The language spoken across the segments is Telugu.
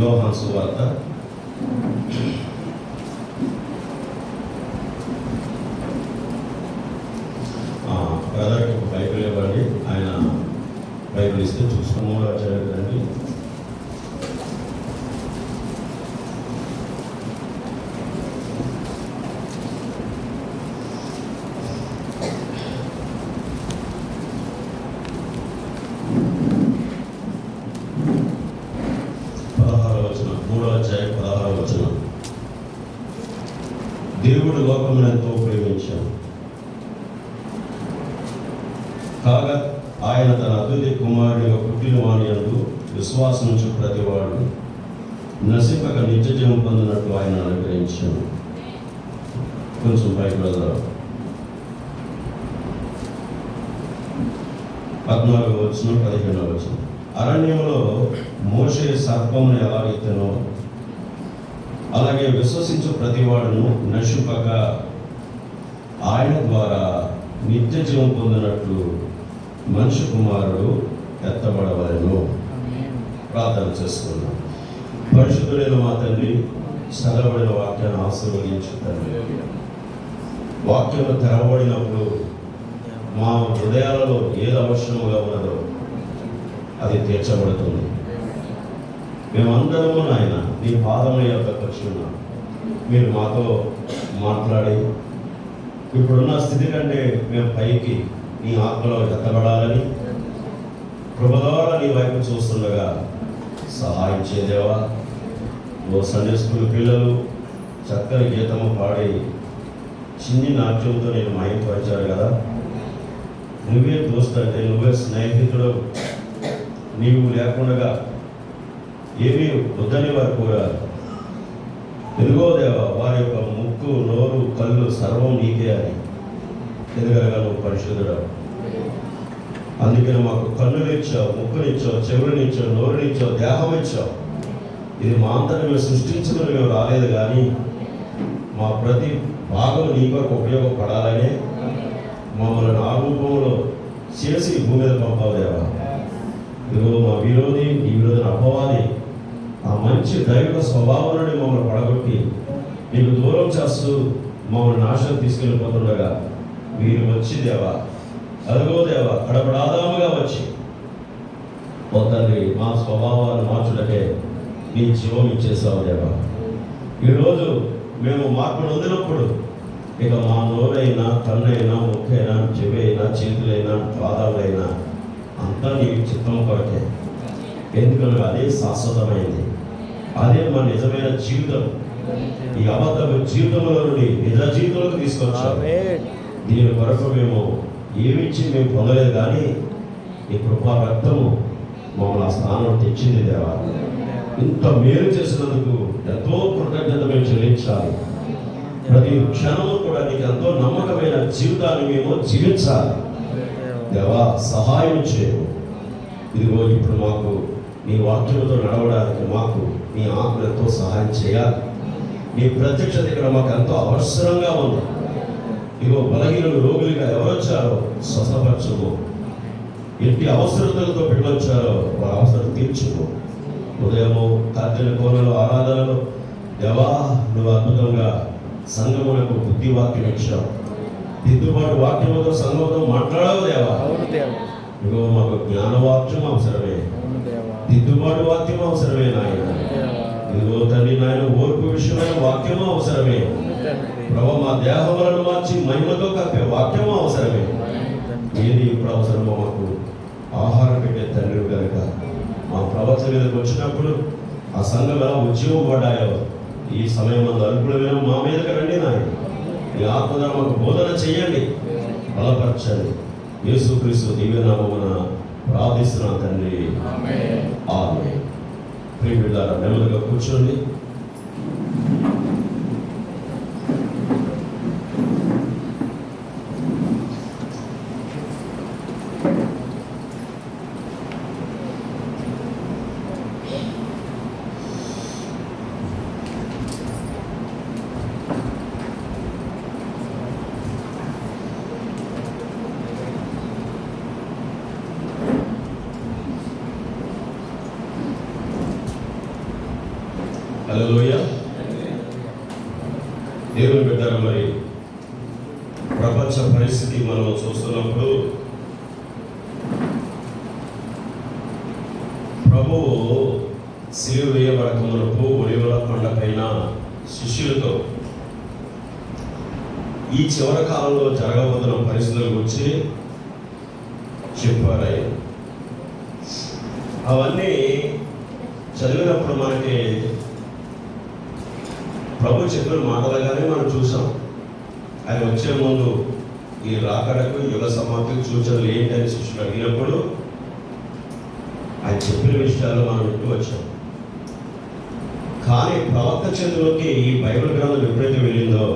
యోహాను సువార్త 1 బైబిల్ ఇవ్వండి. ఆయన బైబిల్ ఇస్తే చూసుకుని 3వ అధ్యాయం కదండి. దేవుడు లోకమును ఎంతో ప్రేమించాడు, కాగా ఆయన తన అద్వితీయ కుమారుడిగా పుట్టిన వాని యందు విశ్వాసం ఉంచు ప్రతివాడు నశింపక నిత్య జీవం పొందినట్లు ఆయన అనుగ్రహించాడు. కొంచెం పైకి వెళ్దాం. 14వ వచనం 15వ వచనం. అరణ్యంలో మోషే సర్పమును ఎలాగెత్తెనో అలాగే విశ్వసించు ప్రతివాడును నశింపక ఆయన ద్వారా నిత్య జీవం పొందినట్లు మనిషి కుమారుడు ఎత్తబడవలెను. ప్రార్థన చేసుకున్నాం. పరిశుద్ధుడైన మా తండ్రి, చదవబడిన వాక్యాన్ని ఆశీర్వదించు తండ్రి. వాక్యం తెరవబడినప్పుడు మా హృదయాలలో ఏది అవసరముగా ఉన్నదో అది తీర్చబడుతుంది. మేమందరము నాయన నీ పాదముల యొద్దకు వచ్చి ఉన్నాం. మీరు మాతో మాట్లాడి ఇప్పుడున్న స్థితి కంటే మేము పైకి నీ ఆత్మలో ఎత్తబడాలని కృప ద్వారా నీ వైపు చూస్తుండగా సహాయం చేయదేవా. ఓ సండే స్కూల్ పిల్లలు చక్కని గీతము పాడి చిన్ని నాట్యంతో నేను మయంపరిచారు కదా. నువ్వే దోస్తంటే, నువ్వే స్నేహితుడు, నీవు లేకుండా ఏమీ వద్దని వారు కోరారు. ఎదుగో దేవా, వారి యొక్క ముక్కు, నోరు, కళ్ళు సర్వం నీకే అని ఎదుగరగా నువ్వు పరిశుద్ధుడు. అందుకని మాకు కన్నులు ఇచ్చావు, ముక్కునిచ్చావు, చెవులనిచ్చావు, నోరునిచ్చావు, దేహం ఇచ్చావు. ఇది మా అంతటా మేము సృష్టించుకుని మేము రాలేదు, కానీ మా ప్రతి భాగం నీ కొరకు ఉపయోగపడాలనే మమ్మల్ని ఆ రూపంలో చేసి భూమి మీద పంపావు దేవా. ఇదిగో మా విరోధి, ఈ విరోధిని అపవాది ఆ మంచి దైవిక స్వభావం నుండి మమ్మల్ని పడగొట్టి నీకు దూరం చేస్తూ మమ్మల్ని నాశనం తీసుకెళ్ళిపోతుండగా మీరు వచ్చి దేవా, అదిగో దేవా, కడపడాదాముగా వచ్చి ఓ తండ్రి మా స్వభావాన్ని మార్చుటకే నీ జీవం ఇచ్చేసావు దేవా. ఈరోజు మేము మార్పును వదిలినప్పుడు ఇక మా నోరైనా, కన్నైనా, ముక్కైనా, చెవైనా, చేతులైనా, పాదాలైనా అంతా నీ చిత్తం కొరకే. ఎందుకనగా అదే శాశ్వతమైంది, అదే మా నిజమైన జీవితం. ఈ అబద్ధ జీవితంలో నుండి నిజ జీవితంలోకి తీసుకొచ్చాము. దీని కొరకు మేము ఏమిచ్చి మేము పొందలేదు, కానీ ఈ కృపా రక్తము మమ్మల్ని ఆ స్థానం తెచ్చింది దేవా. ఇంత మేలు చేసినందుకు ఎంతో కృతజ్ఞత మేము చెల్లించాలి. ప్రతి క్షణము కూడా నీకు ఎంతో నమ్మకమైన జీవితాన్ని మేము జీవించాలి దేవా. సహాయం చేయము. ఇదిగో ఇప్పుడు మాకు నీ వాక్యంతో నడవడానికి మాకు నీ ఆత్మతో సహాయం చేయాలి. నీ ప్రత్యక్షత ఇక్కడ మాకు ఎంతో అవసరంగా ఉంది. ఇదిగో బలహీనులు, రోగులుగా ఎవరు వచ్చారో స్వస్థపరచుము. ఎట్టి అవసరతలతో పెట్టొచ్చారో వారి అవసరం తీర్చుము. ఉదయము కార్తీక కోనలో ఆరాధనలో దేవా నువ్వు అద్భుతంగా సంఘమునకు బుద్ధి వాక్యం ఇచ్చావు. దిద్దుబాటు వాక్యముతో సంఘంతో మాట్లాడవు దేవా. ఇదిగో మాకు జ్ఞానవాక్యం అవసరమే, దిద్దుబాటు వాక్యం అవసరమే నాయన. ఇదిగో తండ్రి నాయన ఓర్పు విషయమైన వాక్యము అవసరమే ప్రభు. మా దేహములను మార్చి మహిమతో కప్పే వాక్యము అవసరమే. ఏది ఇప్పుడు అవసరమో మాకు ఆహారం పెట్టే తండ్రి కనుక మా ప్రవచన మీదకి వచ్చినప్పుడు ఆ సంఘం ఎలా ఉద్యోగం పడ్డాయో ఈ సమయం మందు అల్పులమైన మా మీదకి రండి నాయన. ఈ ఆత్మగా మాకు బోధన చెయ్యండి, బలపరచండి. యేసుక్రీస్తు దివ్యనామమున ప్రార్థిస్తున్నాను తండ్రి, ఆమేన్. ప్రియమిత్రులారా, నెమ్మదిగా కూర్చోండి. హల్లెలూయా. దేవుని బిడ్డలు, మరి ప్రపంచ పరిస్థితి మనం చూస్తున్నప్పుడు ప్రభువు సిలువ వేయబడక మునుపు ఒలీవల కొండ పైన శిష్యులతో ఈ చివరి కాలంలో జరగబోతున్న పరిస్థితుల గురించి చెప్పారు ఆయన. అవన్నీ చదివినప్పుడు మనకి ప్రభు చెప్పిన మాటలుగానే మనం చూసాం. ఆయన వచ్చే ముందు ఈ రాకడకు యుగ సమాప్తికి సూచనలు ఏంటని శిష్యులు అడిగినప్పుడు ఆయన చెప్పిన విషయాలు మనం వింటూ వచ్చాం. కానీ ప్రవక్త చేతుల్లోకి ఈ బైబిల్ గ్రంథం ఎప్పుడైతే వెళ్ళిందో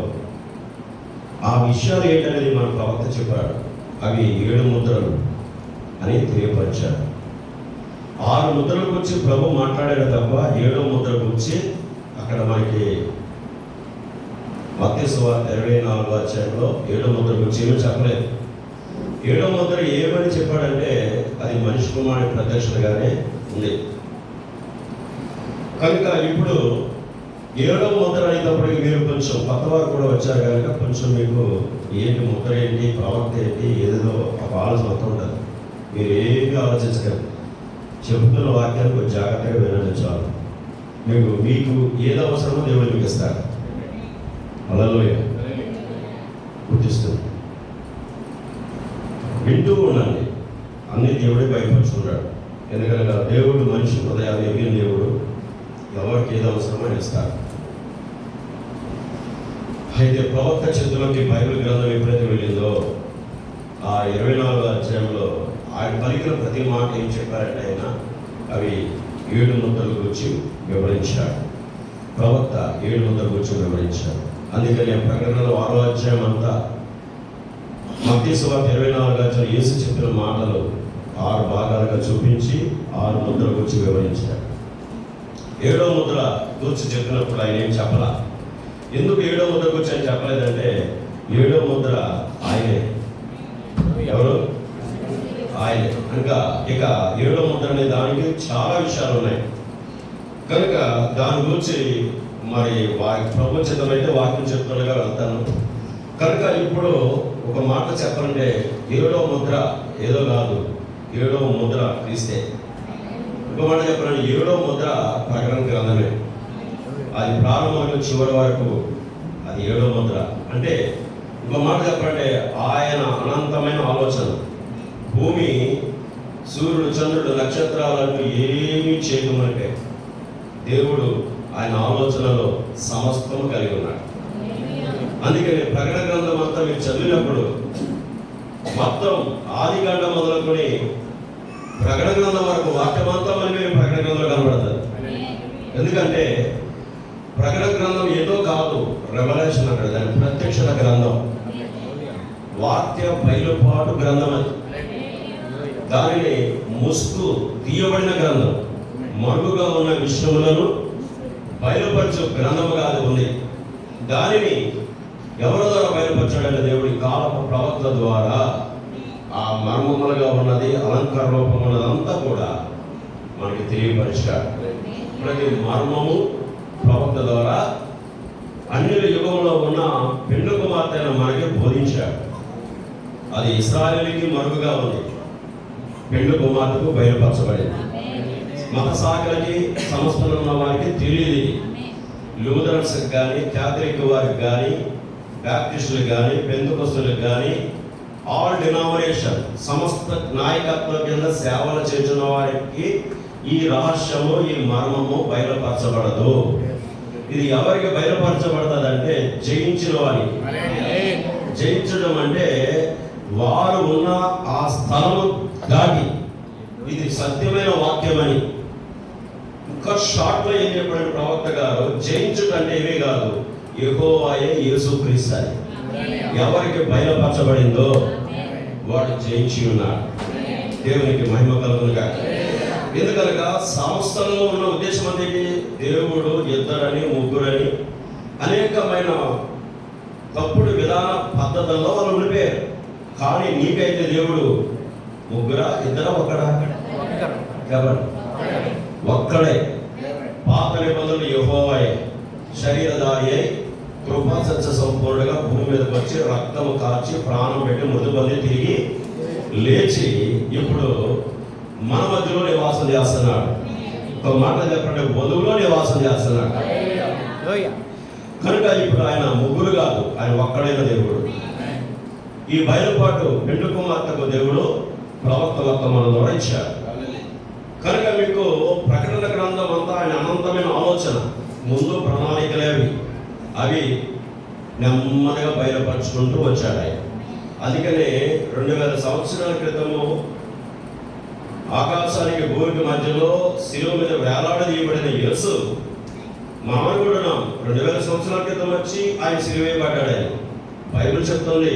ఆ విషయాలు ఏంటనేది మన ప్రవక్త చెప్పాడు. అవి 7 ముద్రలు అని తెలియపరిచారు. 6 ముద్రల గురించి ప్రభు మాట్లాడాడు తప్ప 7వ ముద్ర గురించి అక్కడ మనకి మత్తయి సువార్త 24వ అధ్యాయంలో 7వ ముద్ర గురించి ఏమీ చెప్పలేదు. 7వ ముద్ర ఏమని చెప్పాడంటే అది మనిషి కుమారుడి ప్రత్యక్షతగానే ఉంది. కనుక ఇప్పుడు 7వ ముద్ర అయినప్పటికీ మీరు కొంచెం కొత్త వారు కూడా వచ్చారు కనుక కొంచెం మీకు ఏంటి ముద్ర ఏంటి, ప్రవక్త ఏంటి, ఏదేదో ఒక ఆలోచన మొత్తం ఉంటుంది. మీరు ఏమీ ఆలోచించగలరు. చెబుతున్న వాక్యాన్ని కొంచెం జాగ్రత్తగా వినండి చాలు. మీకు ఏది అవసరమో దేవుడు మీకు ఇస్తారు. హల్లెలూయా. గుర్తిస్తుంది. వింటూ ఉండండి. అన్ని దేవుడే బయటపరుచుకున్నాడు. ఎందుకనగా దేవుడు మనిషి హృదయాలు ఎరిగిన దేవుడు. ఎవరికి ఏది అవసరమో ఇస్తారు. అయితే ప్రవక్త చేతుల్లోకి బైబిల్ గ్రంథం ఎప్పుడైతే వెళ్ళిందో ఆ 24వ అధ్యాయంలో ఆయన పలికిన ప్రతి మాట ఏం చెప్పారంటే ఆయన అవి 7 ముద్రల గురించి వివరించాడు. ప్రవక్త 7 ముద్రల గురించి వివరించాడు. అందుకని ప్రకటనలో 6వ అధ్యాయం అంతా మత్తయి సువార్త 24వ అధ్యాయం యేసు చెప్పిన మాటలు 6 భాగాలుగా చూపించి 6 ముద్రల గురించి వివరించాడు. 7వ ముద్ర గురించి చెప్పినప్పుడు ఆయన ఏం చెప్పలా. ఎందుకు 7వ ముద్ర గురించి ఆయన చెప్పలేదంటే 7వ ముద్ర ఆయనే. ఎవరు? ఆయనే. కనుక ఇక 7వ ముద్ర అనే దానికి చాలా విషయాలు ఉన్నాయి. కనుక దాని గురించి మరి ప్రపంచితమైతే వాక్యం చెప్తుండగా వెళ్తాను. కనుక ఇప్పుడు ఒక మాట చెప్పాలంటే 7వ ముద్ర ఏదో కాదు, 7వ ముద్ర క్రీస్తే. ఒక మాట చెప్పాలంటే 7వ ముద్ర ప్రకటన గ్రంథమే. అది ప్రారంభంలో చివరి వరకు అది 7వ ముద్ర. అంటే ఇంకో మాట చెప్పాలంటే ఆయన అనంతమైన ఆలోచన. భూమి, సూర్యుడు, చంద్రుడు, నక్షత్రాలను ఏమీ చేయకమంటే దేవుడు ఆయన ఆలోచనలో సమస్తము కలిగి ఉన్నాడు. అందుకని ప్రకటన గ్రంథం అంతా మీరు చదివినప్పుడు మొత్తం ఆదికాండం మొదలుకొని ప్రకటన గ్రంథం వరకు వాక్యమంతా మనకి ప్రకటన గ్రంథంలో కనబడుతుంది. ఎందుకంటే ప్రకటన గ్రంథం ఏదో కాదు, రెవల్యూషన్ అక్కడ దాని ప్రత్యక్షత గ్రంథం, వాక్య బయలుపాటు గ్రంథం. అది దానిని ముసుగు తీయబడిన గ్రంథం, మరుగుగా ఉన్న విషయములను బయలుపరచు గ్రంథముగా అది ఉంది. దానిని ఎవరి ద్వారా బయలుపరచాడంటే దేవుడి కాలపు ప్రవక్తల ద్వారా. ఆ మర్మములుగా ఉన్నది, అలంకార రూపం ఉన్నదంతా కూడా మనకి తెలియపరిచాడు. ప్రతి మర్మము ప్రవక్త ద్వారా అన్యుల యుగంలో ఉన్న పెండ్లి కుమార్తె మనకి బోధించాడు. అది ఇశ్రాయేలుకి మరుగుగా ఉంది, పెండ్లి కుమార్తెకు బయలుపరచబడింది. మత శాఖలకి సంస్థలు ఉన్న వారికి తెలియదు. లూథరన్స్కి కానీ, క్యాథలిక్ వారికి కానీ, బ్యాప్టిస్టులకు కానీ, పెంతెకొస్తేలకు కానీ, ఆల్ డినామినేషన్ సమస్త నాయకత్వం కింద సేవలు చేసిన వారికి ఈ రహస్యము, ఈ మర్మము బయలుపరచబడదు. ఇది ఎవరికి బయలుపరచబడుతుంది అంటే జయించిన వారికి. జయించడం అంటే వారు ఉన్న ఆ స్థలము దాటి ఇది సత్యమైన వాక్యమని. ఇంకా షార్ట్లో ఏం చెప్పాడు ప్రవక్త గారు, జయించుటంటే ఏమీ కాదు, యెహోవాయే యేసుక్రీస్తు అని. ఎవరికి బయలుపరచబడిందో వాడు జయించి ఉన్నాడు. దేవునికి మహిమ కలుగునుగా. ఎందుకనగా సంస్థల్లో ఉన్న ఉద్దేశం అనేది దేవుడు 2 3 అనేకమైన తప్పుడు విధాన పద్ధతుల్లో వాళ్ళు ఉండిపోయారు. కానీ నీకైతే దేవుడు 3 2 1 కాబట్టి ఒక్కడే. పాత నిబంధనలు యెహోవాయే శరీరధారి అయి కృపా సత్య సంపూర్ణంగా భూమి మీదకి వచ్చి రక్తము కాచి ప్రాణం పెట్టి మృతి పొంది తిరిగి లేచి ఇప్పుడు మన మధ్యలో నివాసం చేస్తున్నాడు. ఒక మాట చెప్పండి, వధువులో నివాసం చేస్తున్నాడు. కనుక ఇప్పుడు ఆయన ముగ్గురు కాదు, ఆయన ఒక్కడైన దేవుడు. ఈ బయలుపాటు పెండు కుమార్తెకు దేవుడు ప్రవక్తలతో మన ద్వారా ఇచ్చాడు. కనుక మీకు ప్రకటన గ్రంథం అంతా ఆయన అనంతమైన ఆలోచన, ముందు ప్రణాళికలేవి, అవి నెమ్మదిగా బయలుపరుచుకుంటూ వచ్చాడు ఆయన. అందుకనే 2000 సంవత్సరాల క్రితము ఆకాశానికి భూమికి మధ్యలో శిలువ మీద వేలాడదీయబడిన యేసు మనం అనుకుంటున్నాం 2000 సంవత్సరాల క్రితం వచ్చి ఆయన సిలువేయబడ్డాడు అని. బైబిల్ చెప్తుంది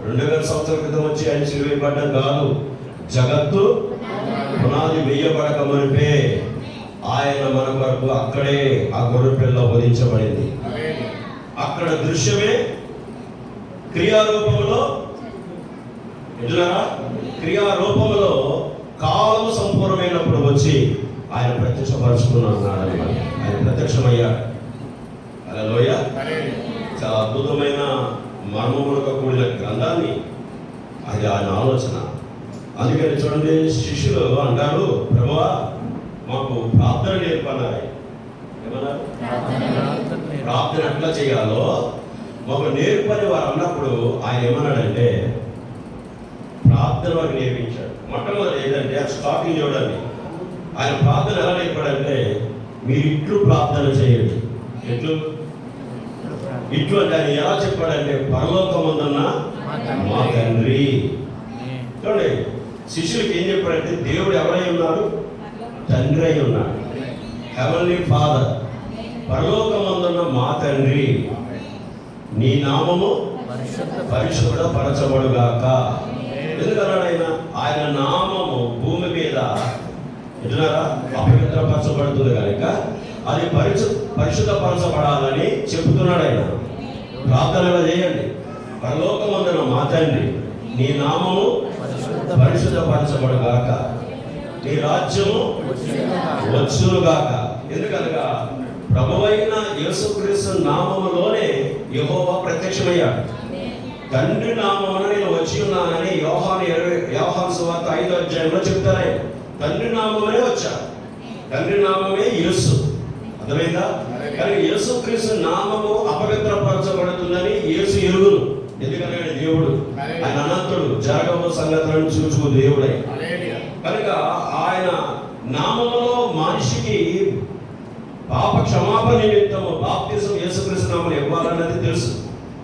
2000 సంవత్సరాల క్రితం వచ్చి ఆయన సిలువేయబడ్డం కాదు, జగత్తు పునాది వేయబడక మునిపే ఆయన మన వరకు అక్కడే ఆ గొర్రె పిల్ల వధించబడింది. అక్కడ దృశ్యమే క్రియారూపంలో, క్రియారూపంలో కాలము సంపూర్ణమైనప్పుడు వచ్చి ఆయన ప్రత్యక్షపరుచుకున్నాడు. ఆయన ప్రత్యక్షమయ్యాడు. హల్లెలూయా. చాలా అద్భుతమైన మర్మములతో కూడిన గ్రంథాన్ని, అది ఆయన ఆలోచన. అందుకని చూడండి, శిష్యులు అంటారు, ప్రభువా మాకు ప్రార్థన నేర్పన్నారు. ఏమన్నారు? ప్రార్థన ఎట్లా చేయాలో మాకు నేర్పని వారు అన్నప్పుడు ఆయన ఏమన్నాడంటే ప్రార్థన వారికి నేర్పించాడు. మొట్టమొదటి ఏంటంటే స్టార్టింగ్ చూడండి, ఆయన ప్రార్థన ఎలా నేర్పాడంటే మీరు ఇట్లు ప్రార్థన చేయండి. ఇట్లు అంటే ఆయన ఎలా చెప్పాడంటే పరలోకమందున్న మా తండ్రి. చూడండి, శిష్యులకి ఏం చెప్పాడంటే దేవుడు ఎవరై ఉన్నాడు? తండ్రి అయి ఉన్నాడు. Heavenly father. పరలోకమందున్న మా తండ్రి, నీ నామము పరిశుద్ధపరచబడుగాక. ఎందుకన్నాడు ఆయన? ఆయన నామము భూమి మీద అపవిత్రపరచబడుతుంది కనుక అది పరిశుద్ధపరచబడాలని చెబుతున్నాడు ఆయన. ప్రార్థనగా చేయండి, పరలోకమందున మా తండ్రి, నీ నామము పరిశుద్ధపరచబడుగాక, నీ రాజ్యము వచ్చునుగాక. ఎందుకనగా ప్రభువైన యేసుక్రీస్తు నామములోనే యెహోవా ప్రత్యక్షమయ్యాడు. తండ్రి నామమున నేను వచ్చి ఉన్నానని యోహాను సువార్త 5వ అధ్యాయంలో చెప్తారు. తండ్రి నామమునే వచ్చాడు. తండ్రి నామమే యేసు. అర్థమైందా? కానీ యేసుక్రీస్తు నామము అపవిత్రపరచబడుతుందని యేసు ఎరుగును. ఎందుకనగా దేవుడు, ఆయన అనంతుడు, జరగబో సంగతులను చూచు దేవుడై. కనుక ఆయన నామములో మనిషికి పాప క్షమాపణ నిమిత్తము బాప్తిజం యేసుక్రీస్తు నామములో ఇవ్వాలన్నది తెలుసు.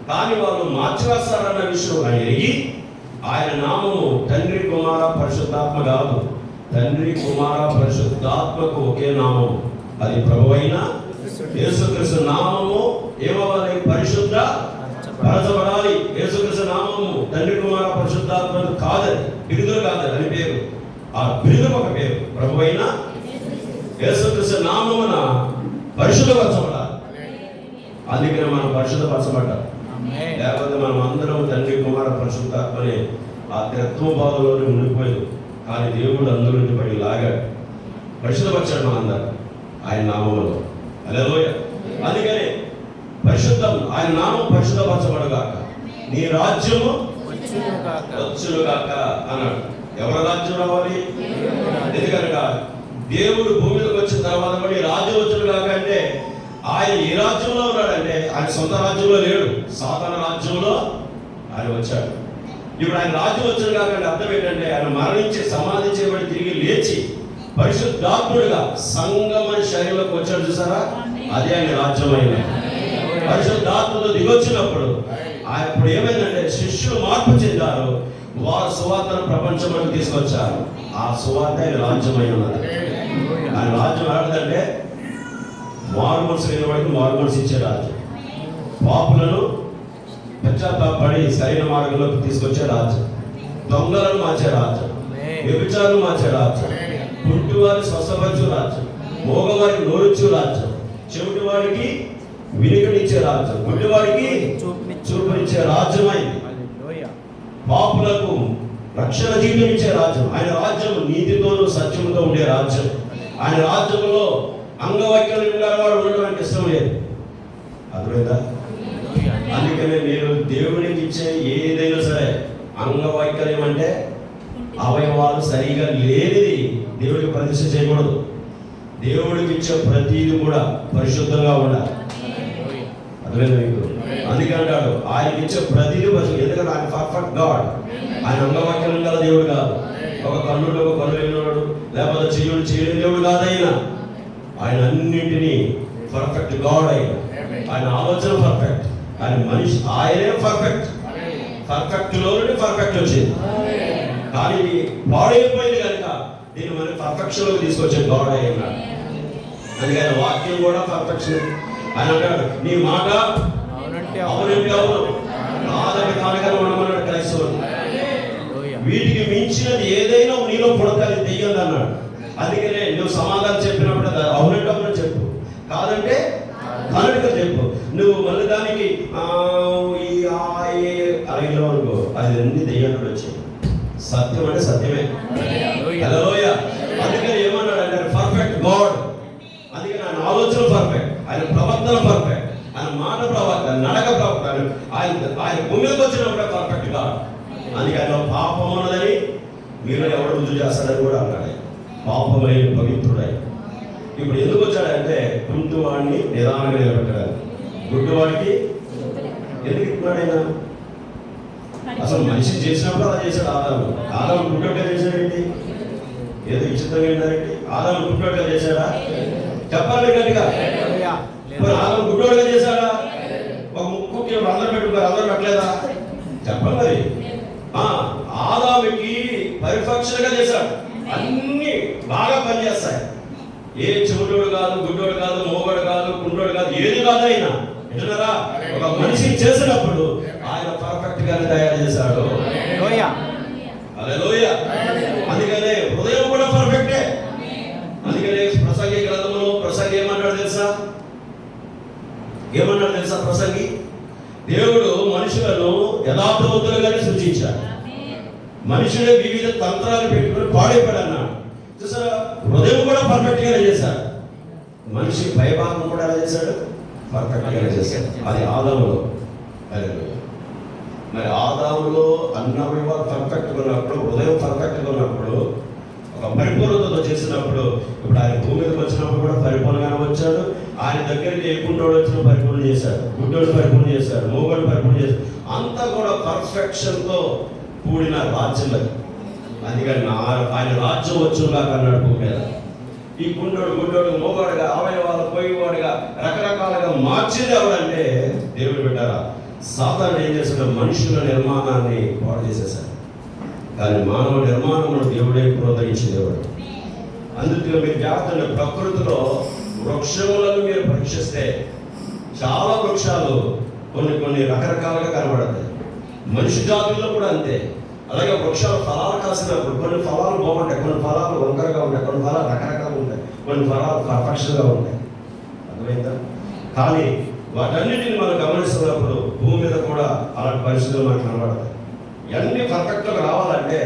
కానీ వాళ్ళు మార్చివేస్తారన్న విషయం ఆయన ఎరిగి ఆయన నామము తండ్రి కుమార పరిశుద్ధాత్మ కాదు, తండ్రి కుమార పరిశుద్ధాత్మకు ఒకే నామము. అది ప్రభువైన యేసుక్రీస్తు నామము ఏమవ్వాలి? పరిశుద్ధ పరచబడాలి. యేసుక్రీస్తు నామము తండ్రి కుమార పరిశుద్ధాత్మకు కాదని, బిరుదులు కాదని, అని పేరు. ఆ బిరుదుకు ఒక పేరు, ప్రభువైన యేసుక్రీస్తు నామమున పరిశుద్ధపరచబడాలి. అందుకనే మనం పరిశుద్ధపరచబడ్డాం. లేకపోతే మనం అందరం తండ్రి కుమార పరిశుద్ధాత్మని ఆ త్రిత్వభావంలోనే ఉండిపోయాడు. కానీ దేవుడు అందరి నుంచి పడి లాగాడు, పరిశుద్ధపరిచాడు మనందరూ ఆయన నామములో. హల్లెలూయా. అందుకనే పరిశుద్ధం, ఆయన నామం పరిశుద్ధపరచబడుగాక, నీ రాజ్యము వచ్చునుగాక అన్నాడు. ఎవరి రాజ్యం రావాలి? ఎందుకనగా దేవుడు భూమి మీదకి వచ్చిన తర్వాత కూడా ఈ రాజ్యం వచ్చునుగాక అంటే ఆయన ఏ రాజ్యంలో ఉన్నాడంటే ఆయన సొంత రాజ్యంలో లేడు, సాతాన రాజ్యంలో ఆయన వచ్చాడు. ఇప్పుడు ఆయన రాజ్యం వచ్చాడు కాకండి అర్థం ఏంటంటే ఆయన మరణించి సమాధి చేయబడి తిరిగి లేచి పరిశుద్ధాత్ముడిగా సంగమని శరీరంలోకి వచ్చాడు. చూసారా? అదే ఆయన రాజ్యమైన. పరిశుద్ధాత్మతో దిగొచ్చినప్పుడు ఆయన ఇప్పుడు ఏమైందంటే శిష్యులు మార్పు చెందారు. వారు సువార్తను ప్రపంచంలోకి తీసుకొచ్చారు. ఆ సువార్త ఆయన రాజ్యమై ఉన్నది. ఆయన రాజ్యం ఆడదంటే మారు మనసు లేని వాడికి మారు మనసు ఇచ్చే రాజ్యం, పాపులను పశ్చాత్తాపడి సరైన మార్గంలోకి తీసుకొచ్చే రాజ్యం, దొంగలను మార్చే రాజ్యం, వ్యభిచారులు మార్చే రాజ్యం, పుట్టి వారిని స్వస్థపరచు రాజ్యం, మోగవారికి నోరుచ్చు రాజ్యం, చెవిటి వారికి వినికినిచ్చే రాజ్యం, గుడ్డివారికి చూపునిచ్చే రాజ్యమైంది. పాపులకు రక్షణ జీవితం ఇచ్చే రాజ్యం. ఆయన రాజ్యం నీతితోనూ సత్యముతో ఉండే రాజ్యం. ఆయన రాజ్యంలో అంగవైకల్యంగా వాడు ఉండడానికి ఇష్టం లేదు. అర్థమైందా? అందుకనే మీరు దేవునికి ఇచ్చే ఏదైనా సరే, అంగవైకల్యం అంటే అవయవాలు సరిగా లేనిది దేవుడికి ప్రతిష్ఠ చేయకూడదు. దేవుడికి ఇచ్చే ప్రతిది కూడా పరిశుద్ధంగా ఉండాలి. అర్థమైందా మీకు? అందుకే అంటాడు ఆయనకి ఇచ్చే ప్రతిది పరిశుద్ధం. ఎందుకంటే ఆయన పర్ఫెక్ట్ గాడ్. ఆయన అంగవైకల్యం గల దేవుడు కాదు. ఒక కన్నుడు ఒక కన్ను లేనివాడు, లేకపోతే చెయ్యుడు చేయలేని దేవుడు కాదు. ఆయన అన్నింటినీ పర్ఫెక్ట్ గాడ్. ఆయన ఆలోచన పర్ఫెక్ట్. ఆయన మనిషి ఆయనే పర్ఫెక్ట్. పర్ఫెక్ట్ లోనే పర్ఫెక్ట్ వచ్చింది. కానీ పాడైపోయింది కనుక దీన్ని మన పర్ఫెక్షన్ లోకి తీసుకొచ్చే గాడ్ అయ్యాడు. అందుకని వాక్యం కూడా పర్ఫెక్షన్. ఆయన అంటాడు నీ మాట అవునంటే అవును, కాదని కానుకని ఉండమన్నాడు క్రైస్తవుడు. వీటికి మించినది ఏదైనా నీలో పుడతాది దెయ్యం అన్నాడు. అందుకనే నువ్వు సమాధానం చెప్పినప్పుడు అవునంటే అవునని చెప్పు, కాదంటే కానుక చెప్పు. నువ్వు మళ్ళీ దానికి అరగిలో అనుకో, అది అన్ని దెయ్యాలు వచ్చాయి. సత్యం అంటే సత్యమే. హల్లెలూయా. అందుకని ఏమన్నాడు అంటే పర్ఫెక్ట్ గాడ్. అందుకని ఆయన ఆలోచన పర్ఫెక్ట్, ఆయన ప్రవర్తన పర్ఫెక్ట్, ఆయన మాట ప్రవర్తన, నడక ప్రవర్తన, ఆయన భూమికి వచ్చినప్పుడు పర్ఫెక్ట్ గాడ్. అందుకే ఆయన పాపం ఉన్నదని మీరు ఎవరు రుజువు చేస్తాడని కూడా అన్నాడు. పాపమైన పవిత్రుడై ఇప్పుడు ఎందుకు వచ్చాడంటే కుంటువాడిని నిదానంగా నిలబెట్టడానికి. గుడ్డివాడికి ఎందుకు ఇస్తున్నాడు ఆయన? అసలు మనిషి చేసినప్పుడు అలా చేశాడు. ఆదాము గుడ్డోడుగా చేశాడేంటి? ఏదో విచిత్రంగా ఏంటంటే ఆదాము గుడ్డోడుగా చేశాడా? చెప్పాలి గట్టిగా. ఆదాము గుడ్డోడుగా చేశాడా? ఒక ముక్కుకి అందరూ పెట్టుకున్నారు, అందరూ పెట్టలేదా? చెప్పండి మరి. ఆదాముకి పరిపక్షంగా చేశాడు. అన్ని బాగా పనిచేస్తాయి. ఏ చెవుడోడు కాదు, గుడ్డోడు కాదు, మోగోడు కాదు, కుండోడు కాదు, ఏది కాదు. ఆయన వింటున్నారా? ఒక మనిషిని చేసినప్పుడు ఆయన పర్ఫెక్ట్ గానే తయారు చేశాడు. హల్లెలూయా. అందుకనే హృదయం కూడా పర్ఫెక్టే. అందుకనే ప్రసంగి గ్రంథంలో ప్రసంగి ఏమన్నాడు తెలుసా? ప్రసంగి దేవుడు మనుషులను యథార్థవంతులుగానే సృష్టించాడు. మనుషులే వివిధ తంత్రాలు పెట్టుకుని పాడైపోయాడు అన్నాడు. చూసారా? హృదయం కూడా పర్ఫెక్ట్ గానే చేశాడు. మనిషి పైభాగం కూడా ఎలా చేశాడు? పర్ఫెక్ట్ గానే చేశాడు. అది ఆదాములో. మరి ఆదాములో అన్నవయవాలు పర్ఫెక్ట్గా ఉన్నప్పుడు, హృదయం పర్ఫెక్ట్గా ఉన్నప్పుడు, ఒక పరిపూర్ణతతో చేసినప్పుడు, ఇప్పుడు ఆయన భూమి మీదకి వచ్చినప్పుడు కూడా పరిపూర్ణంగానే వచ్చాడు. ఆయన దగ్గరికి ఏ కుంటోడు వచ్చినా పరిపూర్ణ చేశాడు, గుడ్డోడు పరిపూర్ణ చేశాడు, మోగోడు పరిపూర్ణ చేశాడు. అంతా కూడా పర్ఫెక్షన్తో కూడిన రాజ్యం. అందుకని ఆయన రాజ్యం వచ్చుగా అన్నాడు భూమి మీద. ఈ కుండోడు గుడ్డోడు మోగాడుగా అవయవాలు పోయేవాడుగా రకరకాలుగా మార్చింది ఎవరంటే దేవుడు పెట్టారా? సాతాను ఏం చేశాడు? మనుషుల నిర్మాణాన్ని పాడు చేసేసాడు. కానీ మానవ నిర్మాణమును దేవుడే ప్రోత్సహించిన దేవుడు. అందుకే మీరు జాగ్రత్త. ప్రకృతిలో వృక్షములను మీరు పరీక్షిస్తే చాలా వృక్షాలు కొన్ని రకరకాలుగా కనబడతాయి. మనిషి జాతుల్లో కూడా అంతే. అలాగే వృక్షాలు ఫలాలు కాసినప్పుడు కొన్ని ఫలాలు బాగుంటాయి, కొన్ని ఫలాలు వంకరగా ఉంటాయి, కొన్ని ఫలాలు రకరకాలుగా ఉంటాయి, కొన్ని ఫలాలు పర్ఫెక్షన్గా ఉంటాయి. అర్థమైందా? కానీ వాటన్నిటిని మనం గమనిస్తున్నప్పుడు భూమి మీద కూడా అలాంటి పరిస్థితులు మనకు కనబడతాయి. ఇవన్నీ పర్ఫెక్ట్గా రావాలంటే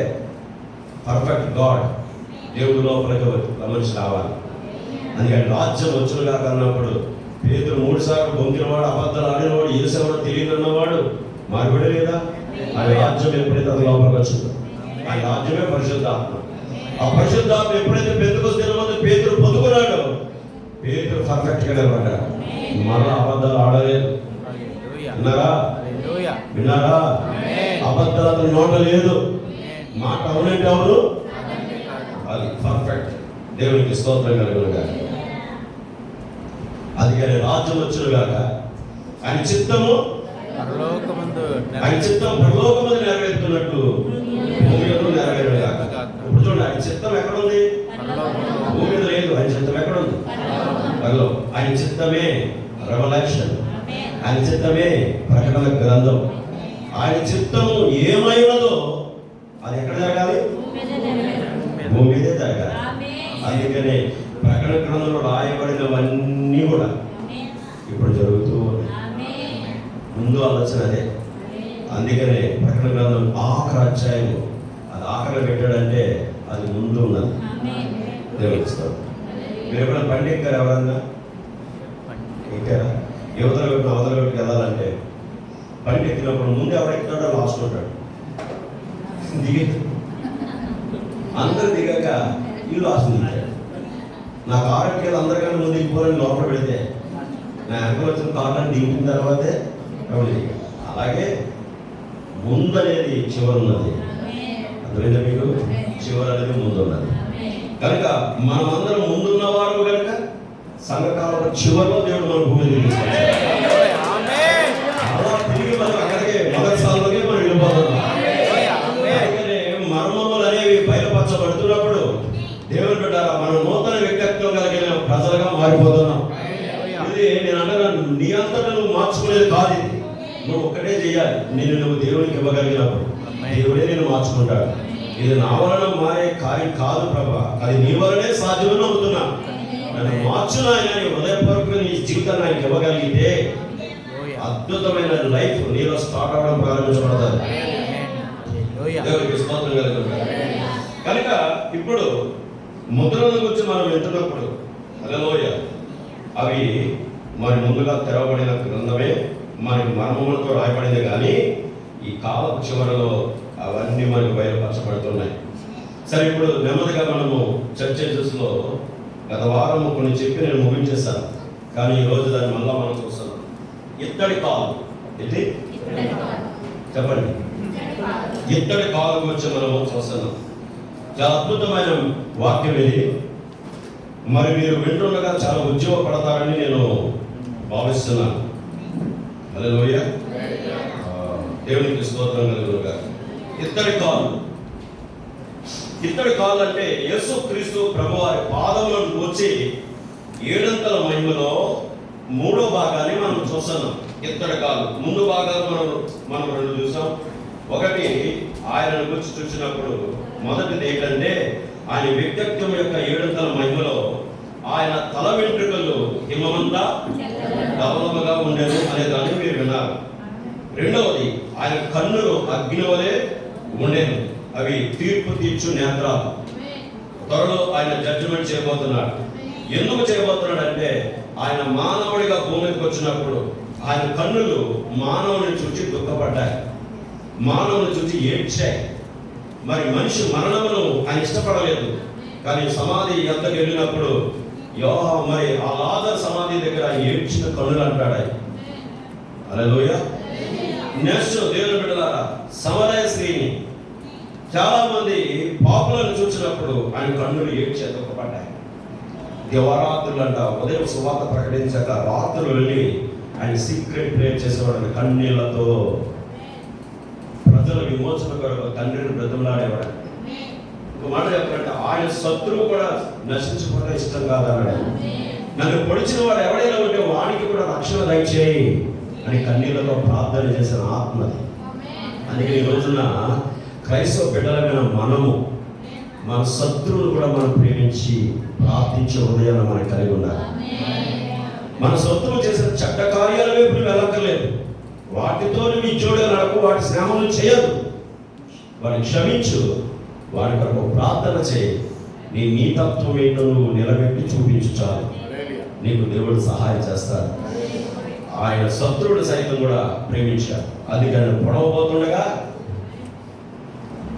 పర్ఫెక్ట్ గాడ్ దేవుడి లోపలికి మనిషి రావాలి. అందుకని రాజ్యం వచ్చులుగా కన్నప్పుడు పేతురు 3 సార్లు బొంకినవాడు, అబద్ధాలు ఆడినవాడు, యేసెవడో తెలియదన్నవాడు మారిపడే లేదా? ఆయన రాజ్యం ఎప్పుడైతే అది లోపలికి వచ్చిందో, ఆయన రాజ్యమే పరిశుద్ధాత్మ. ఆ పరిశుద్ధాత్మ ఎప్పుడైతే పెంతెకొస్తు దినమందు పేతురు పొందుకున్నాడో పేతురు పర్ఫెక్ట్ గా నిలబడ్డాడు. మళ్ళా అబద్ధాలు ఆడలేదు. విన్నారా? అబద్ధాలు అతను నోట లేదు. మాట అవునంటే అవును, అది పర్ఫెక్ట్. దేవునికి స్తోత్రం కలుగునుగాక. అది కానీ రాజ్యం వచ్చునుగాక. ఆయన చిత్తము పరలోకమందు నెరవేరుతున్నట్టు భూమి మీద నెరవేరుగాక. ఇప్పుడు చూడండి, ఆయన చిత్తం ఎక్కడుంది? భూమి మీద లేదు. ఆయన చిత్తం ఎక్కడుంది? ఆయన చిత్తమే రెవల్యూషన్. ఆయన చిత్తమే ప్రకటన గ్రంథం. ఆయన చిత్తము ఏమైనదో అది ఎక్కడ జరగాలి? భూమి మీదే జరగాలి. అందుకనే ప్రకటన గ్రంథంలో రాయబడినవన్నీ కూడా ఇప్పుడు జరుగుతూ ముందు ఆలోచన అదే. అందుకనే ప్రకటన గ్రంథం ఆఖరి అధ్యాయం అది ఆఖరి పెట్టాడంటే అది ముందు ఉన్నది. దేవుడిస్తారు. మీరు ఎప్పుడైనా బండి ఎక్కారు? ఎవరన్నా ఎక్కారా? యువతల గొట్టిన అవతల గొట్టుకు వెళ్ళాలంటే బండి ఎక్కినప్పుడు ముందు ఎవరు ఎక్కుతాడో లాస్ట్ ఉంటాడు. దిగి అందరు దిగాక ఈ లాస్ట్ దిగాడు. నా కారు ఎక్కేది అందరికన్నా ముందు దిగిపోవాలని లోపల పెడితే నా వెనక వచ్చిన కార్లను దిగిన తర్వాతే ఎవరు దిగాడు. అలాగే ముందు అనేది చివరి ఉన్నది. అర్థమైందా మీకు? చివరి అనేది ముందు ఉన్నది. కనుక మనమందరం ముందున్నవారు కనుక సంఘకాలంలో చివరిలో దేవుడు మన భూమి తీసుకొచ్చాడు. అలా తిరిగి మనం అక్కడికే మొదటి సార్లోనే మనం వెళ్ళిపోతున్నాం. మర్మములు అనేవి బయలుపరచబడుతున్నప్పుడు దేవుని బిడ్డారా మనం నూతన వ్యక్తిత్వం కలిగిన ప్రజలుగా మారిపోతున్నాం. ఇది నేను అంటున్నాను, నీ అంతటా నువ్వు మార్చుకునేది కాదు. ఇది నువ్వు ఒక్కటే చేయాలి. నువ్వు దేవునికి ఇవ్వగలిగినప్పుడు దేవుడే నేను మార్చుకుంటాడు. ఇది నా వలన మారే కార్యం కాదు ప్రభా, అది నీ వలనే సాధ్యమని నమ్ముతున్నా. నన్ను మార్చున ఆయన హృదయపూర్వకంగా నీ జీవితాన్ని ఆయనకి ఇవ్వగలిగితే అద్భుతమైన లైఫ్ నీలో స్టార్ట్ అవ్వడం ప్రారంభించబడతారు. కనుక ఇప్పుడు ముద్రల గురించి మనం వింటున్నప్పుడు హల్లెలూయా, అవి మరి ముందుగా తెరవబడిన గ్రంథమే, మనకి మర్మములతో రాయబడింది. కానీ ఈ కాలం చివరిలో అవన్నీ మనకు బయలుపరచబడుతున్నాయి. సరే, ఇప్పుడు నెమ్మదిగా మనము చర్చేజెస్లో గత వారం కొన్ని చెప్పి నేను ముగించేశాను. కానీ ఈరోజు దాన్ని మళ్ళా మనం చూస్తున్నాం. ఇత్తడి కాలు. ఇది చెప్పండి. ఇత్తడి కాలు గురించి మనము చూస్తున్నాం. చాలా అద్భుతమైన వాక్యం ఇది. మరి మీరు వింటుండగా చాలా ఉద్యోగపడతారని నేను భావిస్తున్నాను. హల్లెలూయా, దేవునికి స్తోత్రం కలుగునుగాక. ఇత్తడి కాలు. ఇత్తడి కాలు అంటే యేసుక్రీస్తు ప్రభువారి పాదములను వచ్చి 7 మహిమలో 3వ భాగాన్ని మనం చూస్తున్నాం. ఇత్తడి కాలు ముందు భాగాలు మనం 2 చూసాం. ఒకటి ఆయనను గురించి చూసినప్పుడు మొదటిది ఏంటంటే ఆయన వ్యక్తిత్వం యొక్క 7 మహిమలో ఆయన తల వెంట్రుకలు హిమమంతా ధవలముగా ఉండేది అనే దాన్ని మీరు విన్నారు. రెండవది ఆయన కన్నులు అగ్ని వలె ఉండేది, అవి తీర్పు తీర్చు నేత్రాలు. త్వరలో ఆయన జడ్జిమెంట్ చేయబోతున్నాడు. ఎందుకు చేయబోతున్నాడు అంటే ఆయన మానవుడిగా భూమికి వచ్చినప్పుడు ఆయన కన్నులు మానవుని చూసి దుఃఖపడ్డాయి, మానవుని చూసి ఏడ్చాయి. మరి మనిషి మరణమును ఆయన ఇష్టపడలేదు. కానీ సమాధి ఎంతకు వెళ్ళినప్పుడు మరి ఆ లాజరు సమాధి దగ్గర ఏడ్చిన కన్నులు అంటాడు. హల్లెలూయా. నెక్స్ట్ దేవుని బిడ్డలారా, సమరయ స్త్రీని చాలా మంది పాపులను చూసినప్పుడు ఆయన కన్నులు ఏడ్చే దుఃఖపడ్డాయి. దేవరాత్రులు అంట, ఉదయం సువార్త ప్రకటించాక రాత్రులు వెళ్ళి ఆయన సీక్రెట్ ప్రేయర్ చేసేవాడు. కన్నీళ్లతో ప్రజల విమోచన కొరకు తండ్రిని బ్రతిమలాడేవాడు. ఒక మాట చెప్పాలంటే ఆయన శత్రువు కూడా నశించుకోవడం ఇష్టం కాదన్నాడు. నన్ను పొడిచిన వాడు ఎవడైనా ఉంటే వానికి కూడా రక్షణ దయచేయి అని కన్నీళ్లతో ప్రార్థన చేసిన ఆత్మది. అందుకే ఈ రోజున క్రైస్తవ బిడ్డలమైన మనము మన శత్రువును కూడా మనం ప్రేమించి ప్రార్థించే హృదయాన్ని మనం కలిగి ఉండాలి. మన శత్రువు చేసిన చెడ్డ కార్యాల వైపు వెళ్ళక్కర్లేదు. వాటితో నీ జోడే నడకు, వాటి శ్రమను చేయదు. వాడిని క్షమించు, వాడి కొరకు ప్రార్థన చేయి. నీ నీతత్వం ఏంటో నువ్వు నిలబెట్టి చూపించు, చాలు. నీకు దేవుడు సహాయం చేస్తాడు. ఆయన శత్రువుడు సైతం కూడా ప్రేమించాడు. అది కానీ పొడవబోతుండగా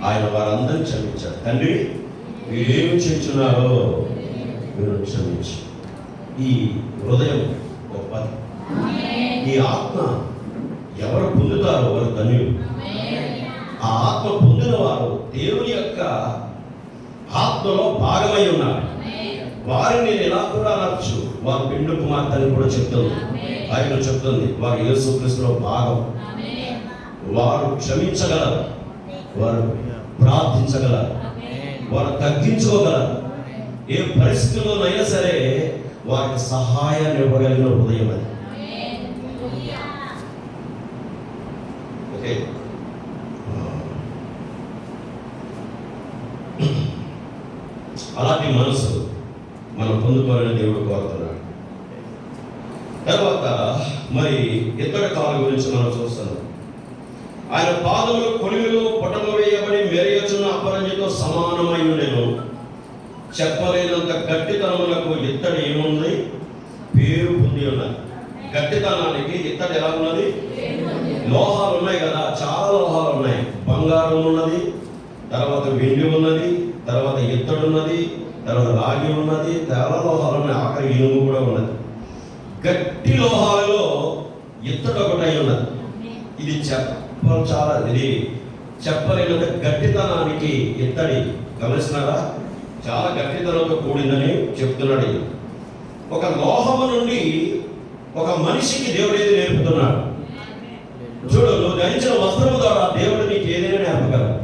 ఆయన వారందరినీ క్షమించాడు. తండ్రి, వీరేమి చేస్తున్నారో మీరు క్షమించు. ఈ హృదయం గొప్పది. ఈ ఆత్మ ఎవరు పొందుతారో వారు ధన్యులు. ఆ ఆత్మ పొందిన వారు దేవుని యొక్క ఆత్మలో భాగమై ఉన్నారు. వారిని నేను ఎలా కూడా అనొచ్చు, వారు పెండు కుమార్తెని కూడా చెప్తుంది. బైబిల్ చెప్తుంది వారు యేసుక్రీస్తులో భాగం. వారు క్షమించగలరు, వారు ప్రార్థించగలరు, వారు తగ్గించుకోగలరు. ఏ పరిస్థితుల్లోనైనా సరే వారికి సహాయాన్ని ఇవ్వగలిగిన హృదయం అది. ఓకే, అలాంటి మనసు మనం పొందుకోవాలని దేవుడు కోరుతున్నాడు. తర్వాత మరి ఇత్తడి కాలు గురించి మనం చూస్తున్నాం. ఆయన పాదములు కొలిమిలో పొటము వేయబడి మెరియచున్న అపరంజితో సమానమై ఉండెను. చెప్పలేనంత గట్టితనములకు ఇత్తడి ఉన్నది. గట్టితనానికి ఇత్తడి ఎలా ఉన్నది? లోహాలు ఉన్నాయి కదా, చాలా లోహాలు ఉన్నాయి. బంగారం ఉన్నది, తర్వాత వెండి ఉన్నది, తర్వాత ఇత్తడి ఉన్నది, తర్వాత రాగి ఉన్నది, చాలా లోహాలు ఉన్నాయి. ఆఖరి ఇనుము కూడా ఉన్నది. గట్టి లోహాలలో ఇత్తడి ఒకటై ఉన్నది. ఇది ఇది చెప్పలేనంత గట్టితనానికి ఇత్తడి. గమనిస్తున్నారా? చాలా గట్టితనంతో కూడిందని చెప్తున్నాడు. ఒక లోహము నుండి ఒక మనిషికి దేవుడు ఏది నేర్పుతున్నాడు? చూడు, నువ్వు ధరించిన వస్త్రము ద్వారా దేవుడు నీకు ఏదైనా నేర్పగలరు.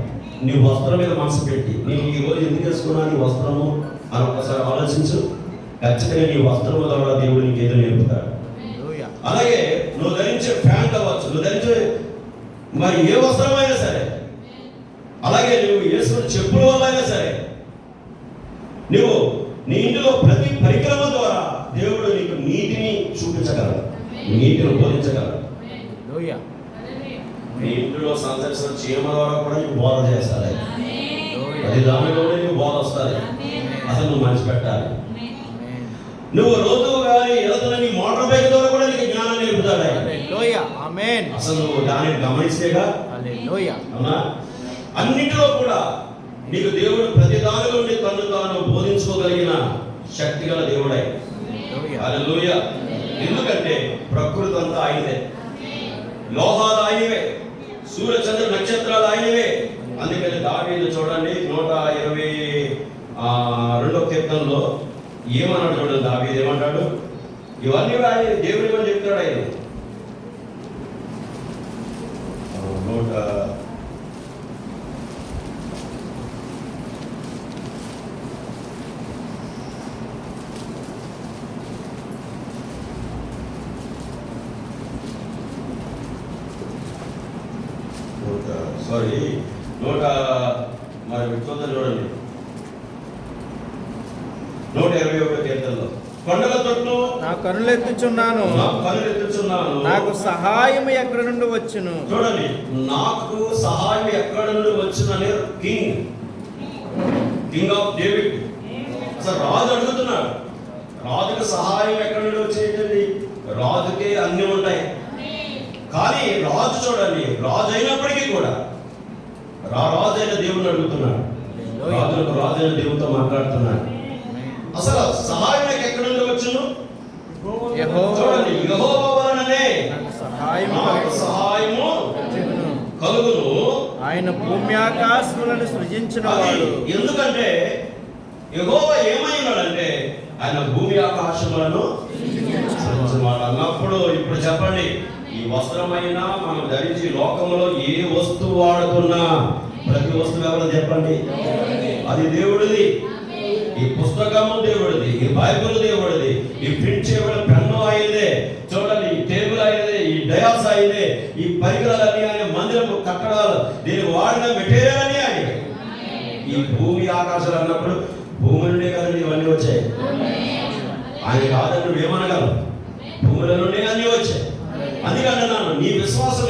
నీ వస్త్రం మీద మనసు పెట్టి, నేను ఈ రోజు ఎందుకు వేసుకున్నా నీ వస్త్రము అని ఒకసారి ఆలోచించు. ఖచ్చితంగా నీ వస్త్రము ద్వారా దేవుడు నీకు ఏదో నేర్పుతాడు. అలాగే నువ్వు ధరించే ప్యాంట్ అవ్వచ్చు, నువ్వు ధరించే మరి ఏ వస్త్రమైనా సరే, అలాగే నువ్వు వేసుకున్న చెప్పుల వల్ల అయినా సరే, నువ్వు నీ ఇంటిలో ప్రతి పరికరమ ద్వారా దేవుడు నీకు నీతిని చూపించగలరు, నీతిని బోధించగలరు. నీ ఇంటిలో సందర్శన చీమ ద్వారా కూడా నీకు బోధ చేస్తారు. అది దానిలోనే నీకు బోధ వస్తుంది. అసలు నువ్వు మనసు పెట్టాలి. నువ్వు రోజు కానీ వెళ్తున్న నీ మోటార్ బైక్ ద్వారా కూడా నీకు జ్ఞానం నేర్పుతాడు. అసలు నువ్వు దానిని గమనిస్తేగా. అవునా? అన్నింటిలో కూడా నీకు దేవుడు ప్రతి దానిలో నుండి తను తాను బోధించుకోగలిగిన శక్తి గల దేవుడై. హల్లెలూయా. ఎందుకంటే ప్రకృతి అంతా ఆయనదే, లోహాలు ఆయనవే, సూర్య చంద్ర నక్షత్రాలు ఆయనవే. అందుకని దావీదు చూడండి 122వ కీర్తనలో ఏమన్నాడు చూడండి. దావీదు ఏమంటాడు? ఇవన్నీ ఆయన దేవుడి అని చెప్తాడు. ఆయన చూడండి 121వ కీర్తనలో, కొండల తొట్టు నా కనులెత్తుచున్నాను, నాకు సహాయం ఎక్కడి నుండి వచ్చును. చూడండి, నాకు సహాయం ఎక్కడి నుండి వచ్చునని కింగ్ ఆఫ్ డేవిడ్ అసలు రాజు అడుగుతున్నాడు. రాజుకు సహాయం ఎక్కడి నుండి వచ్చేటండి? రాజుకే అన్ని ఉంటాయి. కానీ రాజు చూడండి, రాజు అయినప్పటికీ కూడా రాజు అయిన దేవుని అడుగుతున్నాడు. రాజులకు రాజు అయిన దేవునితో మాట్లాడుతున్నాడు. అసలు సహాయం ఎక్కడి నుండి వచ్చును? చూడండి, యెహోవా వలననే సహాయము కలుగును. ఆయన భూమి ఆకాశములను సృజించిన వాడు. ఎందుకంటే యెహోవా ఏమై ఉన్నాడంటే ఆయన భూమి ఆకాశములను సృజించినవాడు అన్నప్పుడు, ఇప్పుడు చెప్పండి, ఈ వస్త్రమైనా మనం ధరించి లోకంలో ఏ వస్తువు వాడుతున్నా ప్రతి వస్తువు ఎవరో చెప్పండి, అది దేవుడిది. ఈ పుస్తకము దేవుడిది, ఈ బైబిల్ దేవుడిది, ఈ ప్రింట్ చేయబడిన పెన్ను ఆయనదే. చూడండి, ఈ టేబుల్ ఆయనదే, ఈ డయాస్ ఆయనదే, ఈ పరికరాలన్నీ ఆయన, మందిరము కట్టడాలు దీనికి వాడిన మెటీరియల్ అన్నీ ఆయన. ఈ భూమి ఆకాశాలు అన్నప్పుడు భూమి నుండే కదండి ఇవన్నీ వచ్చాయి. ఆయన కాదని నువ్వు ఏమనగలవు? భూముల నుండి అన్నీ వచ్చాయి. అందుకని నీ విశ్వాసం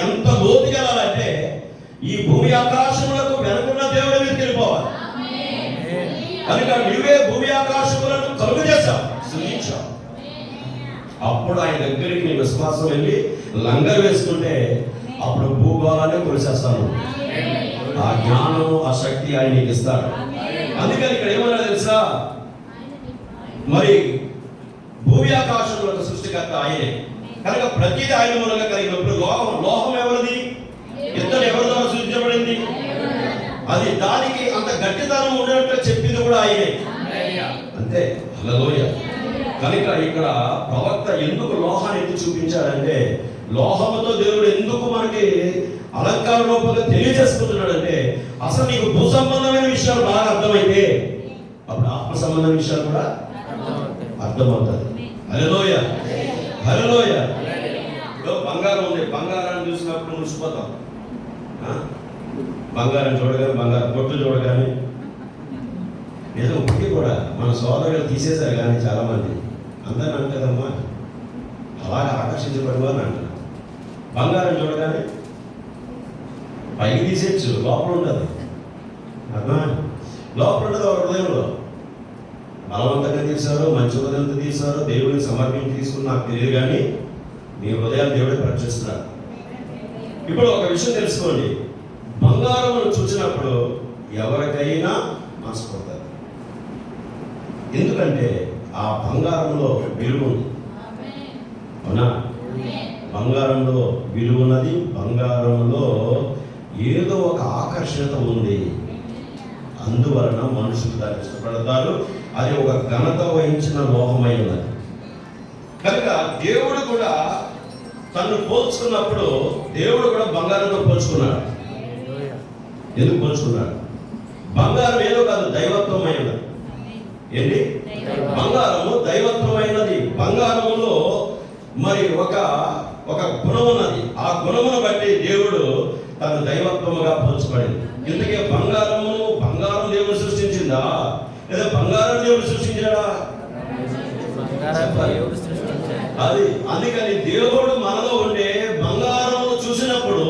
ఎంత లోతుకెళ్ళాలంటే ఈ భూమి ఆకాశములకు వెనుకున్న దేవుడి మీదకి వెళ్ళిపోవాలి. కనుక నువ్వే భూమి ఆకాశములను కలుగు చేశావు, సృజించావు. అప్పుడు ఆయన దగ్గరికి నీ విశ్వాసం వెళ్ళి లంగర్ వేసుకుంటే అప్పుడు భూగోళాన్ని కొలిసేస్తాను. ఆ జ్ఞానం, ఆ శక్తి ఆయన నీకు ఇస్తాడు. అందుకని ఇక్కడ ఏమన్నా తెలుసా, మరి భూమి ఆకాశములకు సృష్టికర్త ఆయనే. కనుక ప్రతిదీ ఆయన మూలంగా కలిగినప్పుడు లోహం ఎవరిది? ఇత్తడి ఎవరి ద్వారా సృష్టించబడింది? అది దానికి అంత గట్టితనం ఉండేటట్టు చెప్పింది కూడా ఆయనే. అంతే. హల్లెలూయా. కనుక ఇక్కడ ప్రవక్త ఎందుకు లోహాన్ని ఎత్తి చూపించాడంటే, లోహముతో దేవుడు ఎందుకు మనకి అలంకార రూపంగా తెలియజేసుకుంటున్నాడంటే, అసలు నీకు భూ సంబంధమైన విషయాలు బాగా అర్థమైతే అప్పుడు ఆత్మ సంబంధమైన విషయాలు కూడా అర్థమవుతుంది. హల్లెలూయా. హల్లెలూయా. బంగారం ఉంది, బంగారాన్ని చూసినప్పుడు మురిసిపోతాం. బంగారం చూడగానే, బంగారం కొట్టు చూడగానే ఏదో ఒకటి కూడా మన సోదరులు తీసేశారు. కానీ చాలామంది అందరూ అంటదమ్మా అలాగే ఆకర్షించబడి అని అంటారు. బంగారం చూడగానే పైకి తీసేయచ్చు, లోపల ఉండదు. అర్థమా? లోపల ఉండదు ఒక హృదయంలో. బలవంతంగా తీశారో మంచి హృదయంతో తీశారో దేవుడిని సమర్పించి తీసుకుని నాకు తెలియదు, కానీ మీ హృదయాన్ని దేవుడే పరీక్షిస్తున్నాడు. ఇప్పుడు ఒక విషయం తెలుసుకోండి, బంగారమును చూసినప్పుడు ఎవరికైనా మనసుపోతారు. ఎందుకంటే ఆ బంగారంలో విలువ ఉంది. అవునా? బంగారంలో విలువ ఉన్నది. బంగారంలో ఏదో ఒక ఆకర్షణ ఉంది. అందువలన మనుషులు దాన్ని ఇష్టపడతారు. అది ఒక ఘనత వహించిన లోహమై ఉన్నది. కనుక దేవుడు కూడా తను పోల్చుకున్నప్పుడు దేవుడు కూడా బంగారంతో పోల్చుకున్నాడు. ఎందుకు పోల్చుకున్నాడు? బంగారం ఏదో కాదు, దైవత్వమైనది. ఏంటి? బంగారము దైవత్వమైనది. బంగారములో మరి ఒక గుణం ఉన్నది. ఆ గుణమును బట్టి దేవుడు తను దైవత్వముగా పోల్చబడింది. ఇందుకే బంగారం దేవుడు సృష్టించిందా, లేదా బంగారం దేవుడు సృష్టించాడా? అది అందుకని దేవుడు మనలో ఉండే బంగారము చూసినప్పుడు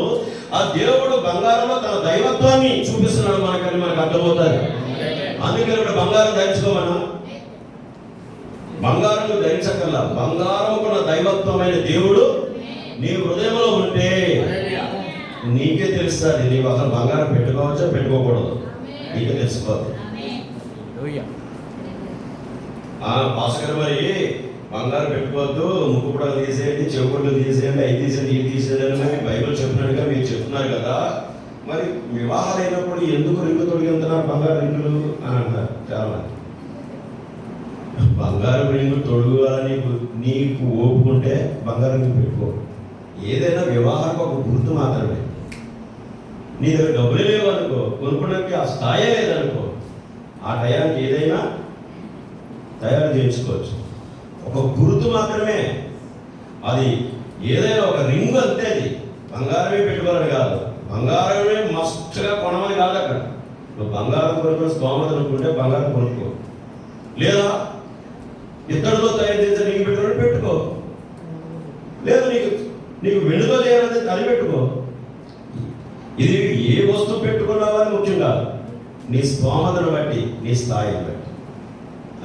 ఆ దేవుడు బంగారంలో తన దైవత్వాన్ని చూపిస్తున్నాడు మనకని మనకు అర్థమవుతుంది. అందుకని ఇప్పుడు బంగారం ధరించుకోమన్నా, బంగారం ధరించకల్లా బంగారం కూడా దైవత్వమైన దేవుడు నీ హృదయంలో ఉంటే నీకే తెలుస్తుంది. నీవు అసలు బంగారం పెట్టుకోవచ్చా పెట్టుకోకూడదు, నీకే తెలుసుకోవాలి. భాస్కర్ మరి బంగారం పెట్టుకోవద్దు, ముక్కు కూడా తీసేయండి, చెవుకుళ్ళు తీసేయండి, అవి తీసేయండి, ఇవి తీసేయండి అని బైబిల్ చెప్పినట్టుగా మీరు చెప్తున్నారు కదా, మరి వివాహాలు అయినప్పుడు ఎందుకు రింగు తొడిగిస్తున్నారు బంగారు రింగులు అని అంటారు చాలా మంది. బంగారం రింగు తొడుగులని నీకు ఓపుకుంటే బంగారం రింగు పెట్టుకో. ఏదైనా వివాహానికి ఒక గుర్తు మాత్రమే. నీ దగ్గర డబ్బులు లేవనుకో, కొనుక్కోడానికి ఆ స్థాయి లేదనుకో, ఆ టయానికి ఏదైనా తయారు చేయించుకోవచ్చు. ఒక గుర్తు మాత్రమే అది. ఏదైనా ఒక రింగు అంతే, అది బంగారమే పెట్టుకోవాలని కాదు, బంగారమే మస్తుగా కొనమని కాదు. అక్కడ నువ్వు బంగారం కొనుక్కుని స్తోమత అనుకుంటే బంగారం కొనుక్కో, లేదా ఇత్తడితో తయారు చేసే రింగు పెట్టుకోవడం పెట్టుకో, లేదు నీకు వెండితో చేయాలంటే తలి పెట్టుకో. ఇది ఏ వస్తువు పెట్టుకున్నావని ముఖ్యం కాదు, నీ స్తోమతను బట్టి, నీ స్థాయిని బట్టి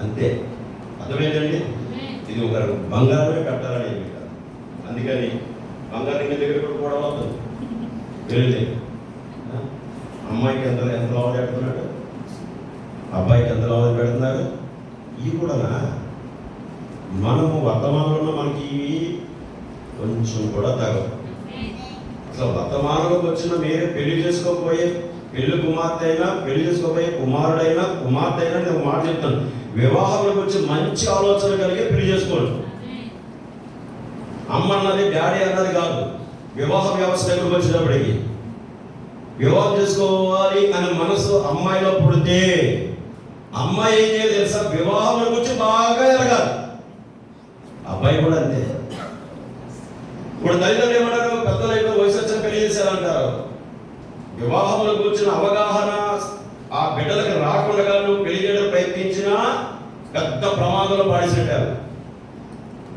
అంతే. అర్థమైందండి? ఇది ఒక బంగారమే పెట్టాలని ఏమి కాదు. అందుకని బంగారం మీ దగ్గర కూడా అవుతుంది. వెళ్ళి అమ్మాయికి ఎంత లాభం పెడుతున్నాడు, అబ్బాయికి ఎంత లాభం పెడుతున్నారు. ఇవి కూడా మనము వర్తమానంలో మనకి కొంచెం కూడా తగదు. అసలు వర్తమానంలోకి వచ్చిన మీరే పెళ్లి చేసుకోకపోయే పెళ్లి కుమార్తె అయినా, పెళ్లి చేసుకోబోయే కుమారుడైనా, కుమార్తె అయినా, నేను మాట చెప్తాను, వివాహంలోకి వచ్చి మంచి ఆలోచన కలిగి పెళ్లి చేసుకోండి. అమ్మ అన్నది డాడీ అన్నది కాదు. వివాహ వ్యవస్థ దగ్గరకు వచ్చినప్పటికీ వివాహం చేసుకోవాలి అనే మనసు అమ్మాయిలో పుడితే అమ్మాయి ఏం చేయాలి తెలుసా? వివాహంలోకి వచ్చి బాగా ఎరగాలి. అబ్బాయి కూడా అంతే. ఇప్పుడు తల్లిదండ్రులు ఏమన్నారు? పెద్దలు అయితే వయసు వచ్చిన పెళ్లి చేశారంటారు. వివాహంలోకి వచ్చిన అవగాహన ఆ బిడ్డలకు రాకుండా నువ్వు పెళ్లి చేయడం ప్రయత్నించినా పెద్ద ప్రమాదంలో పాడిసినట్టారు.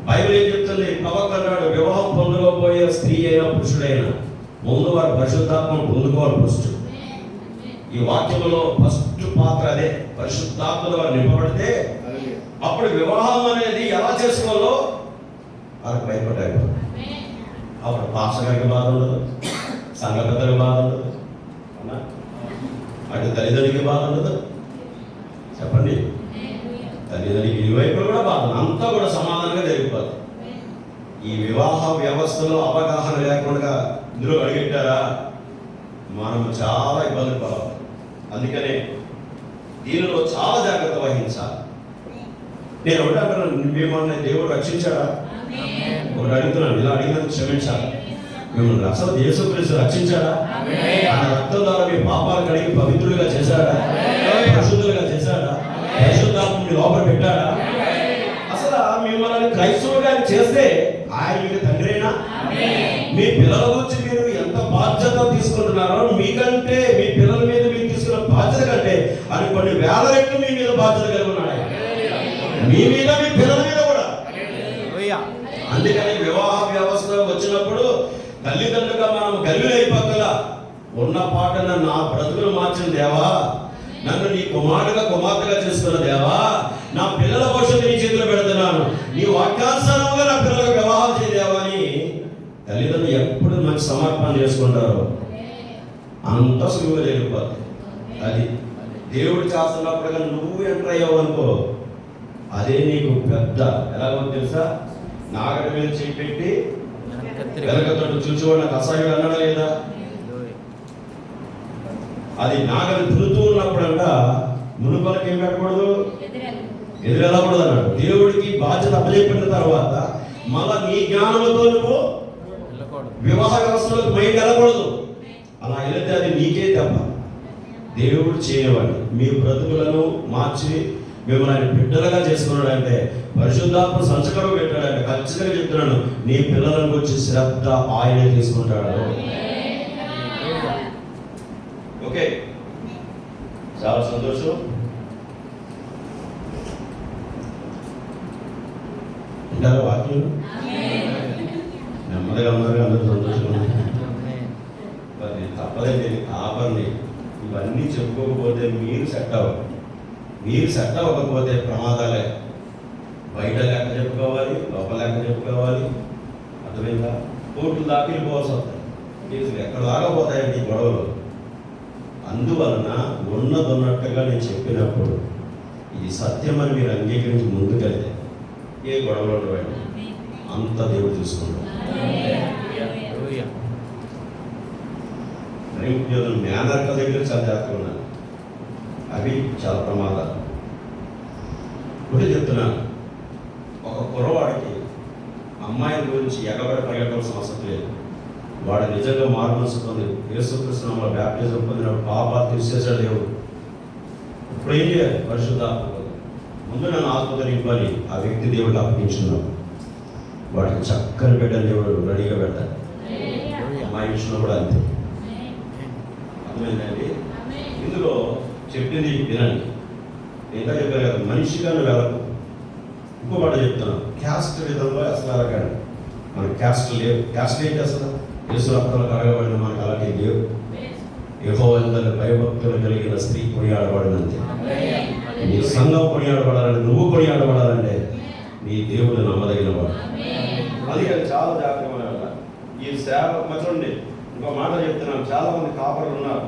బైబిల్ ఏం చెప్తుంది? ప్రవక్త అన్నాడు, వివాహం పొందుకోబోయే స్త్రీ అయినా పురుషుడైనా ముందు వారు పరిశుద్ధాత్మను పొందుకోవాలి ఫస్ట్. ఈ వాక్యంలో ఫస్ట్ పాత్ర అదే. పరిశుద్ధాత్మలో వారు నింపబడితే అప్పుడు వివాహం అనేది ఎలా చేసుకోవాలో వారికి భయపడ్డారు. అప్పుడు పాస్టర్ గారికి బాధ ఉండదు, సంఘ పెద్దలకు బాధ ఉండదు, అటు తల్లిదండ్రులకి బాధ ఉండదు. చెప్పండి, తల్లిదండ్రులకి ఇరువైపులు కూడా బాధ, అంతా కూడా సమాధానంగా జరిగిపోతుంది. ఈ వివాహ వ్యవస్థలో అవగాహన లేకుండా ఇందులో అడిగెట్టారా మనము చాలా ఇబ్బందులు పడాలి. అందుకనే దీనిలో చాలా జాగ్రత్త వహించాలి. నేను ఒకటి అంటున్నాను, మిమ్మల్ని దేవుడు రక్షించాడా? ఒకటి అడుగుతున్నాను, ఇలా అడిగినందుకు క్షమించాలి. మిమ్మల్ని అసలు యేసుక్రీస్తు రక్షించాడా? ఆయన రక్తం ద్వారా మీ పాపాలు కడిగి పవిత్రులుగా చేశాడా? పరిశుద్ధులుగా చేశాడా? పరిశుద్ధాత్మని లోపల పెట్టాడా? అసలు మిమ్మల్ని క్రైస్తవులుగా చేస్తే ఆయన మీకు తండ్రినా? మీ పిల్లల గురించి మీరు ఎంత బాధ్యత తీసుకుంటున్నారో, మీకంటే మీ పిల్లల మీద మీరు తీసుకున్న బాధ్యత కంటే ఆయన కొన్ని వేల రెట్లు మీ మీద బాధ్యత కలిగి ఉన్నాడు. మీ మీద, మీ పిల్లల మీద కూడా. అందుకని వివాహ వ్యవస్థ వచ్చినప్పుడు తల్లిదండ్రులుగా మనం గల్లులైపోగల ఉన్న పాటన నా బ్రతుకులు మార్చిన దేవా, నన్ను నీ కుమారుడుగా కుమార్తెగా చేసుకున్న దేవా, నా పిల్లల భవిష్యత్తు నీ చేతిలో పెడుతున్నాను, నీ వాక్యానుసారంగా నా పిల్లలకు వివాహం చేయలేవా అని తల్లిదండ్రులు ఎప్పుడు మంచి సమర్పణ చేసుకుంటారో అంత సులువుగా జరిగిపోతుంది. అది దేవుడు చేస్తున్నప్పుడు నువ్వు ఎంటర్ అయ్యావు అనుకో, అదే నీకు పెద్ద ఎలాగో తెలుసా, నాగటి మీద చేపెట్టి వెనకతోటి చూచేవాడు నాకు అసహ్యుడు అన్నాడా లేదా? అది నాగలి దున్నుతూ ఉన్నప్పుడంట మునుపలకి ఏం పెట్టకూడదు, ఎదురెళ్ళకూడదు అన్నాడు. దేవుడికి బాధ్యత అప్పచెప్పిన తర్వాత మళ్ళా నీ జ్ఞానంతో నువ్వు వివాహ వ్యవస్థలకు మైండ్ వెళ్ళకూడదు. అలా వెళితే అది నీకే తప్ప, దేవుడు చేయనివాడు. మీ బ్రతుకులను మార్చి మిమ్మల్ని ఆయన బిడ్డలుగా చేసుకున్నాడు అంటే, పరిశుద్ధాత్మ సంచకరం పెట్టాడంటే ఖచ్చితంగా చెప్తున్నాను, నీ పిల్లలను వచ్చి శ్రద్ధ ఆయనే తీసుకుంటాడు. ఓకే, చాలా సంతోషం. ఉంటారా వాక్యం? నెమ్మదిగా ఉన్నారు, అందరూ సంతోషంగా ఉన్నారు. మరి తప్పదండి, కాపర్ని ఇవన్నీ చెప్పుకోకపోతే మీరు సెట్ అవ్వరు. మీరు సెట్ అవ్వకపోతే ప్రమాదాలే. బయట లెక్క చెప్పుకోవాలి, లోపల లెక్క చెప్పుకోవాలి. అర్థమైందా? కోర్టులు దాకా వెళ్ళిపోవాల్సి వస్తాయి, కేసులు ఎక్కడ దాకా పోతాయండి గొడవలు. అందువలన ఉన్నదన్నట్టుగా నేను చెప్పినప్పుడు ఇది సత్యం అని మీరు అంగీకరించి ముందుకెళ్తే ఏ గొడవలు ఉండవండి, అంత దేవుడు చూసుకుంటాం. మేనర్క దగ్గర చాలా జాగ్రత్తగా ఉన్నాను, అవి చాలా ప్రమాదాలు. ఇప్పుడు చెప్తున్నాను, ఒక కుర్రవాడికి అమ్మాయిల గురించి ఎగబడి పరిగెట్టాల్సిన అవసరం లేదు. వాడు నిజంగా మారుమనసు పొంది యేసుక్రీస్తు నామములో బ్యాప్టిజం పొందినప్పుడు పాపాలు తీసేసాడు దేవుడు. ఇప్పుడు ఏం చేయాలి? పరిశుద్ధాత్మ ముందు నన్ను ఆత్మతో నింపని ఆ వ్యక్తి దేవుడికి అప్పగించున్నాడు. వాడికి చక్కని బిడ్డని దేవుడు రెడీగా పెట్టాలి. అమ్మాయి విషయంలో కూడా అంతే. అర్థమైందండి? ఇందులో చెప్పింది వినండి. ఇంకా చెప్పాను కదా, మనిషిగా నువ్వు వెళ్ళకు. ఇంకో మాట చెప్తున్నాను, క్యాస్ట్ విధంలో అసలు అడగండి. మనకి క్యాస్ట్ లేవు. క్యాస్ట్ ఏంటి అసలు? యేసు రక్తంలో కడగబడిన మనకు అలాంటి లేవు. యెహోవా యందు భయభక్తులు కలిగిన స్త్రీ కొనియాడబడినంతే. నీ సంఘం కొనియాడబడాలంటే, నువ్వు కొనియాడబడాలంటే నీ దేవుడు నమ్మదగిన వాడు. అందుకని చాలా జాగ్రత్తగా ఈ సేవ మధ్యండి. ఇంకో మాట చెప్తున్నాను, చాలా మంది కాపరులు ఉన్నారు,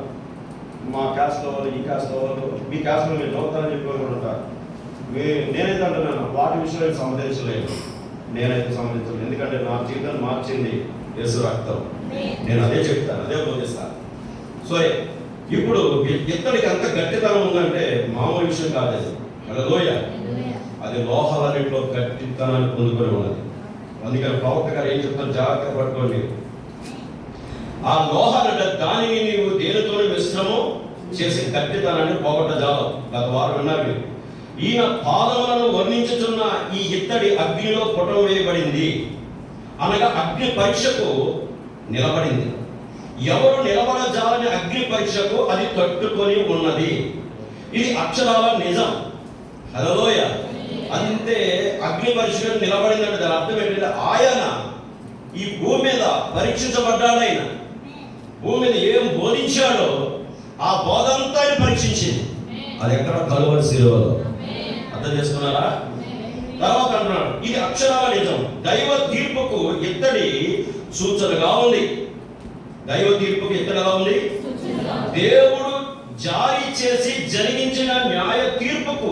మా క్యాస్ట్లో వాళ్ళు, ఈ క్యాస్ట్లో వాళ్ళు, మీ క్యాస్ట్లో మీరు చదువుతారని చెప్పి వాళ్ళు ఉంటారు. నేనైతే అంటున్నాను, వాటి విషయంలో సంబంధించలేదు. నేనైతే సంబంధించలేదు, ఎందుకంటే నా జీవితాన్ని మార్చింది యేసు రక్తం. నేను అదే చెప్తాను, అదే బోధిస్తాను. సో ఇప్పుడు ఇతనికి అంత గట్టితనం ఉందంటే మామూలు విషయం కాదు అది. హల్లెలూయా. అది లోహాలన్నింటిలో గట్టితనాన్ని పొందుకొని ఉన్నది. అందుకని ప్రవక్త గారు ఏం చెప్తారు, జాగ్రత్త పట్టుకోండి. ఆ లోహాలంటే దానిని నీవు దేనితో మిశ్రమం చేసి గట్టితనాన్ని పోగొట్టజాలం. గత వారం విన్నారు. ఈయన పాదములను వర్ణించుచున్న ఈ ఇత్తడి అగ్నిలో పుటం వేయబడింది, అనగా అగ్ని పరీక్షకు నిలబడింది. ఎవరు నిలబడజాలని అగ్ని పరీక్షకు అది తట్టుకొని ఉన్నది. ఇది అక్షరాల నిజం. హల్లెలూయా. అంతే, అగ్ని పరీక్షకు నిలబడిందంటే దాని అర్థం ఏంటంటే ఆయన ఈ భూమి మీద పరీక్షించబడ్డాడు. ఆయన భూమి మీద ఏం బోధించాడో ఆ బోధంతా ఆయన పరీక్షించింది. అది ఎక్కడ? కలువరి శిలువలో. అర్థం చేసుకున్నారా? తర్వాత అంటున్నాడు, ఇది అక్షరాల నిజం, దైవ తీర్పుకు ఇత్తడి సూచనగా ఉంది. దైవ తీర్పుకు ఇత్తడిగా ఉంది. దేవుడు జారీ చేసి జరిగించిన న్యాయ తీర్పుకు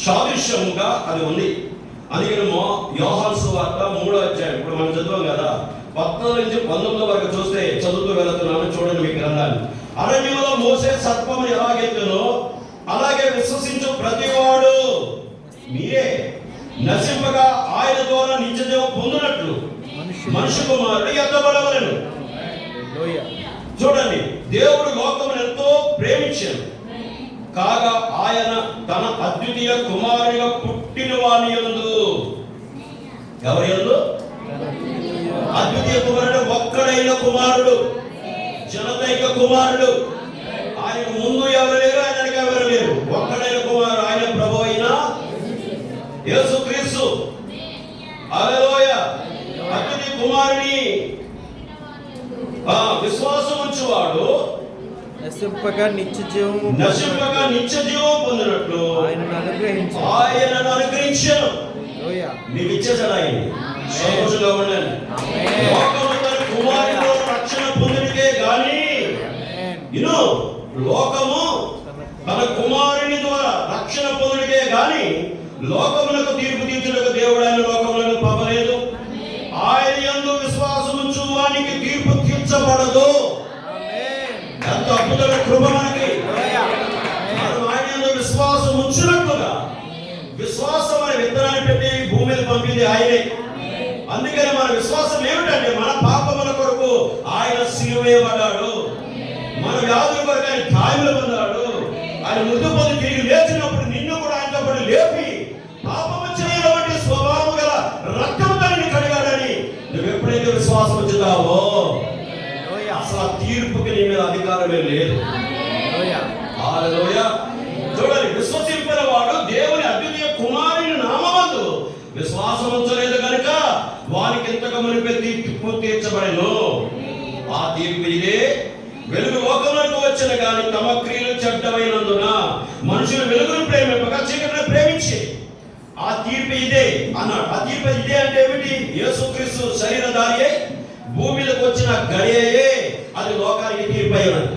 సాదృశ్యంగా అది ఉంది. అందుకని యోహాను సువార్త 3వ అధ్యాయం ఇప్పుడు మనం చదువుతాం కదా, 14 నుంచి 19 వరకు చూస్తే, చదువుతూ వెళుతున్నాను చూడండి మీ గ్రంథాన్ని. అరణ్యంలో మోసే సర్పము ఎలాగెత్తునో అలాగే విశ్వసించు ప్రతివాడు మీరే నశింపగా ఆయన ద్వారా నిత్యజీవం పొందినట్లు మనుష్య కుమారుడు ఎత్తబడవలెను. చూడండి, దేవుడు లోకమును ఎంతో ప్రేమించాడు, కాగా ఆయన తన అద్వితీయ కుమారునిగా పుట్టిన వాని యందు, ఎవరి యందు? అద్వితీయ కుమారుడు, ఒక్కడైన కుమారుడు, జనతైక కుమారుడు. ఆయనకు ముందు ఎవరు లేరు, ఆయనకి ఎవరు లేరు. ఒక్కడైన కుమారుడు, ఆయన ప్రభు అయిన యేసుక్రీస్తు. హల్లెలూయా. అద్వితీయ కుమారుని విశ్వాసం ఉంచువాడు నశింపక నిత్య జీవము నశింపక నిత్య జీవం పొందినట్లు ఆయనను అనుగ్రహించారు. ఆయనను అనుగ్రహించాను. హల్లెలూయా. మీకు ఇచ్చేసాడు ఆయన. సంతోషంగా ఉండండి. లోకము తన కుమారునిలో రక్షణ పొందుటకే గాని ఇను లోకము తన కుమారుని ద్వారా రక్షణ పొందుటకే గాని లోకములకు తీర్పు తీర్చుటకు దేవుడు ఆయన లోకములను పంపలేదు. ఆయన యందు విశ్వాసముంచు వానికి తీర్పు తీర్చబడదు. ఎంత అద్భుతమైన కృప మనకి. మనం ఆయన యందు విశ్వాసం ఉంచినట్లుగా విశ్వాసం అనే విత్తనాన్ని పెట్టి భూమి మీద పంపింది ఆయనే. అందుకని మన విశ్వాసం ఏమిటంటే మన పాపముల కొరకు ఆయన సిలువ వేయబడ్డాడు, మన వ్యాధుల కొరకు ఆయన గాయములు పొందాడు. ఆయన మృతి పొంది తిరిగి లేచినప్పుడు నిన్ను కూడా ఆయనతో పాటు లేపి పాపము చేయబట్టి స్వభావం గల రక్తంతో నిన్ను కడిగాడని నువ్వు ఎప్పుడైతే విశ్వాసం ఉంచుతావో అసలు తీర్పుకి నీ మీద అధికారమే లేదు. హల్లెలూయా. చూడండి, విశ్వసించిన వాడు దేవుని అద్వితీయ కుమారుని నామమందు విశ్వాసం ఉంచలేదు కనుక వారికి ఎంతగా మునిపే తీర్పు తీర్చబడెను. ఆ తీర్పు ఇదే, వెలుగు లోకంలోకి వచ్చిన కానీ తమ క్రియలు చెడ్డమైనందున మనుషులు వెలుగును ప్రేమింపక చీకటిని ప్రేమించి ఆ తీర్పు ఇదే అన్నాడు. ఆ తీర్పు ఇదే అంటే ఏమిటి? యేసుక్రీస్తు శరీరధారి భూమి మీదకి వచ్చిన గడియే అది లోకానికి తీర్పు అయి ఉన్నది.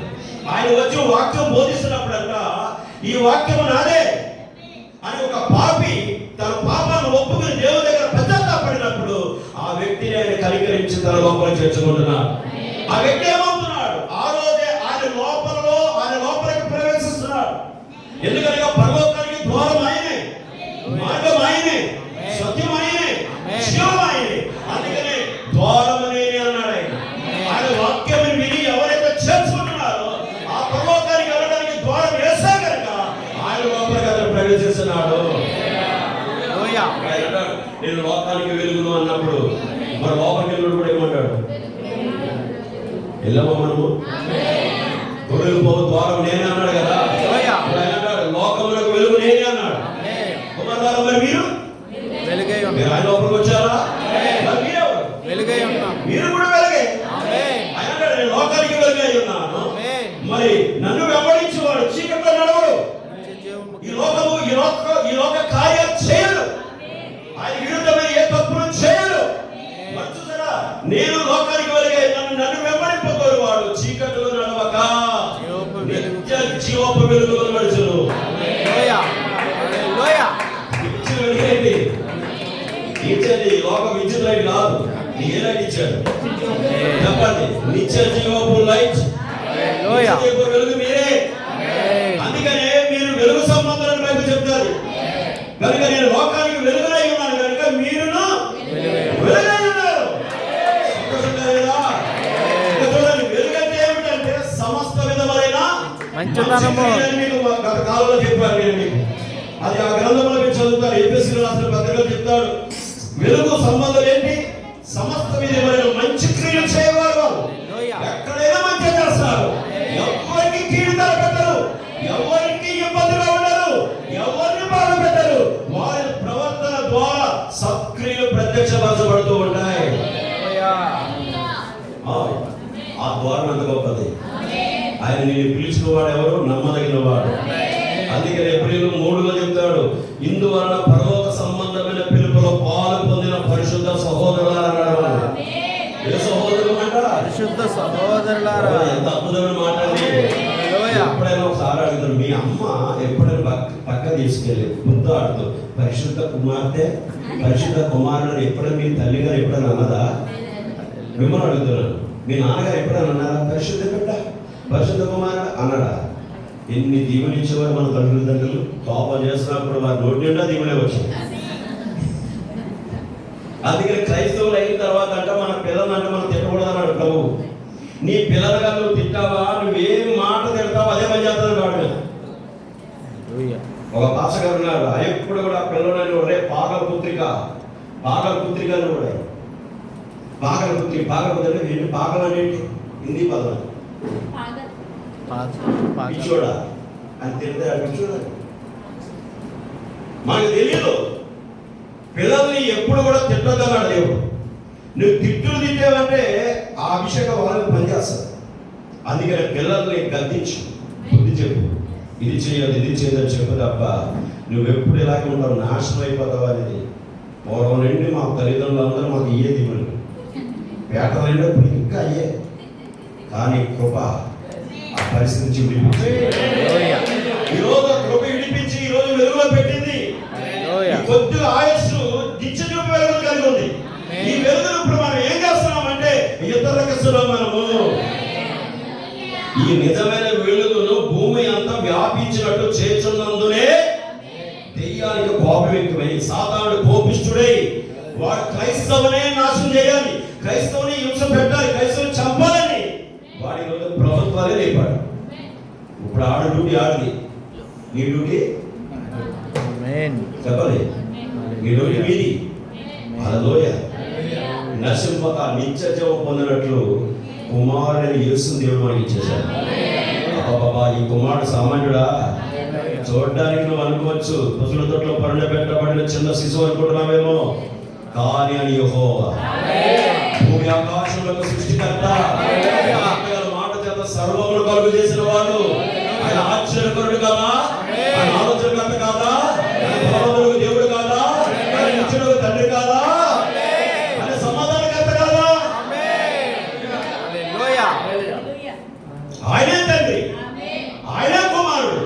ఆయన వచ్చి వాక్యం బోధిస్తున్నప్పుడంట ఈ వాక్యం నాదే అని ఒక పాపి తన పాపాన్ని ఒప్పుకుని దేవుని దగ్గర పశ్చాత్తాపడినప్పుడు ఆ వ్యక్తిని ఆయన కనికరించి తన లోపల చేర్చుకుంటున్నాడు. ఆ వ్యక్తి ఏమవుతున్నాడు? ఆ రోజే ఆయన లోపలికి ప్రవేశిస్తున్నాడు. ఎందుకనగా పరలోకానికి ద్వారం ఆయనే, మార్గం ఆయనే, సత్యం ఆయనే, జీవం ఆయనే. అందుకనే ద్వారం నేనే అన్నాడు ఆయన. ఆయన వాక్యం విని ఎవరైతే చేర్చుకుంటున్నారో ఆ పరలోకానికి వెళ్ళడానికి ద్వారం వేసా కనుక ఆయన లోపలికి అతను ప్రవేశిస్తున్నాడు. నేను లోకానికి వెలుగును అన్నప్పుడు మన లోపలికి వెళ్ళినప్పుడు కూడా ఏమంటాడు? వెళ్ళమా మనము? గొర్రెలు పో ద్వారం నేనే అన్నాడు కదా. లోకములకు వెలుగు నేనే అన్నాడు. కుమారులారా, మరి మీరు ఆయన లోపలికి వచ్చారా? వెలుగై ఉన్నాం. మీరు కూడా వెలుగే. ఆయన అన్నాడు, నేను లోకానికి వెలుగై ఉన్నాను. మరి నన్ను వెంబడించేవాడు చీకట్లో నడవడు. ఈ లోక కార్యాలు చేయడు. ఆయన విరుద్ధమైన ఏ తప్పును చేయడు. చూసారా, నేను లోకానికి వెలుగై నన్ను వెంబడింపగోరు వాడు చీకట్లో నడవక నిత్య జీవపు వెలుగులో నడుచును. ఇచ్చేది లోక విద్యుత్ లైట్ కాదు. ఏ లైట్ ఇచ్చాడు చెప్పండి? నిత్య జీవపు లైట్, వెలుగు మీరే. అందుకనే మీరు వెలుగు సంబంధాలను బైబిల్ చెప్తారు కనుక నేను లోకానికి వెలుగునై ఉన్నాను కనుక మీరును వెలుగై ఉన్నారు. సంతోషంగా లేదా? చూడండి, వెలుగంటే ఏమిటంటే సమస్త విధమైన మంచితనము. మీకు గత కాలంలో చెప్పాను నేను మీకు. అది ఆ గ్రంథంలో మీరు చదువుతారు. ఎఫెసీయులకు రాసిన పత్రికలో చెప్తాడు. వెలుగు సంబంధం ఏంటి? సమస్త విధమైన మంచి క్రియలు చేయవారు. వాళ్ళు ఎక్కడైనా మంచి చేస్తారు. ఎవరికి కీడు తలపెట్టరు, ఎవరికి ఇబ్బందిగా ఉండరు, ఎవరిని బాధ పెట్టరు. వారి ప్రవర్తన ద్వారా సత్క్రియలు ప్రత్యక్షపరచబడుతూ ఉంటాయి. ఆ ద్వారం అంత గొప్పది. ఆయన నేను పిలిచిన వాడు ఎవరు? నమ్మదగిన వాడు. అందుకని ఏప్రిల్ 3లో చెప్తాడు, ఇందువలన పరలోక సంబంధమైన పిలుపులో పాలు పొందిన పరిశుద్ధ సహోదరులారా. ఏ సహోదరులు అంట? పరిశుద్ధ సహోదరులారా. ఎంత అద్భుతమైన మాట అండి. ఎప్పుడైనా ఒకసారి అడుగుతాడు, మీ అమ్మ ఎప్పుడైనా పక్క తీసుకెళ్ళి ముందు ఆడుతూ పరిశుద్ధ కుమార్తె పరిశుద్ధ కుమారుడు ఎప్పుడైనా మీ తల్లి గారు ఎప్పుడైనా అన్నదా? మిమ్మల్ని అడుగుతున్నాను, మీ నాన్నగారు ఎప్పుడైనా అన్నారా పరిశుద్ధ బిడ్డ పరిశుద్ధ కుమారుడు అన్నాడా? ఎన్ని దీవులు ఇచ్చేవారు మన తల్లిదండ్రులు. పాపం చేస్తున్నప్పుడు వారి నోటి నిండా దీవులే వచ్చాయి. అందుకని క్రైస్తవులు అయిన తర్వాత అంట మన పిల్లలంటే మనం తిట్టకూడదు అన్నాడు ప్రభు. నీ పిల్లలుగా నువ్వు తిట్టావా, నువ్వేం మాట తిడతావా అదే పని చేస్తాను వాడు. ఒక భాష గారు ఉన్నారు, ఎప్పుడు కూడా పిల్లలని ఒరే పాగలపుత్రిక అని కూడా పాగలపుత్రి ఏంటి? పాగలు అనేది హిందీ పదం. పిచ్చోడా అని తిరిగితే పిచ్చోడా మనకు తెలియదు. పిల్లల్ని ఎప్పుడు కూడా తిట్టొద్దన్నాడు దేవుడు. నువ్వు తిట్టులు తిట్టావంటే ఆ అభిషేకం వాళ్ళకి పనిచేస్తుంది. అందుకని పిల్లల్ని గద్దించు, చెప్పు, ఇది చేయదు ఇది చేయదని చెప్పు తప్ప నువ్వెప్పుడు ఇలాగే ఉంటావు, నాశనం అయిపోతావు అనేది. పూర్వం నుండి మా తల్లిదండ్రులందరూ మాకు ఇయ్యే దిగులు, పేటలు అయినప్పుడు ఇంకా అయ్యే. కానీ కృప ఆ పరిస్థితి నుంచి విడిపించి ఈరోజు ఆ కృప విడిపించి ఈరోజు వెలుగులో పెట్టింది. ఈ కొద్దిగా ఆయుష్ నిత్య వెలుగులు కలిగి ఉంది. ఈ వెలుగును ఇప్పుడు మనం ఏం చేస్తున్నామంటే ఇతరులకు మనము ఈ నిజమైన వెలుగును భూమి అంతా వ్యాపించినట్టు చేస్తున్నందునే దెయ్యానికి కోపం ఎక్కువై సాతానుడు కోపిష్ఠుడై వాడు క్రైస్తవునే నాశనం చేయాలి, క్రైస్తవుని హింస పెట్టాలి, క్రైస్తవుని చంపాలని వాడి రోజు ప్రభుత్వాలే లేపాడు. ఇప్పుడు ఆడు డ్యూటీ ఆడిది, నీ డ్యూటీ చెప్పాలి, నీ డ్యూటీ మీది. హల్లెలూయా. నశింపక నిత్య జీవం పొందినట్లు కుమారుడైన యేసుని దేవుడు మనకి ఇచ్చేశాడు. బాబా ఈ కుమారుడు సామాన్యుడా? చూడడానికి నువ్వు అనుకోవచ్చు పశువుల తొట్లో పెట్టబడిన చిన్న శిశువు అనుకుంటున్నావేమో, కానీ అని యెహోవా భూమి ఆకాశములకు సృష్టికర్త, మాట చేత సర్వమును కలుగు చేసిన వాడు, ఆయన ఆశ్చర్యకరుడు కాదా? ఆయన ఆలోచనకర్త కాదా? ఆయన దేవుడు కాదా? ఆయన నిత్యుడకు తండ్రి కాదా? ఆయన సమాధానకర్త కాదా? ఆయనే తండ్రి, ఆయనే కుమారుడు,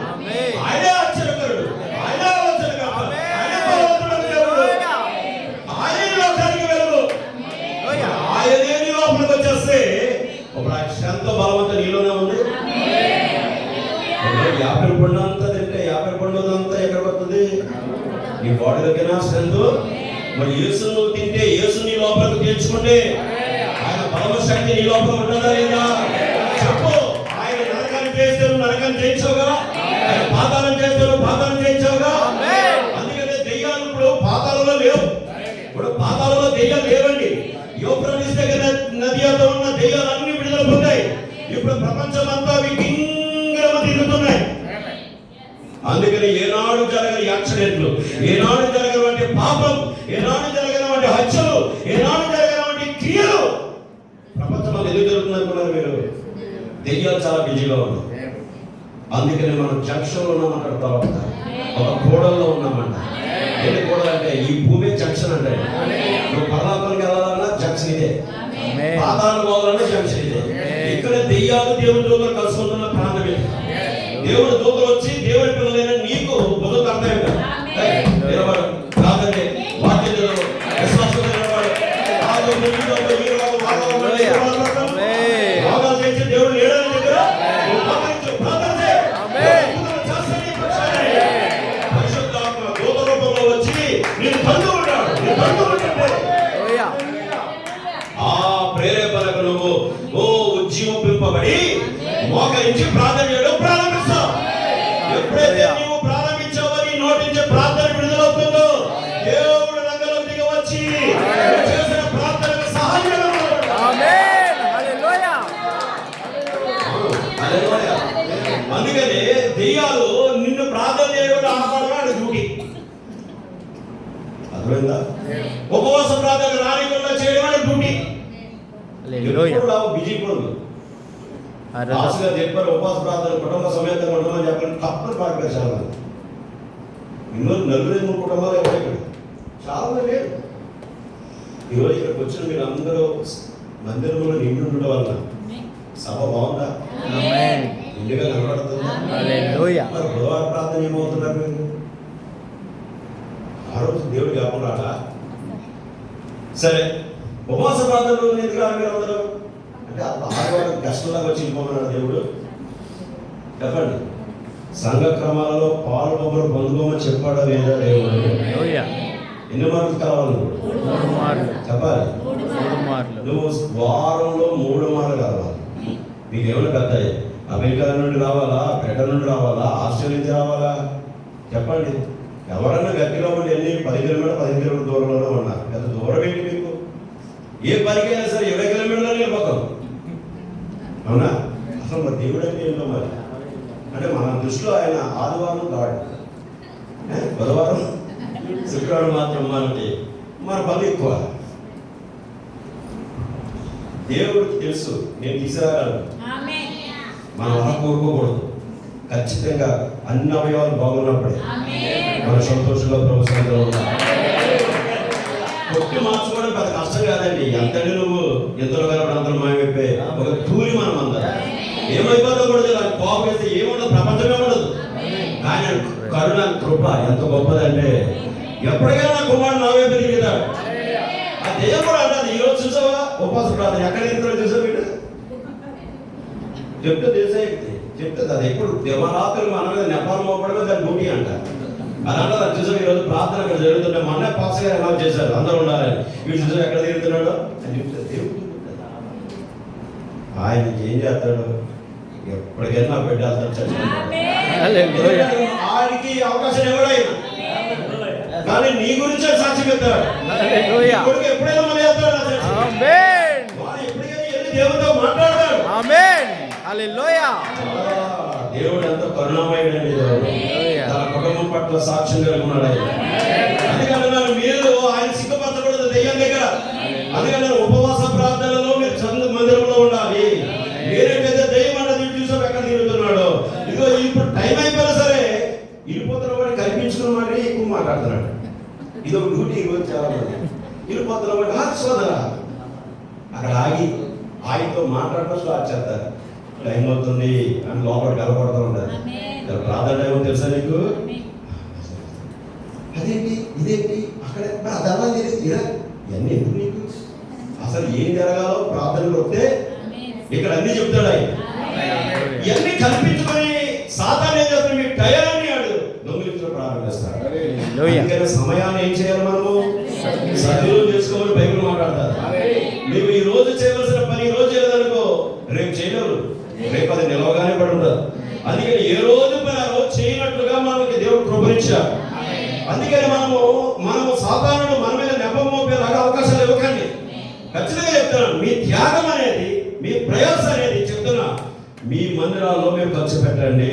ఆయనే ఆశ్చర్యకరుడు, ఆయనే ఆలోచనకర్త, ఆయనే బలవంతుడైన దేవుడు, ఆయనే లోకానికి వెలుగు. ఆయనే నీ లోపలికి వచ్చేస్తే ఒక ఎంతో బలవంత నీలోనే ఉంది. యాపిల్ పండు అంతా తింటే యాపిల్ పండు అంతా ఎక్కడ పడుతుంది? నీ బాడీ దగ్గర స్ట్రెంత్. మరి యేసు నువ్వు తింటే యేసు నీ లోపలికి చేర్చుకుంటే ఆయన బలమ శక్తి నీ లోపల ఉంటుందా లేదా? చెప్పు. ఆయన నరకాన్ని చేస్తే నువ్వు నరకాన్ని చేయించావుగా, ఆయన పాతాళం చేస్తే నువ్వు పాతాళం చేయించావుగా. అందుకనే దెయ్యాలు ఇప్పుడు పాతాళంలో లేవు. ఇప్పుడు పాతాళంలో దెయ్యాలు లేవండి. యూఫ్రటీస్ దగ్గర నది వద్ద ఉన్న దెయ్యాలన్నీ విడుదల పొందాయి. ఇప్పుడు ప్రపంచం అంతా తిరుగుతున్నాయి. అందుకని ఏనాడు జరగని యాక్సిడెంట్లు, ఏనాడు జరగనటువంటి పాపం, ఏనాడు జరగనటువంటి హత్యలు, ఏనాడు జరగనటువంటి క్రియలు ప్రపంచం ఎందుకు జరుగుతుంది అనుకున్నారు మీరు? దెయ్యాలు చాలా బిజీగా ఉన్నాయి. అందుకని మనం జంక్షన్లో ఉన్నామంటారు, తర్వాత ఒక కూడల్లో ఉన్నామంట. ఏంటి కూడలు అంటే? ఈ భూమి జంక్షన్ అంటే. నువ్వు పరలోకానికి వెళ్ళాలన్నా జంక్షన్ ఇదే, పాతాళానికి పోవాలన్నా జంక్షన్ ఇదే. ఇక్కడ దెయ్యాలు దేవుని దూతలు కలుసుకుంటున్న ప్రాంతం ఇది. దేవుడి దూతలు వచ్చి దేవుడి పిల్లలైన నీకు మొదలు అర్థం నిలబడు, కాదండి బాధ్యతలు విశ్వాసం నిలబడు. రోగాలు చేసి దేవుడు లేడని దగ్గర పరిశుద్ధాత్మ దూత రూపంలో వచ్చి నేను బంధు ఉన్నాడు, నీ బంధు ఉంటే ఆ ప్రేరేపణకు నువ్వు ఉజ్జీవింపబడి మోకరించి ప్రార్థన చేయడం ప్రారంభిస్తావు. ఎప్పుడైతే నీవు ప్రారంభించావో నీ నోటి నుంచి ప్రార్థన విడుదలవుతుందో దేవుడు రంగంలోకి దిగి వచ్చి చేసిన ప్రార్థనకు సహాయం. అందుకని దెయ్యాలు నిన్ను ప్రార్థన చేయకుండా ఆపడమే డ్యూటీ. అర్థమైందా? ఉపవాస ప్రార్థన రానికుండా చేయడం డ్యూటీ. బిజీ పనులు ఆశగా చెప్పారు. ఉపవాస ప్రార్థన కుటుంబ సమేతంగా ఉండమని చెప్పండి, తప్పని పాటిపోయారు చాలా మంది. ఇందులో 4-5 కుటుంబాలు ఎక్కడ చాలా మంది లేరు. ఈరోజు ఇక్కడికి వచ్చిన మీరు అందరూ మందిరంలో నిండి ఉండడం వల్ల సభ బాగుందా? ఇండిగా కనబడుతుందా? మరి బుధవారం ప్రార్థన ఏమవుతున్నారు మీరు? ఆ రోజు దేవుడు జ్ఞాపకం రాడా? సరే, ఉపవాస ప్రార్థనలు ఎందుకు రాదు మీరు అందరూ అంటే ఆడవాళ్ళకి కష్టంలాగా వచ్చి వెళ్ళిపోమన్నాడు దేవుడు. చెప్పండి, సంఘ క్రమాలలో పాలు బొమ్మలు పొందుకోమని చెప్పాడా లేదా దేవుడు? ఎన్ని మార్లు కావాలి? చెప్పాలి. నువ్వు వారంలో 3 మార్లు కావాలి. మీకు ఏమైనా పెద్ద అమెరికా నుండి రావాలా, బ్రిటన్ నుండి రావాలా, ఆస్ట్రేలియా నుంచి రావాలా? చెప్పండి. ఎవరన్నా గట్టిగా ఉండి ఎన్ని 10 కిలోమీటర్ 15 కిలోమీటర్ దూరంలోనే ఉన్నారు. పెద్ద దూరం ఏంటి మీకు? ఏ పనికైనా సరే 20 కిలోమీటర్లో వెళ్ళిపోతాం. అవునా? అసలు మరి దేవుడు అంటే ఏంటో మరి? అంటే మన దృష్టిలో ఆయన ఆదివారం గాడ్, బుధవారం శుక్రవారం మాత్రం మనకి మన పని ఎక్కువ. దేవుడికి తెలుసు నేను తీసుకురాగలను, మనం అలా కోరుకోకూడదు. ఖచ్చితంగా అన్ని అవయవాలు బాగున్నప్పుడే మన సంతోషంగా ప్రభు సన్నిధిలో ఉంటాం. కొట్టి మార్చుకోవడం పెద్ద కష్టం కాదండి. ఎంతటి నువ్వు ఎంతలో కలపడం అంతలో మాయమైపోయి ఒక తూలి మనం అందరం ఏమైపోతా కూడా దాని కోపం వేస్తే ఏముండదు, ప్రపంచమే ఉండదు. కానీ కరుణ కృప ఎంత గొప్పదంటే ఎప్పటికైనా కుమారుడు నా వైపు తిరుగుతాడు. ఆ దెయ్యం కూడా అంటారు, ఈ రోజు చూసావా ఉపవాస ప్రార్థన ఎక్కడ తిరుగుతాడో చూసావు వీడు చెప్తే తెలిసే చెప్తుంది. అది ఎప్పుడు దివరాత్రులు మన మీద నెపాలు మోపడమే దాని డ్యూటీ అంటారు. అలా అంటారు. చూసావు ఈరోజు ప్రార్థన అక్కడ జరుగుతుంటే మొన్న పాస్ గారు ఎలా చేశారు, అందరూ ఉండాలని. వీడు చూసావు ఎక్కడ తిరుగుతున్నాడో అని చెప్తే దేవుడు ఆయనకి ఏం చేస్తాడు, ఎప్పటికైనా పెట్టేస్తాడు. ఆయనకి అవకాశం ఎవడైనా కానీ నీ గురించే సాక్షి పెడతాడు. ఎప్పుడైనా మళ్ళీ ఎప్పటికైనా దేవుడితో మాట్లాడతాడు. దేవుడు ఎంత కరుణామయుడండి. తన కుటుంబం పట్ల సాక్ష్యం కలిగి ఉన్నాడు ఆయన. అందుకని మీరు ఆయన సిగ్గుపరచకూడదు దెయ్యం దగ్గర. అందుకని ఉపవాస ప్రార్థనలో మీరు చదువు మందిరంలో ఉండాలి. మీరేంటైతే దెయ్యం అన్నది చూసాం ఎక్కడ తిరుగుతున్నాడు. ఇదిగో ఇప్పుడు టైం అయిపోయినా సరే వెళ్ళిపోతున్న వాడు కల్పించుకున్న మాట ఎక్కువ మాట్లాడుతున్నాడు. ఇది ఒక డ్యూటీ ఈరోజు చాలా మంది వెళ్ళిపోతున్న వాడు సోదరా అక్కడ ఆగి ఆయనతో మాట్లాడటం స్టార్ట్ చేస్తారు. టైం అవుతుంది అని లోపల కలపడుతూ ఉంటారు. ప్రార్థన టైం తెలుసా నీకు? అదేంటి ఇదేంటి అక్కడ అదలా ఇవన్నీ ఎందుకు నీకు? అసలు ఏం జరగాలో ప్రార్థనకు వస్తే ఇక్కడ అన్ని చెప్తాడు ఆయన. ఇవన్నీ కల్పించుకొని సాతాను ఏం చేస్తాడు, మీ టయాన్ని ఆడు దొంగిలించడం ప్రారంభిస్తాడు. అందుకని సమయాన్ని ఏం చేయాలి, మనము సద్వినియోగం చేసుకోమని బైబిల్ మాట్లాడతారు. నువ్వు ఈ రోజు చేయవలసిన పని ఈ రోజు చేయలేదనుకో రేపు చేయలేవు, రేపు అది నిలవగానే పడి ఉండదు. అందుకని ఏ రోజు పని ఆ రోజు చేయనట్లుగా మనకి దేవుడు కృపనిచ్చాడు. అందుకని మనము సాధారణ మన మీద నెపం మోపేలాగా అవకాశాలు ఇవ్వకండి. ఖచ్చితంగా చెప్తున్నాను, మీ త్యాగం అనేది, మీ ప్రయాస అనేది చెప్తున్నా, మీ మందిరాల్లో మీరు ఖర్చు పెట్టండి.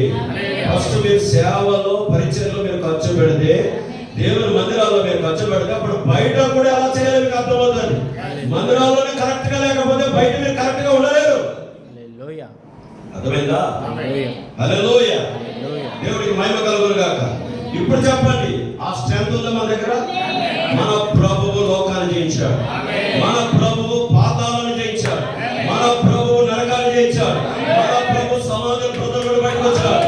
ఫస్ట్ మీరు సేవలో పరిచయంలో మీరు ఖర్చు పెడితే, దేవుని మందిరాల్లో మీరు ఖర్చు పెడితే అప్పుడు బయట కూడా ఎలా చేయాలి మీకు అర్థమవుతుంది. మందిరాల్లోనే కరెక్ట్ గా లేకపోతే బయట మీరు కరెక్ట్ గా ఉండలేరు. అర్థమైందా? హల్లెలూయా. దేవుడికి మహిమ కలుగును గాక. ఇప్పుడు చెప్పండి, ఆ స్ట్రెంత్ ఉందా మన దగ్గర? మన ప్రభువు లోకాన్ని జయించాడు, మన ప్రభువు పాతాలను జయించాడు, మన ప్రభువు నరకాన్ని జయించాడు, మన ప్రభు సమాజం ప్రజలు బయటకు వచ్చాడు,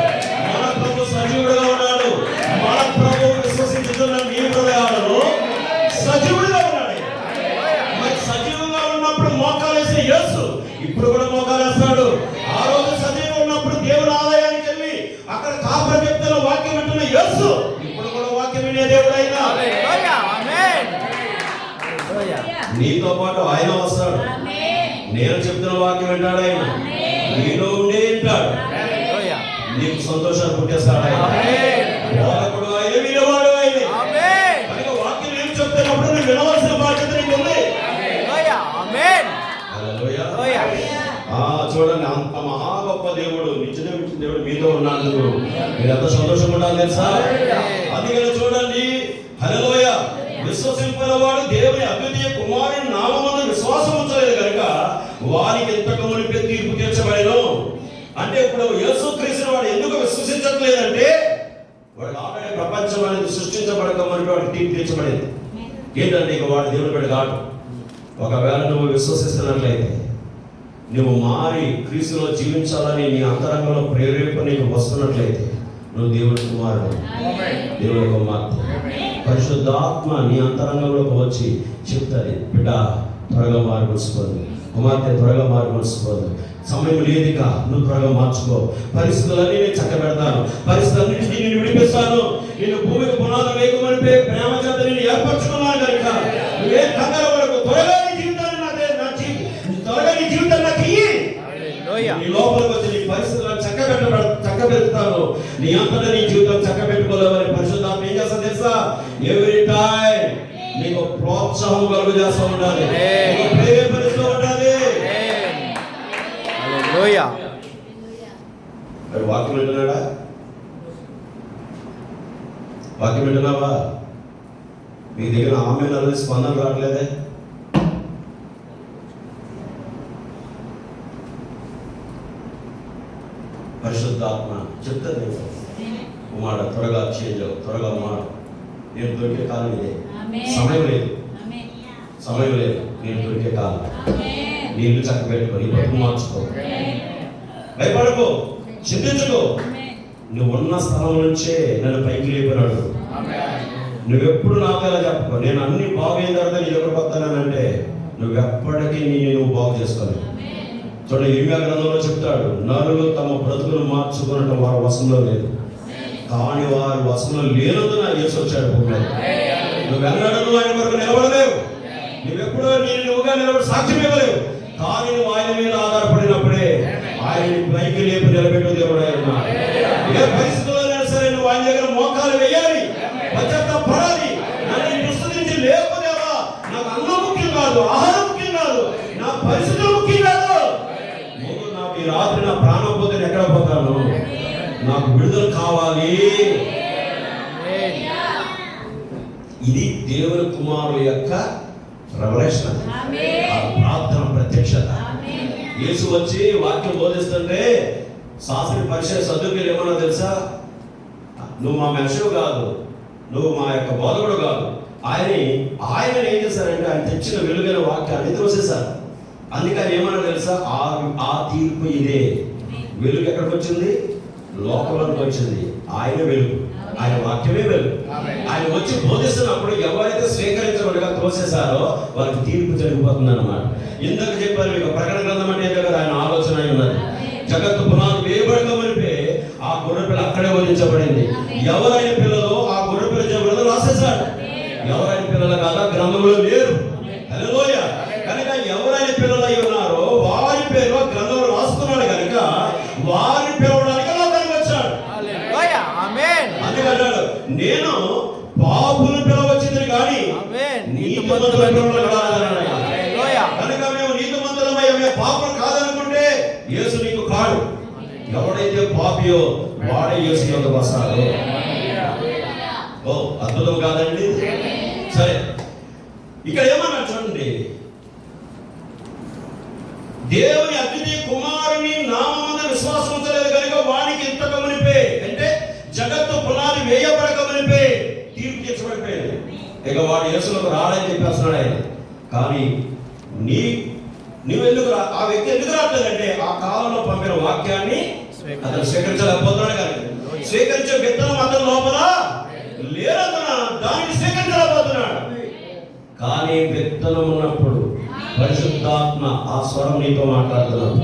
మన ప్రభు సజీవుడుగా ఉన్నాడు. మన ప్రభు విశ్వసించుతున్న నీ హృదయాలలో సజీవుడుగా ఉన్నాడు. మరి సజీవంగా ఉన్నప్పుడు మోకాలేసే యేసు ఇప్పుడు కూడా మోకాలేస్తాడు. ఆ రోజు సజీవం ఉన్నప్పుడు దేవుని ఆలయానికి వెళ్ళి అక్కడ కాపరి చెప్తున్న వాక్యం వింటున్న యేసు ఇప్పుడు కూడా వాక్యం వినే దేవుడైనా నీతో పాటు ఆయన వస్తాడు. నేను చెప్తున్న వాక్యం వింటాడు ఆయన, నీలో ఉండే వింటాడు, నీకు సంతోషాన్ని పుట్టేస్తాడు ఆయన. బోధకుడు ఆయన, వినేవాడు ఆయన. కనుక వాక్యం ఏం చెప్తున్నప్పుడు నువ్వు వినవలసిన బాధ్యత నీకు ఉంది. చూడండి, అంత మహా గొప్ప దేవుడు, నిత్యమైన దేవుడు మీతో ఉన్నందుకు మీరు ఎంత సంతోషంగా ఉండాలి తెలుసా? అందుకని చూడండి, హల్లెలూయా. విశ్వసించిన వాడు దేవుని అద్వితీయ కుమారుని నామమున విశ్వాసం ఉంచలేదు కనుక వారికి ఎంతకు మునిపే తీర్పు తీర్చబడెను. అంటే ఇప్పుడు యేసుక్రీస్తుని వాడు ఎందుకు విశ్వసించట్లేదంటే వాడు ఆల్రెడీ ప్రపంచం అనేది సృష్టించబడక మనకి వాడికి తీర్పు తీర్చబడేది. ఏంటంటే ఇక వాడు దేవుని బిడ్డ కాదు. ఒకవేళ నువ్వు విశ్వసిస్తున్నట్లయితే, నువ్వు మారి క్రీస్తులో జీవించాలని నీ అంతరంగంలో ప్రేరేపణ నీకు వస్తున్నట్లయితే నువ్వు దేవుడి కుమారుడు, దేవుడి కుమార్తె. పరిశుద్ధాత్మ నీ అంతరంగంలోకి వచ్చి చెప్తాది, బిడ్డ త్వరగా మార్చుకోదు, కుమార్తె త్వరగా మార్చుకోదు, సమయం లేదుక నువ్వు త్వరగా మార్చుకో, పరిస్థితులన్నీ నేను చక్కబెడతాను, పరిస్థితులన్నింటినీ నేను విడిపిస్తాను, నేను భూమికి పునాదులు వేయమని ప్రేమ చేత నేను ఏర్పరచుకున్నాను కనుక నువ్వేం కంగారు పడకు, త్వరగా నీ జీవితాన్ని త్వరగా నీ జీవితాన్ని నాకు ఇయ్యి. నీ లోపలికి వచ్చి నీ పరిస్థితులను చక్కబెడతాను, నీ అంతటా నీ జీవితం చక్కబెట్టుకోలేవని పరిశుద్ధాత్మ ఏం చేస్తా తెలుసా? ఎవ్రీ టైం నీకు ప్రోత్సాహం కలుగు చేస్తూ ఉండాలి, ప్రేరేపరిస్తూ ఉండాలి. వాక్యం వింటున్నాడా? వాక్యం వింటున్నావా? మీ దగ్గర ఆమె నల్లని స్పందన రావట్లేదే? పరిశుద్ధాత్మ చెప్తాను నేను మాట త్వరగా చేంజ్ త్వరగా మాట. నేను దొరికే కాలం ఇదే. సమయం లేదు, సమయం లేదు. నేను దొరికే కాలం. నీళ్ళు చక్క పెట్టుకొని బతుకు మార్చుకో, భయపడకో, చింతించుకో. నువ్వు ఉన్న స్థలం నుంచే నన్ను పైకి లేపినాడు. నువ్వెప్పుడు నాతో ఎలా చెప్పుకో, నేను అన్ని బాగైన తర్వాత నీ దగ్గరకు వస్తానంటే నువ్వెప్పటికీ నువ్వు బాగు చేసుకోలేవు. చూడండి, ఇర్మియా గ్రంథంలో చెప్తాడు, నరులు తమ బ్రతుకులు మార్చుకునటం వారి వశంలో లేదు, కానీ వారి వశంలో లేనందున యేసు వచ్చాడు భూమిలో. నువ్వెన్నడూ ఆయన వరకు నిలబడలేవు. నువ్వెప్పుడో నువ్వుగా నిలబడి సాక్ష్యం ఇవ్వలేవు. కానీ నువ్వు ఆయన మీద ఆధారపడినప్పుడే ఆయన పైకి లేపి నిలబెట్టు దేవుడు ఆయన. ఏ పరిస్థితుల్లో సరే నువ్వు ఆయన దగ్గర మోకాలు వేయాలి, పడాలి. నన్ను విశ్వసించి లేకపోతేవా నాకు అన్నం ముఖ్యం కాదు, ఆహారం ముఖ్యం కాదు, నా పరిస్థితులు ముఖ్యం కాదు. ముందు నాకు ఈ రాత్రి నా ప్రాణం పోతే ఎక్కడ పోతాను, నాకు విడుదల కావాలి. ఇది దేవుని కుమారుల యొక్క రెవల్యూషన్, ప్రార్థన ప్రత్యక్షత. యేసు వచ్చి వాక్యం బోధిస్తుంటే శాస్త్రి పరిచయ సదువులు ఏమన్నా తెలుసా, నువ్వు మా మెషవు కాదు, నువ్వు మా యొక్క బోధకుడు కాదు. ఆయన ఏం చేశారంటే ఆయన తెచ్చిన వెలుగైన వాక్యాన్ని తోసేశారు. అందుకని ఏమన్నా తెలుసా, ఆ తీర్పు ఇదే. వెలుగు ఎక్కడికి వచ్చింది? లోకంలోకి వచ్చింది. ఆయన వెలుగు, ఆయన వాక్యమే వెలుగు. ఆయన వచ్చి బోధిస్తున్నప్పుడు ఎవరైతే స్వీకరించబడిగా తోసేశారో వాళ్ళకి తీర్పు జరిగిపోతుంది అన్నమాట. ఇందాక చెప్పారు మీకు, ప్రకటన గ్రంథం అంటే కదా ఆయన ఆలోచన అయి ఉన్నది. జగత్తు పునాది వేయబడకమనిపే ఆ గొర్రెపిల్ల అక్కడే వదిలించబడింది. ఎవరైన పిల్లలు ఆ గొర్రెపిల్ల జబులను రాసేశాడు. ఎవరైన పిల్లలు కాదా గ్రంథంలో లేరు. హల్లెలూయా. కనుక ఎవరైన పిల్లలు అయి ఉన్నారో వారి పేరు గ్రంథంలో రాసుకున్నాడు. కనుక వారిని పిలవడానికి లోకానికి వచ్చాడు. అందుకన్నాడు, నేను పాపులను పిలవచ్చింది కానీ నీతిమంతులను పిలవలేదు. కనుక మేము నీతిమంతులమై పాపులు కాదనుకుంటే యేసు నీకు కాడు. ఎవడైతే పాపియో వాడే యేసు యొద్దకు వస్తాడు. ఓ అద్భుతం కాదండి? సరే, ఇక్కడ ఏమన్నా చూడండి, దేవుని అద్వితీయ కుమారుని నామమున విశ్వాసం ఉంచలేదు కనుక వానికి ఇంతకమునిపే, అంటే జగత్తు పునాది వేయబడకమునిపే తీర్పు తీర్చబడిపోయింది. ఇక వాడు యేసులోకి రాడని చెప్పేస్తున్నాడు ఆయన. కానీ నువ్వెందుకు ఆ వ్యక్తి ఎందుకు రావట్లేదంటే ఆ కాలంలో పంపిన వాక్యాన్ని అతను స్వీకరించలేకపోతున్నాడు. కానీ స్వీకరించే విత్తనం అతని లోపల లేనందున దాన్ని స్వీకరించలేకపోతున్నాడు. కానీ విత్తనం ఉన్నప్పుడు పరిశుద్ధాత్మ ఆ స్వరం నీతో మాట్లాడుతున్నాడు.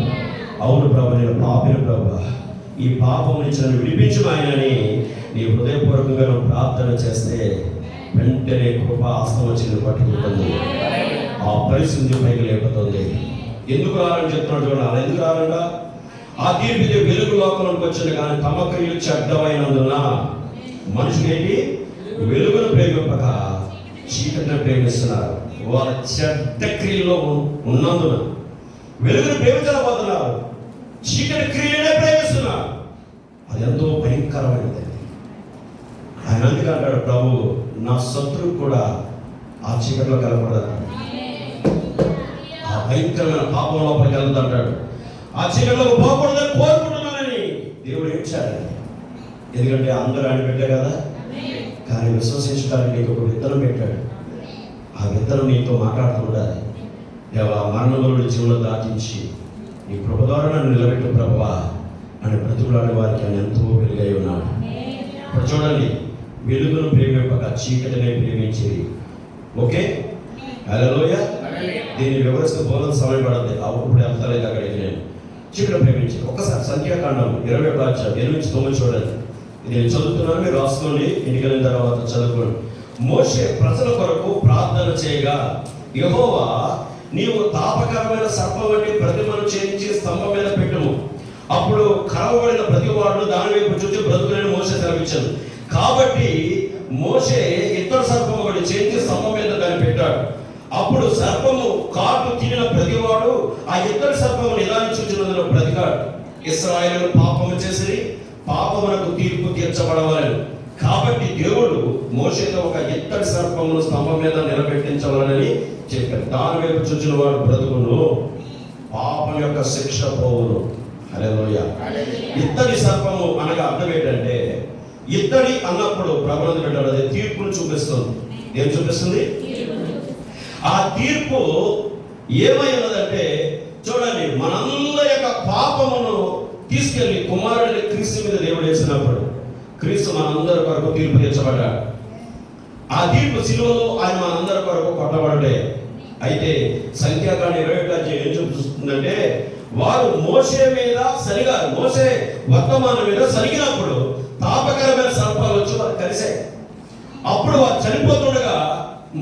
అవును ప్రభు, నేను పాపిని ప్రభు, ఈ పాపం నుంచి నన్ను విడిపించు ఆయనని నీ హృదయపూర్వకంగా నువ్వు ప్రార్థన చేస్తే వెంటనే కృపా హస్తం వచ్చి పట్టుకుంటుంది. ఆ పరిస్థితి పైకి లేపుతుంది. ఎందుకు రాలని చెప్తున్నాడు చూడండి. అలా ఎందుకు రాలంట? ఆ తీర్పు వెలుగు లోకంలోకి వచ్చింది కానీ తమ క్రియలు చెడ్డమైనందున మనుషులు ఏంటి వెలుగును ప్రేమింపక చీకటిని ప్రేమిస్తున్నారు. వాళ్ళ చెడ్డ క్రియల్లో ఉన్నందున వెలుగును ప్రేమించలేకపోతున్నారు, చీకటి క్రియలనే ప్రేమిస్తున్నారు. అది ఎంతో భయంకరమైనది. ఆయన అందుకే అంటాడు, ప్రభు నా శత్రువు కూడా ఆ చీకటిలో కలపడదు, ఆ భయంకరమైన పాపం లోపలికి వెళ్తాడు. ఆ చీకటిలోకి పోకూడదని కోరుకుంటున్నానని దేవుడు ఏడ్చాడు. ఎందుకంటే అందరూ ఆయన పెట్టారు కదా, కానీ విశ్వసించడానికి నీకు ఒక విత్తనం పెట్టాడు. ఆ విత్తనం నీతో మాట్లాడుతూ ఉండాలి. దేవా, మరణములను జీవనం దాటించి నీ కృప ద్వారా నన్ను నిలబెట్టు ప్రభువా అని బ్రతుకులాడే వారికి ఆయన ఎంతో వెలుగై ఉన్నాడు. ఇప్పుడు చూడండి, వెలుగును ప్రేమింపక చీకటినే ప్రేమించేది. ఓకే, హల్లెలూయా. దీన్ని వివరిస్తూ బోధన సమయం పడుతుంది. అప్పుడు వెళ్తలేదు అక్కడికి. నేను చీకటి ప్రేమించేది. ఒక్కసారి సంఖ్యాకాండం 21:8-9 చూడండి. నేను చదువుతున్నాను, మీరు రాసుకోండి. ఇంటికి వెళ్ళిన తర్వాత చదువుకోండి. మోషే ప్రజల కొరకు ప్రార్థన చేయగా యెహోవా, నీవు తాపకరమైన సర్పం వంటి ప్రతిమను చేయించి స్తంభం మీద పెట్టుము, అప్పుడు కరవబడిన ప్రతి వాడు దాని వైపు చూసి బ్రతుకులని మోషే సెలవిచ్చాడు. కాబట్టి మోషే ఇతర సర్పం ఒకటి చేయించి స్తంభం మీద దాన్ని పెట్టాడు. అప్పుడు సర్పము కాటు తినిన ప్రతివాడు ఆ ఇద్దరు సర్పము నిదానించుచున్నందులో బ్రతికాడు. ఇశ్రాయేలు పాపము చేసి పాపమునకు తీర్పు తీర్చబడవాలని. కాబట్టి దేవుడు మోషేతో ఒక ఇత్తడి సర్పమును స్తంభం మీద నిలబెట్టించవాలని చెప్పాడు. దాని వైపు చూచిన వాడు బ్రతుకును, పాపం యొక్క శిక్ష పోవును. హల్లెలూయా. ఇత్తడి సర్పము అనగా అర్థం ఏంటంటే, ఇత్తడి అన్నప్పుడు ప్రభుత్వం పెట్టాడు, అది తీర్పును చూపిస్తుంది. ఏం చూపిస్తుంది? ఆ తీర్పు ఏమై ఉన్నదంటే, చూడండి, మనందరి యొక్క పాపమును తీసుకెళ్లి కుమారుడిని క్రీస్తు మీద దేవుడు వేసినప్పుడు క్రీస్తు మనందరి కొరకు తీర్పు తీర్చబడ్డాడు. ఆ తీర్పు శిలువలో ఆయన మనందరి కొరకు కొట్టబడ్డే. అయితే సంఖ్యాకాండ 21 ఏం చూపిస్తుందంటే, వారు మోషే మీద సరిగారు, మోషే వర్తమానం మీద సరిగినప్పుడు తాపకరమైన సర్పాలు వచ్చి వారు కలిశాయి. అప్పుడు వారు చనిపోతుండగా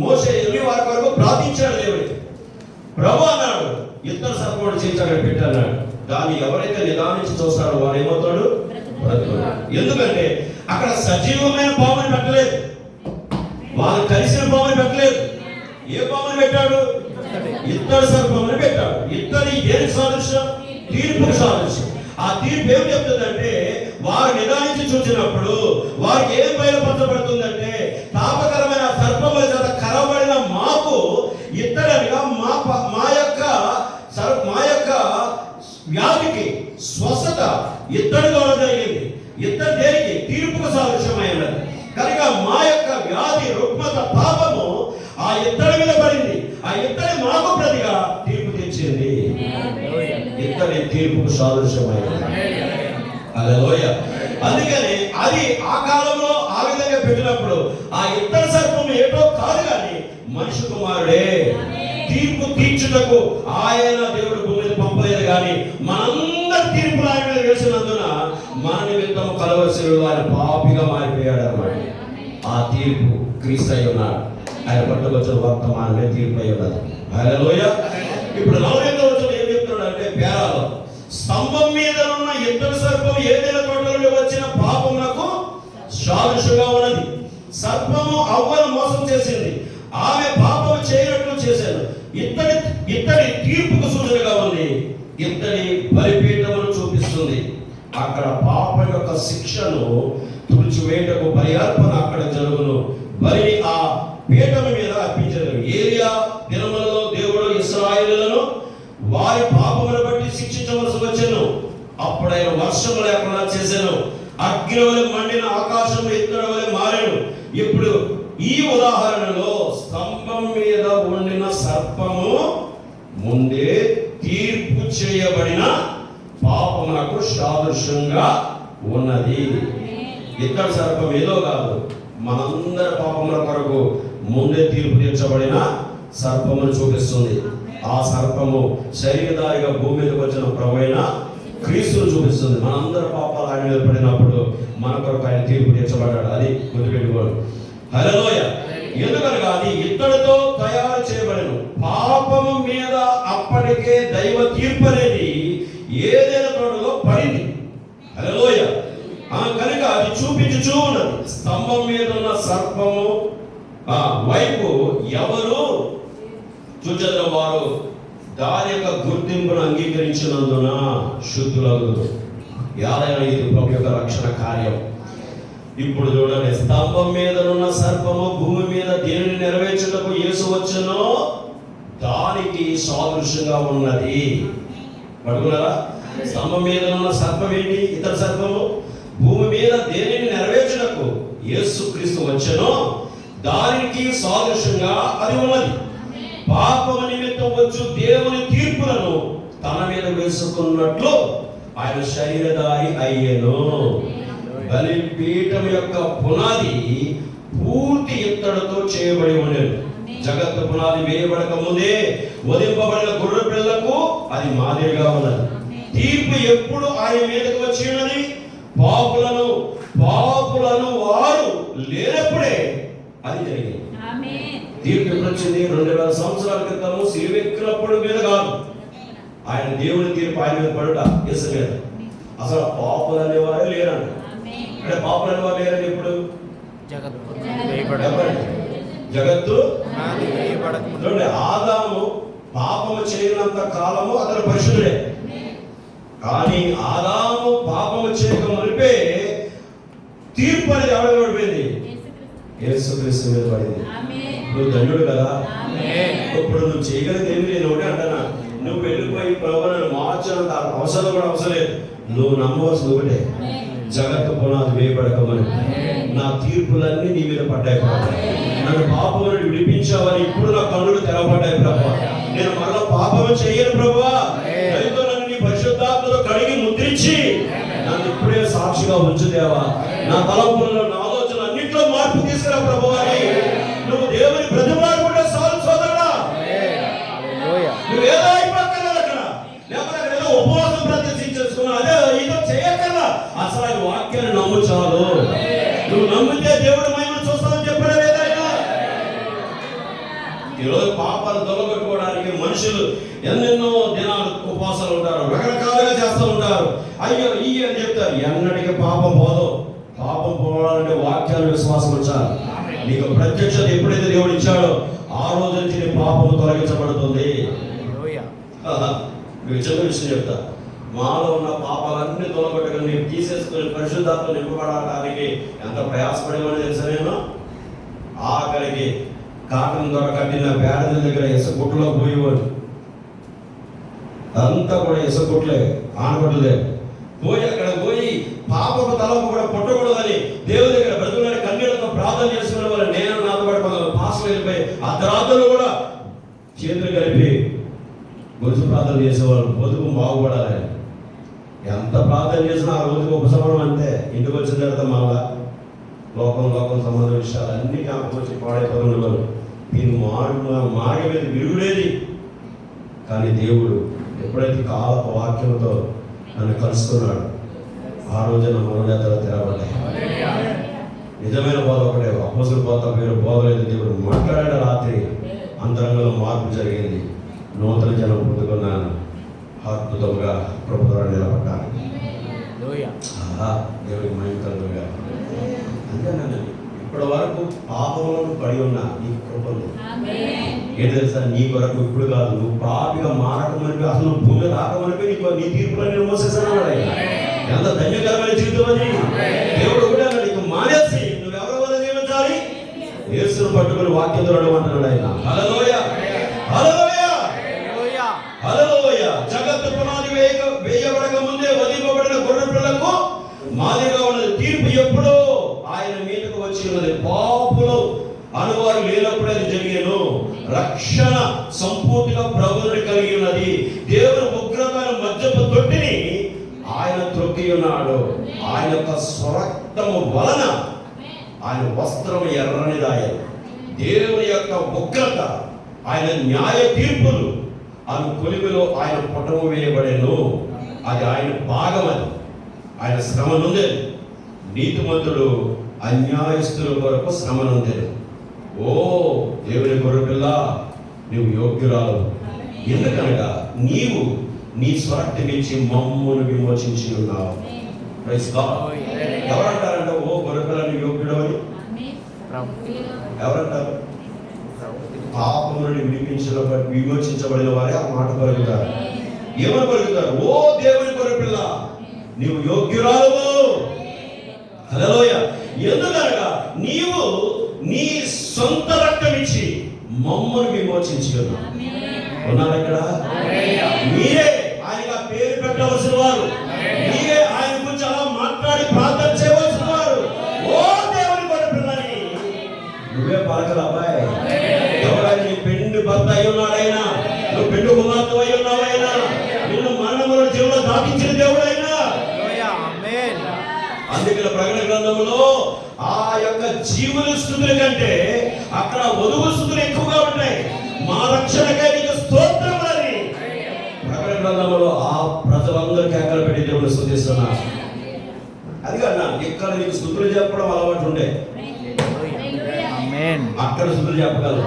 మోషే వెళ్ళి వారి కొరకు ప్రార్థించాడు దేవుడికి. ప్రభు అన్నాడు, ఇద్దరు సర్పములు చేసి అక్కడ పెట్టన్నాడు. దాన్ని ఎవరైతే నిదానించి చూస్తాడో వాడు ఏమవుతాడు? బ్రతుకుతాడు. ఎందుకంటే అక్కడ సజీవమైన పాముని పెట్టలేదు, వాళ్ళు కలిసిన పాముని పెట్టలేదు. ఏ పాముని పెట్టాడు? ఇత్తడి సర్పముని పెట్టాడు. ఇత్తడి దేనికి సాదృశ్యం? తీర్పుకు సాదృశ్యం. ఆ తీర్పు ఏం చెప్తుందంటే, వారు నిదానించి చూసినప్పుడు వారికి ఏం బయలుపరచబడుతుందంటే, తాపకరమైన సర్పముల చేత కరవబడిన మాకు ఇత్తడనిగా మా యొక్క వ్యాధికి స్వస్థత ఇత్తడి ద్వారా జరిగింది. ఇత్తడి దేనికి? తీర్పుకు సాదృశ్యమైనది. కనుక మా యొక్క వ్యాధి, రుగ్మత, పాపము ఆ ఇత్తడి మీద పడింది. ఆ ఇత్తడి మాకు ప్రతిగా తీర్పు తెచ్చింది. ఇత్తడి తీర్పుకు సాదృశ్యమైనది. హల్లెలూయా. అందుకని అది ఆ కాలంలో ఆ విధంగా పెట్టినప్పుడు ఆ ఇత్తడి సర్పం ఏటో కాదు కానీ మనిషి కుమారుడే. తీర్పు తీర్చుటకు ఆయన దేవుడు భూమిని పంపలేదు కానీ మనందరి తీర్పులు ఆయన మీద వేసినందున మన నిమిత్తం కలవరిశిలో ఆయన పాపిగా మారిపోయాడు అన్నమాట. ఆ తీర్పు క్రీస్తు అయి ఉన్నాడు. ఆయన పట్టుకొచ్చిన వర్తమానమే తీర్పు అయి ఉన్నది. హల్లెలూయా. ఇప్పుడు 4వ వచనం ఏం చెప్తున్నాడు అంటే, పేరాలో స్తంభం మీద ఉన్న ఇత్తడి సర్పం ఏదైనా చోట నుండి వచ్చిన పాపమునకు సాదృశ్యంగా ఉన్నది. సర్పము అవ్వను మోసం చేసింది, ఆమె పాపము చేయనట్లు చేశాను. ఇత్తడి తీర్పుకు సూచనగా ఉంది. ఇత్తడి బలిపీఠమును చూపిస్తుంది. అక్కడ పాపం యొక్క శిక్షను తుడిచివేయటకు బలి అర్పణ అక్కడ జరుగును. బలిని ఆ పీఠము మీద అర్పించదు. ఏలియా దినములలో దేవుడు ఇశ్రాయేలులను వారి పాపమును బట్టి శిక్షించవలసి వచ్చెను. అప్పుడు ఆయన వర్షము లేకుండా చేశాను. అగ్ని వలె మండిన ఆకాశం ఇత్తడి వలె మారాను. ఇప్పుడు ఈ ఉదాహరణలో స్తంభం మీద ఉండిన సర్పము ముందే తీర్పు చేయబడిన పాపమునకు సాదృశ్యంగా ఉన్నది. ఇత్తడి సర్పం ఏదో కాదు, మనందరి పాపముల కొరకు ముందే తీర్పు తీర్చబడిన సర్పమును చూపిస్తుంది. ఆ సర్పము శరీరధారిగా భూమి మీదకి వచ్చిన ప్రభువైన క్రీస్తును చూపిస్తుంది. మనందరి పాపాలు ఆయన మీద పడినప్పుడు మన కొరకు ఆయన తీర్పు తీర్చబడ్డాడు. అది గుర్తుపెట్టుకోండి. హల్లెలూయా. ఎందుకనగా అది ఇత్తడితో తయారు చేయబడిన పాపము మీద అప్పటికే దైవ తీర్పు అనేది ఏదైనా తోటలో పడింది. హల్లెలూయా. కనుక అది చూపించుచూ ఉన్నది. స్తంభం మీద ఉన్న సర్పము వైపు ఎవరు చూచదర వారు దాని యొక్క గుర్తింపును అంగీకరించినందున శుద్ధులగుదురు. యాదైనా ఇది ప్రభు యొక్క రక్షణ కార్యం. ఇప్పుడు చూడండి, స్తంభం మీద ఉన్న సర్పము భూమి మీద దేనిని నెరవేర్చుటకు యేసు వచ్చెనో దానికి సాదృశ్యంగా ఉన్నది. పడుకున్నారా? స్తంభం మీద ఉన్న సర్పం ఏంటి? ఇతర సర్పము భూమి మీద దేనిని నెరవేర్చుటకు యేసు క్రీస్తు వచ్చెనో దానికి సాదృశ్యంగా అది ఉన్నది. పాపము నిమిత్తం వచ్చు దేవుని తీర్పులను తన మీద వేసుకున్నట్లు ఆయన శరీరధారి అయ్యెను. బలిపీఠం యొక్క పునాది పూర్తి ఇత్తడితో చేయబడి ఉండేది. జగత్తు పునాది వేయబడక ముందే వధింపబడిన గొర్రె పిల్లకు అది మాదిరిగా ఉన్నది. తీర్పు ఎప్పుడు ఆయన మీదకి వచ్చి ఉన్నది? పాపులను వారు లేనప్పుడే అది జరిగింది. తీర్పు ఎప్పుడు వచ్చింది? 2000 సంవత్సరాల క్రితము సిలువెక్కినప్పుడు మీద కాదు. ఆయన దేవుని తీర్పు ఆయన మీద పడుట యేసు మీద. అసలు పాపులు అనేవారే లేరండి. అంటే పాపులు అనేవారు లేరండి. ఇప్పుడు జగత్తు చూడండి, ఆదాము పాపము చేయనంత కాలము అతను పరిశుద్ధుడే. కానీ ఆదాము పాపము చేయక మునిపే తీర్పు అనేది ఎవరి మీద పడింది? యేసుక్రీస్తు మీద పడింది. నువ్వు ధన్యుడు కదా. ఇప్పుడు నువ్వు చేయగలిగేది ఏమి లేదు ఒకటే అంటానా, నువ్వు వెళ్ళిపోయి ప్రభు నన్ను మార్చినంత అవసరం కూడా అవసరం లేదు. నువ్వు నమ్మవలసింది ఒకటే, జగత్తు పునాది వేయబడకమని నా తీర్పులన్నీ నీ మీద పడ్డాయి ప్రభు. నన్ను పాపం నుండి విడిపించావని ఇప్పుడు నా కన్నులు తెరవబడ్డాయి ప్రభు. నేను మరలా పాపం చేయను ప్రభువా. దయతో నన్ను నీ పరిశుద్ధాత్మతో కడిగి ముద్రించి నన్ను ఇప్పుడే సాక్షిగా ఉంచు దేవా. నా తలంపులలో నా ఆలోచనలు అన్నింటిలో మార్పు తీసుకురా ప్రభు అని నువ్వు దేవుని ప్రతిమాడుకుంటే చాలు సోదరుడా. నువ్వు ఏదో అయిపోక్కర్లేదు అక్కడ, లేకపోతే అక్కడ ఏదో ఉపవాసం ప్రదర్శించేసుకున్నావు, అదే ఏదో చేయక్కర్లా. అసలు ఆయన వాక్యాన్ని నమ్ము చాలు. నువ్వు నమ్మితే దేవుడు మహిమను చూస్తావని చెప్పాడు లేదా? ఈరోజు పాపాలు తొలగొట్టుకోవడానికి మనుషులు ఎన్నెన్నో దినాలు ఉపవాసాలు ఉంటారు, రకరకాలుగా చేస్తూ ఉంటారు. అయ్యో ఈ అని చెప్తారు. ఎన్నటికి పాపం పోదు. పాపం పోవాలంటే వాక్యాన్ని విశ్వాసం వచ్చాలి. నీకు ప్రత్యక్షత ఎప్పుడైతే దేవుడు ఇచ్చాడో ఆ రోజు నుంచి నీ పాపము తొలగించబడుతుంది. మీకు చిన్న విషయం చెప్తా. మాలో ఉన్న పాపాలన్నీ తొలగొట్టుకుని నీవు తీసేసుకుని పరిశుద్ధాత్మ నింపబడటానికి ఎంత ప్రయాసపడేమని తెలుసా? నేను ఆఖరికి కాటన్ ద్వారా కట్టిన బ్యాడల దగ్గర ఇసుగుట్లో పోయేవాడు. అంతా కూడా ఇసుగుట్లే, ఆనగొట్టలే. పోయి అక్కడ పోయి పాపపు తలపు కూడా పుట్టకూడదని దేవుడి దగ్గర బ్రతుకులని కన్నీళ్లతో ప్రార్థన చేసుకునే వాళ్ళు నేను నాతో పాటు కొంత పాస్లు వెళ్ళిపోయి అర్ధరాత్రులు కూడా చేతులు కలిపి గురుసు ప్రార్థన చేసేవాళ్ళు బతుకు బాగుపడాలని. ఎంత ప్రార్థన చేసినా ఆ రోజుకి ఉపశమనం అంతే. ఇంటికి వచ్చిన తర్వాత మళ్ళా లోకం సంబంధ విషయాలు అన్ని జ్ఞాపకం వచ్చి పాడైపోతున్న వాళ్ళు దీన్ని మారి మీద విరుగుడేది. కానీ దేవుడు ఎప్పుడైతే కాలపు వాక్యంతో నన్ను కలుసుకున్నాడు ఆ రోజు నా మనోనేతలు తెరవబడ్డాయి. నిజమైన బోధ ఒకటే, అపోస్తుల బోధ పేరు బోధలేదు. దేవుడు మాట్లాడాడు. రాత్రి అంతరంగంలో మార్పు జరిగింది. నూతన జనం పొందుకున్నాను. అద్భుతంగా ప్రభుత్వం నిలబడ్డాను. దేవుడికి మహిమకరంగా. అంతేనండి. ఇప్పటి వరకు పాపంలో పడి ఉన్నా నీ కృపలు ఏం తెలుసా? నీ కొరకు ఇప్పుడు కాదు, నువ్వు పాపిగా మారకమనిపి అసలు నువ్వు భూమి రాకమనిపి నీ తీర్పులను నేను మోసేసాను. ఎంత ధన్యకరమైన జీవితం అది. దేవుడు కూడా నీకు మానేసి నువ్వెవరి వల్ల జీవించాలి? యేసును పట్టుకుని వాక్యంతో నడవమంటున్నాడు ఆయన. హల్లెలూయా, హల్లెలూయా, హల్లెలూయా. జగత్తు పునాది వేయబడక ముందే వదిలింపబడిన గొర్రె పిల్లకు మాదిరిగా ఉన్నది తీర్పు ఎప్పుడో ఆయన మీదకు వచ్చి ఉన్నది. పాపులు అనువారు లేనప్పుడు అది జరిగేను. రక్షణ సంపూర్తిగా ప్రభువుని కలిగి ఉన్నది. దేవుని ఉగ్రమైన మద్యపు తొట్టిని ఆయన త్రొక్కి ఉన్నాడు. ఆయన యొక్క స్వరక్తము వలన ఆయన వస్త్రము ఎర్రనిదాయను. దేవుని యొక్క ఉగ్రత, ఆయన న్యాయ తీర్పులు ఆయన కొలిమిలో ఆయన పుటము వేయబడేను. అది ఆయన భాగమని ఆయన శ్రమ నొందేను. నీతిమంతుడు అన్యాయస్తుల కొరకు శ్రమ నొందేను. ఓ దేవుని గొర్రెపిల్ల, నీవు యోగ్యురాలు. ఎందుకనగా నీవు నీ స్వరక్తమిచ్చి మమ్మును విమోచించి ఉన్నావు. Praise God. ఎవరంటారంట ఓ గొర్రెపిల్ల నీవు యోగ్యుడు అని? ఎవరంటారు? పాపం నుండి విమోచించబడిన వారే ఆ మాట పలుకుతారు. ఏమని పలుకుతారు? ఓ దేవుని గొర్రెపిల్ల నీవు యోగ్యురాలు. హల్లెలూయా. ఎందుకనగా నీవు నీ సొంత రక్తం ఇచ్చి మమ్మను విమోచించి ఉన్నారు. ఇక్కడ మీరే ఆయనగా పేరు పెట్టవలసిన వారు, మీరే ఆయన గురించి అలా మాట్లాడి ప్రార్థన చేయవలసిన వారు. ఓ దేవుని గొర్రెపిల్లని నువ్వే పలకలు. అబ్బాయి ఎవరైనా నీ పెండు భర్త అయి ఉన్నాడైనా, నువ్వు పెండు కుమార్తె అయి ఉన్నావైనా, నిన్ను మరణముల జీవులో దాటించిన దేవుడైనా. అందుకే ప్రకటన గ్రంథంలో ఆ యొక్క జీవుల స్తుతుల కంటే అక్కడ వధువు స్తుతులు ఎక్కువగా ఉంటాయి. మా రక్షణకై నీకు స్తోత్రం అని ప్రకటన గ్రంథంలో ఆ ప్రజలందరూ కేకలు పెట్టి దేవుని స్తుతిస్తున్నారు. అది కన్నా ఇక్కడ నీకు స్తుతులు చెప్పడం అలవాటు ఉండే, అక్కడ స్తుతులు చెప్పగలరు.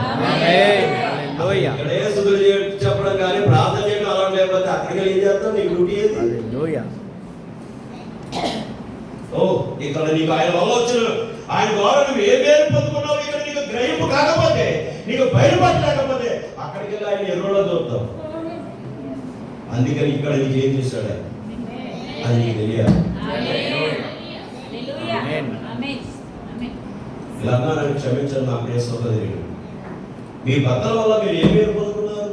ఇక్కడే స్తుతులు చెప్పడం కానీ ప్రార్థన చేయడం అలవాటు లేకపోతే అక్కడికి ఏం చేస్తావు? నీకు డ్యూటీ ఏది? ఓ ఇక్కడ నీకు ఆయన వల్ల వచ్చిన ఆయన ద్వారా నువ్వు ఏ పేరు పొందుకున్నావు ఇక్కడ నీకు గ్రహింపు కాకపోతే, నీకు బయలుపడలేకపోతే అక్కడికి వెళ్ళి ఆయన ఎరువులో దొరుకుతావు. అందుకని ఇక్కడ నీకు ఏం చేశాడు అది నీకు తెలియాలి. ఇలా నన్ను క్షమించండి నా ప్రియ సోదరుడు. మీ భర్తల వల్ల మీరు ఏ పేరు పొందుకున్నారు?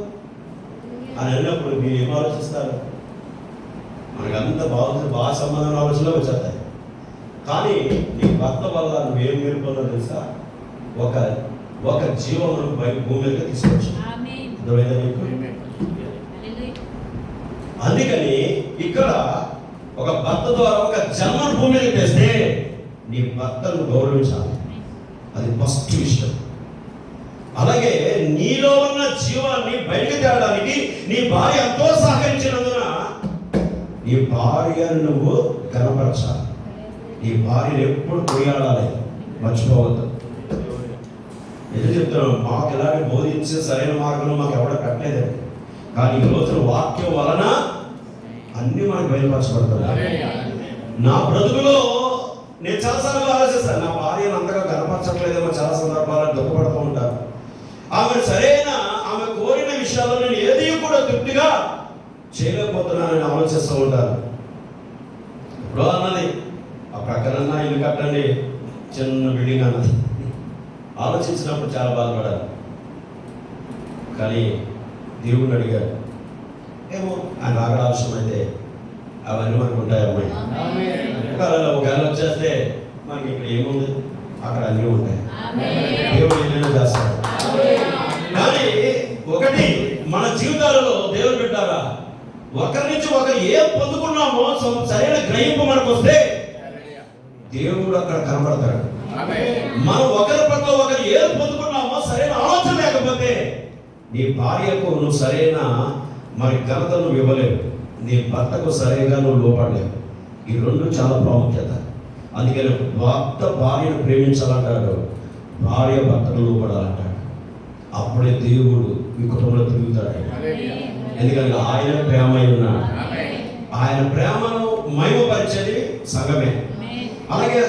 అని అన్నప్పుడు మీరు ఏం ఆలోచిస్తారు? మనకంత బాగా సంబంధం ఆలోచనలు వచ్చేస్తాయి. కానీ నీ భర్త వల్ల నువ్వేం మేలుకున్నావు తెలుసా? ఒక జీవమును భూమి మీదకి తీసుకొచ్చు. అర్థమైందా నీకు? అందుకని ఇక్కడ ఒక భర్త ద్వారా ఒక జన్మను భూమి మీదకి తెస్తే నీ భర్తను గౌరవించాలి. అది ఫస్ట్ విషయం. అలాగే నీలో ఉన్న జీవాన్ని బయటకు తేవడానికి నీ భార్య ఎంతో సహకరించినందున నీ భార్యను నువ్వు కనపరచాలి. నీ భార్యను ఎప్పుడు కొనియాడాలి, మర్చిపోవద్దు. ఎందుకు చెప్తున్నాను? మాకు ఎలాంటి బోధించి సరైన మార్గంలో మాకు ఎవడ పెట్టలేదండి. కానీ ఈ రోజున వాక్యం వలన అన్ని మనకు బయలుపరచబడతాయి. నా బ్రతుకులో నేను చాలాసార్లు ఆలోచిస్తాను, నా భార్యను అంతగా కనపరచట్లేదేమో చాలా సందర్భాలను దుఃఖపడుతూ ఉంటాను. ఆమె ఆమె కోరిన విషయాల్లో నేను ఏది కూడా తృప్తిగా చేయలేకపోతున్నానని ఆలోచిస్తూ ఉంటాను. ఇప్పుడు అన్నది ఆ ప్రక్కనన్నా ఇల్లు కట్టండి, చిన్న బిల్డింగ్ అన్నది. ఆలోచించినప్పుడు చాలా బాధపడాలి. కానీ దేవుడిని అడిగారు, ఏమో ఆయన రాగడ అవసరం అయితే అవన్నీ మనకు ఉంటాయి. ఒకవేళ వచ్చేస్తే మనకి ఇక్కడ ఏముంది, అక్కడ అన్నీ ఉంటాయి. దేవుడు ఏమైనా చేస్తాడు. కానీ ఒకటి మన జీవితాలలో దేవుడు పెట్టారా, ఒకరి నుంచి ఒకరు ఏం పొందుకున్నామో సరైన గ్రహింపు మనకు వస్తే దేవుడు అక్కడ కనబడతాడు. మనం ఒకరి పట్ల ఒకరు ఏం పొందుకున్నామో సరైన ఆలోచన లేకపోతే నీ భార్యకు నువ్వు సరైన మరి ఘనత నువ్వు ఇవ్వలేవు, నీ భర్తకు సరిగా నువ్వు లోపడలేవు. ఈ రెండు చాలా ప్రాముఖ్యత. అందుకని భర్త భార్యను ప్రేమించాలంటాడు, భార్య భర్తను లోపడాలంటాడు. అప్పుడే దేవుడు ఈ కుటుంబంలో తిరుగుతాడు. ఎందుకంటే ఆయన ప్రేమై ఉన్నాడు. ఆయన ప్రేమను మహిమపరిచేది సంఘమే. అలాగే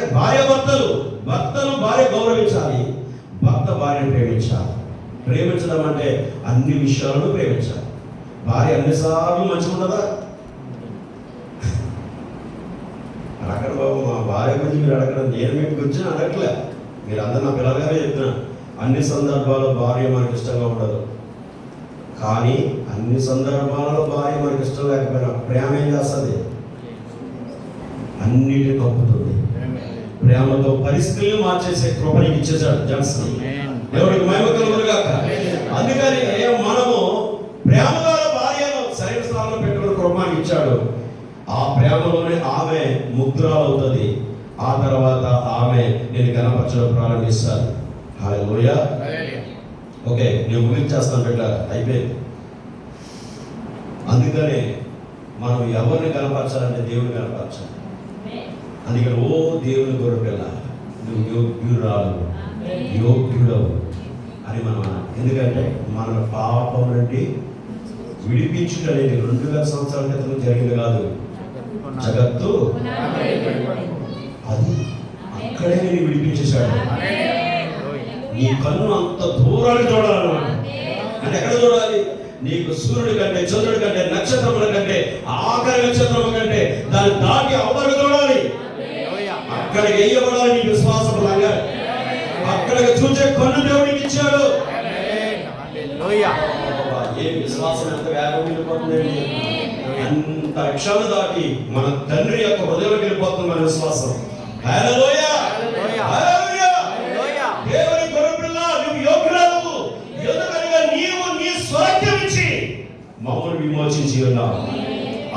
భర్తను భార్య గౌరవించాలి, భర్త భార్యను ప్రేమించాలి. ప్రేమించడం అంటే అన్ని విషయాలను ప్రేమించాలి. భార్య అన్నిసార్లు మంచిగా ఉండదా? అక్కడ బాబు మా భార్య గురించి మీరు అడగడం, నేను మీకు గురించి అడగట్లే, మీరు అందరు నా పిల్లలుగానే చెప్తున్నా. అన్ని సందర్భాల్లో భార్య మనకి ఇష్టంగా ఉండదు. కానీ అన్ని సందర్భాలలో భార్య మనకి ఇష్టం లేకపోయినా ప్రేమ ఏం చేస్తుంది? అన్నిటిని కప్పుతుంది. ప్రేమతో పరిస్థితులను మార్చేసే కృపణకి ఇచ్చేసాడు జన్స్ని. దేవుడికి మహిమ కలుగును గాక. అందుకని మనము ప్రేమగా భార్యను సరైన స్థానంలో పెట్టుకుని కృపణకి ఇచ్చాడు. ఆ ప్రేమలోనే ఆమె ముగ్ధురాలవుతుంది. ఆ తర్వాత ఆమె నేను కనపరచడం ప్రారంభిస్తాను. హల్లెలూయా. ఓకే, నేను ముగించేస్తాను బిడ్డ, అయిపోయింది. అందుకనే మనం ఎవరిని కనపరచాలంటే దేవుని కనపరచాలి. అందుకని ఓ దేవుని గొర్రెపిల్ల, నువ్వు యోగ్యురాలు, యోగ్యుడవు అని మనం అన్నాం. ఎందుకంటే మన పాపం నుండి విడిపించుట అనేది 2000 సంవత్సరాల క్రితం జరిగింది కాదు. జగత్తు అది అక్కడే నేను విడిపించేశాడు. నీ కన్ను అంత దూరాన్ని చూడాలన్నమాట. అంటే ఎక్కడ చూడాలి? నీకు సూర్యుడి కంటే, చంద్రుడి కంటే, నక్షత్రముల కంటే, ఆఖరి నక్షత్రము కంటే దాన్ని దాటి అవతలకు చూడాలి. అక్కడికి వేయబడాలి నీ విశ్వాసం లాగా. అక్కడికి చూసే కన్ను దేవుడికి ఇచ్చాడు. ఏ విశ్వాసం ఎంత వేగం వెళ్ళిపోతుందండి! అంత అక్షర దాటి మన తండ్రి యొక్క హృదయంలోకి వెళ్ళిపోతుంది మన విశ్వాసం. హల్లెలూయా, హల్లెలూయా. దేవుని గొర్రెపిల్ల, నువ్వు యోగ్యురాలు. ఎందుకనగా నీవు నీ స్వాస్థ్యం ఇచ్చి మమ్మల్ని విమోచించి ఉన్నావు.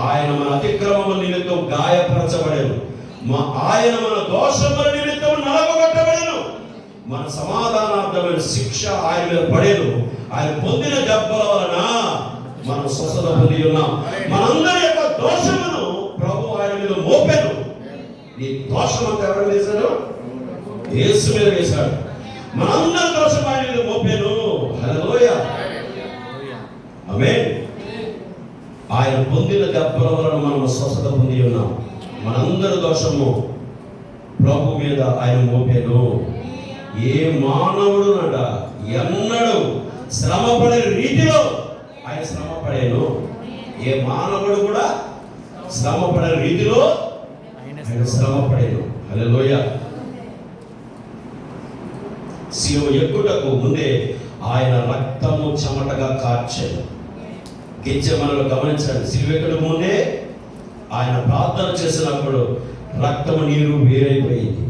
ఆయన మన అతిక్రమముల నిమిత్తం గాయపరచబడెను, ఆయన మన దోషముల నిమిత్తం నలగొట్టబడెను, మన సమాధానార్థమైన శిక్ష ఆయన మీద పడేను. ఆయన పొందిన దెబ్బల వలన మనం స్వస్థత పొంది ఉన్నాం. మనందరి యొక్క దోషమును ప్రభు ఆయన మీద మోపెను. నీ దోషం అంతా ఎవరు వేశాడు? యేసు మీద వేశాడు. మనందరి దోషం ఆయన మీద మోపెను. హల్లెలూయా, ఆమేన్. ఆయన పొందిన దెబ్బల వలన మనం స్వస్థత పొంది ఉన్నాం. మనందరి దోషము ప్రభు మీద ఆయన మోపెను. ఏ మానవుడు ఎన్నడూ శ్రమపడే రీతిలో ఆయన శ్రమపడేను. ఏ మానవుడు కూడా శ్రమపడే రీతిలో ఆయన శ్రమపడేను. హల్లెలూయా. శిలువ ఎక్కుటకు ముందే ఆయన రక్తము చెమటగా కార్చెను. గెత్సేమనెలో గమనించండి, సిలువెక్కడికి ముందే ఆయన ప్రార్థన చేసినప్పుడు రక్తము నీరు వేరైపోయింది.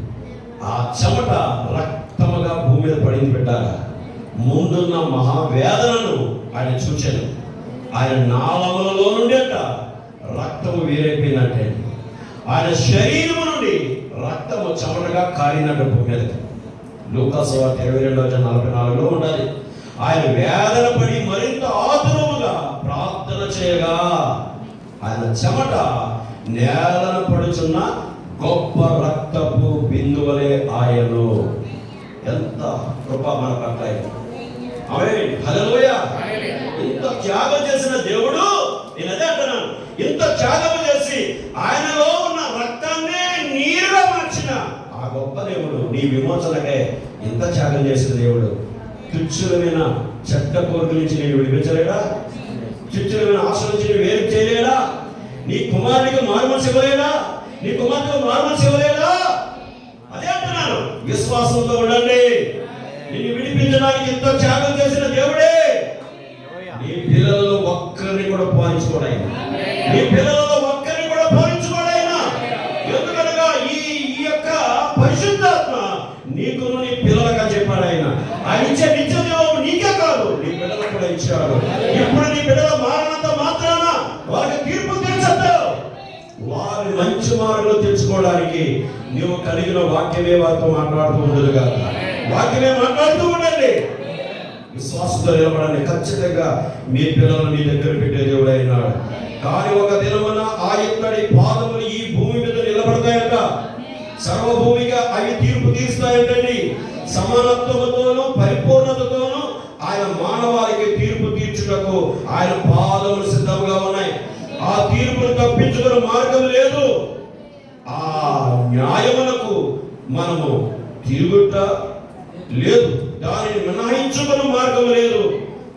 ఆ చెమట రక్తముగా భూమి మీద పడింది. పెట్టారా, ముందున్న మహావేదనను ఆయన చూచాను. ఆయన నాళములలో నుండి అంట రక్తము వేరైపోయిందంటే ఆయన శరీరము నుండి రక్తము చెమటగా కారినట్టు భూమి మీదకి. లూకాసు వార్త 22:44 ఉండాలి. ఆయన వేదన పడి మరింత ఆతురముగా ప్రార్థన చేయగా ఆయన చెమట నేలను పడుచున్న గొప్ప రక్తపు బిందువులే ఆయను. ఎంత కృప మన పట్ల! ఆమేన్, హల్లెలూయా. ఇంత త్యాగం చేసిన దేవుడు, నేను అదే అంటున్నాను, ఇంత త్యాగం చేసి ఆయనలో ఉన్న రక్తాన్ని నీరుగా మార్చిన ఆ గొప్ప దేవుడు నీ విమోచనకే ఇంత త్యాగం చేసిన దేవుడు తుచ్చులమైన చెడ్డ కోరికల నుంచి నేను విడిపించలేడా? తుచ్చులమైన ఆశ నుంచి నేను వేరు చేయలేడా? నీ కుమారుడికి మారుమనసు ఇవ్వలేదా? నీ కుమార్తెకు మారుమనసు ఇవ్వలేదా? అదే అంటున్నాను, విశ్వాసంతో ఉండండి. నిన్ను విడిపించడానికి ఎంతో త్యాగం చేసిన దేవుడే నీ పిల్లలలో ఒక్కరిని కూడా పాలించుకోడాయన. నీ పిల్లలలో ఒక్కరిని కూడా పాలించుకోడాయన. ఎందుకనగా ఈ యొక్క పరిశుద్ధాత్మ నీకును నీ పిల్లలుగా చెప్పాడు ఆయన. ఆయన ఇచ్చే నిత్య జీవం నీకే కాదు, నీ పిల్లలకు కూడా ఇచ్చాడు. ఇప్పుడు నీ పిల్లల మారినంత మాత్రాన వాళ్ళకి తీర్పు తీర్చద్దు. వారి మంచి మార్గంలో తెచ్చుకోవడానికి నువ్వు కలిగిన వాక్యమే వారితో మాట్లాడుతూ ఉండదు కదా. వాక్యమే మాట్లాడుతూ ఉండండి. విశ్వాసంతో నిలబడండి. ఖచ్చితంగా మీ పిల్లలను మీ దగ్గర పెట్టే దేవుడు అయినాడు. కానీ ఒక దినమున ఆ ఇత్తడి పాదములు ఈ భూమి మీద నిలబడతాయంట. సర్వభూమిగా అవి తీర్పు తీరుస్తాయంటండి. సమానత్వముతోను పరిపూర్ణతతోను ఆయన మానవాళికి తీర్పు తీర్చుటకు ఆయన పాదములు సిద్ధంగా ఉన్నాయి. ఆ తీర్పును తప్పించుకునే మార్గం లేదు. ఆ న్యాయమునకు మనము తిరుగుట లేదు, దానిని మినహాయించుకునే మార్గం లేదు.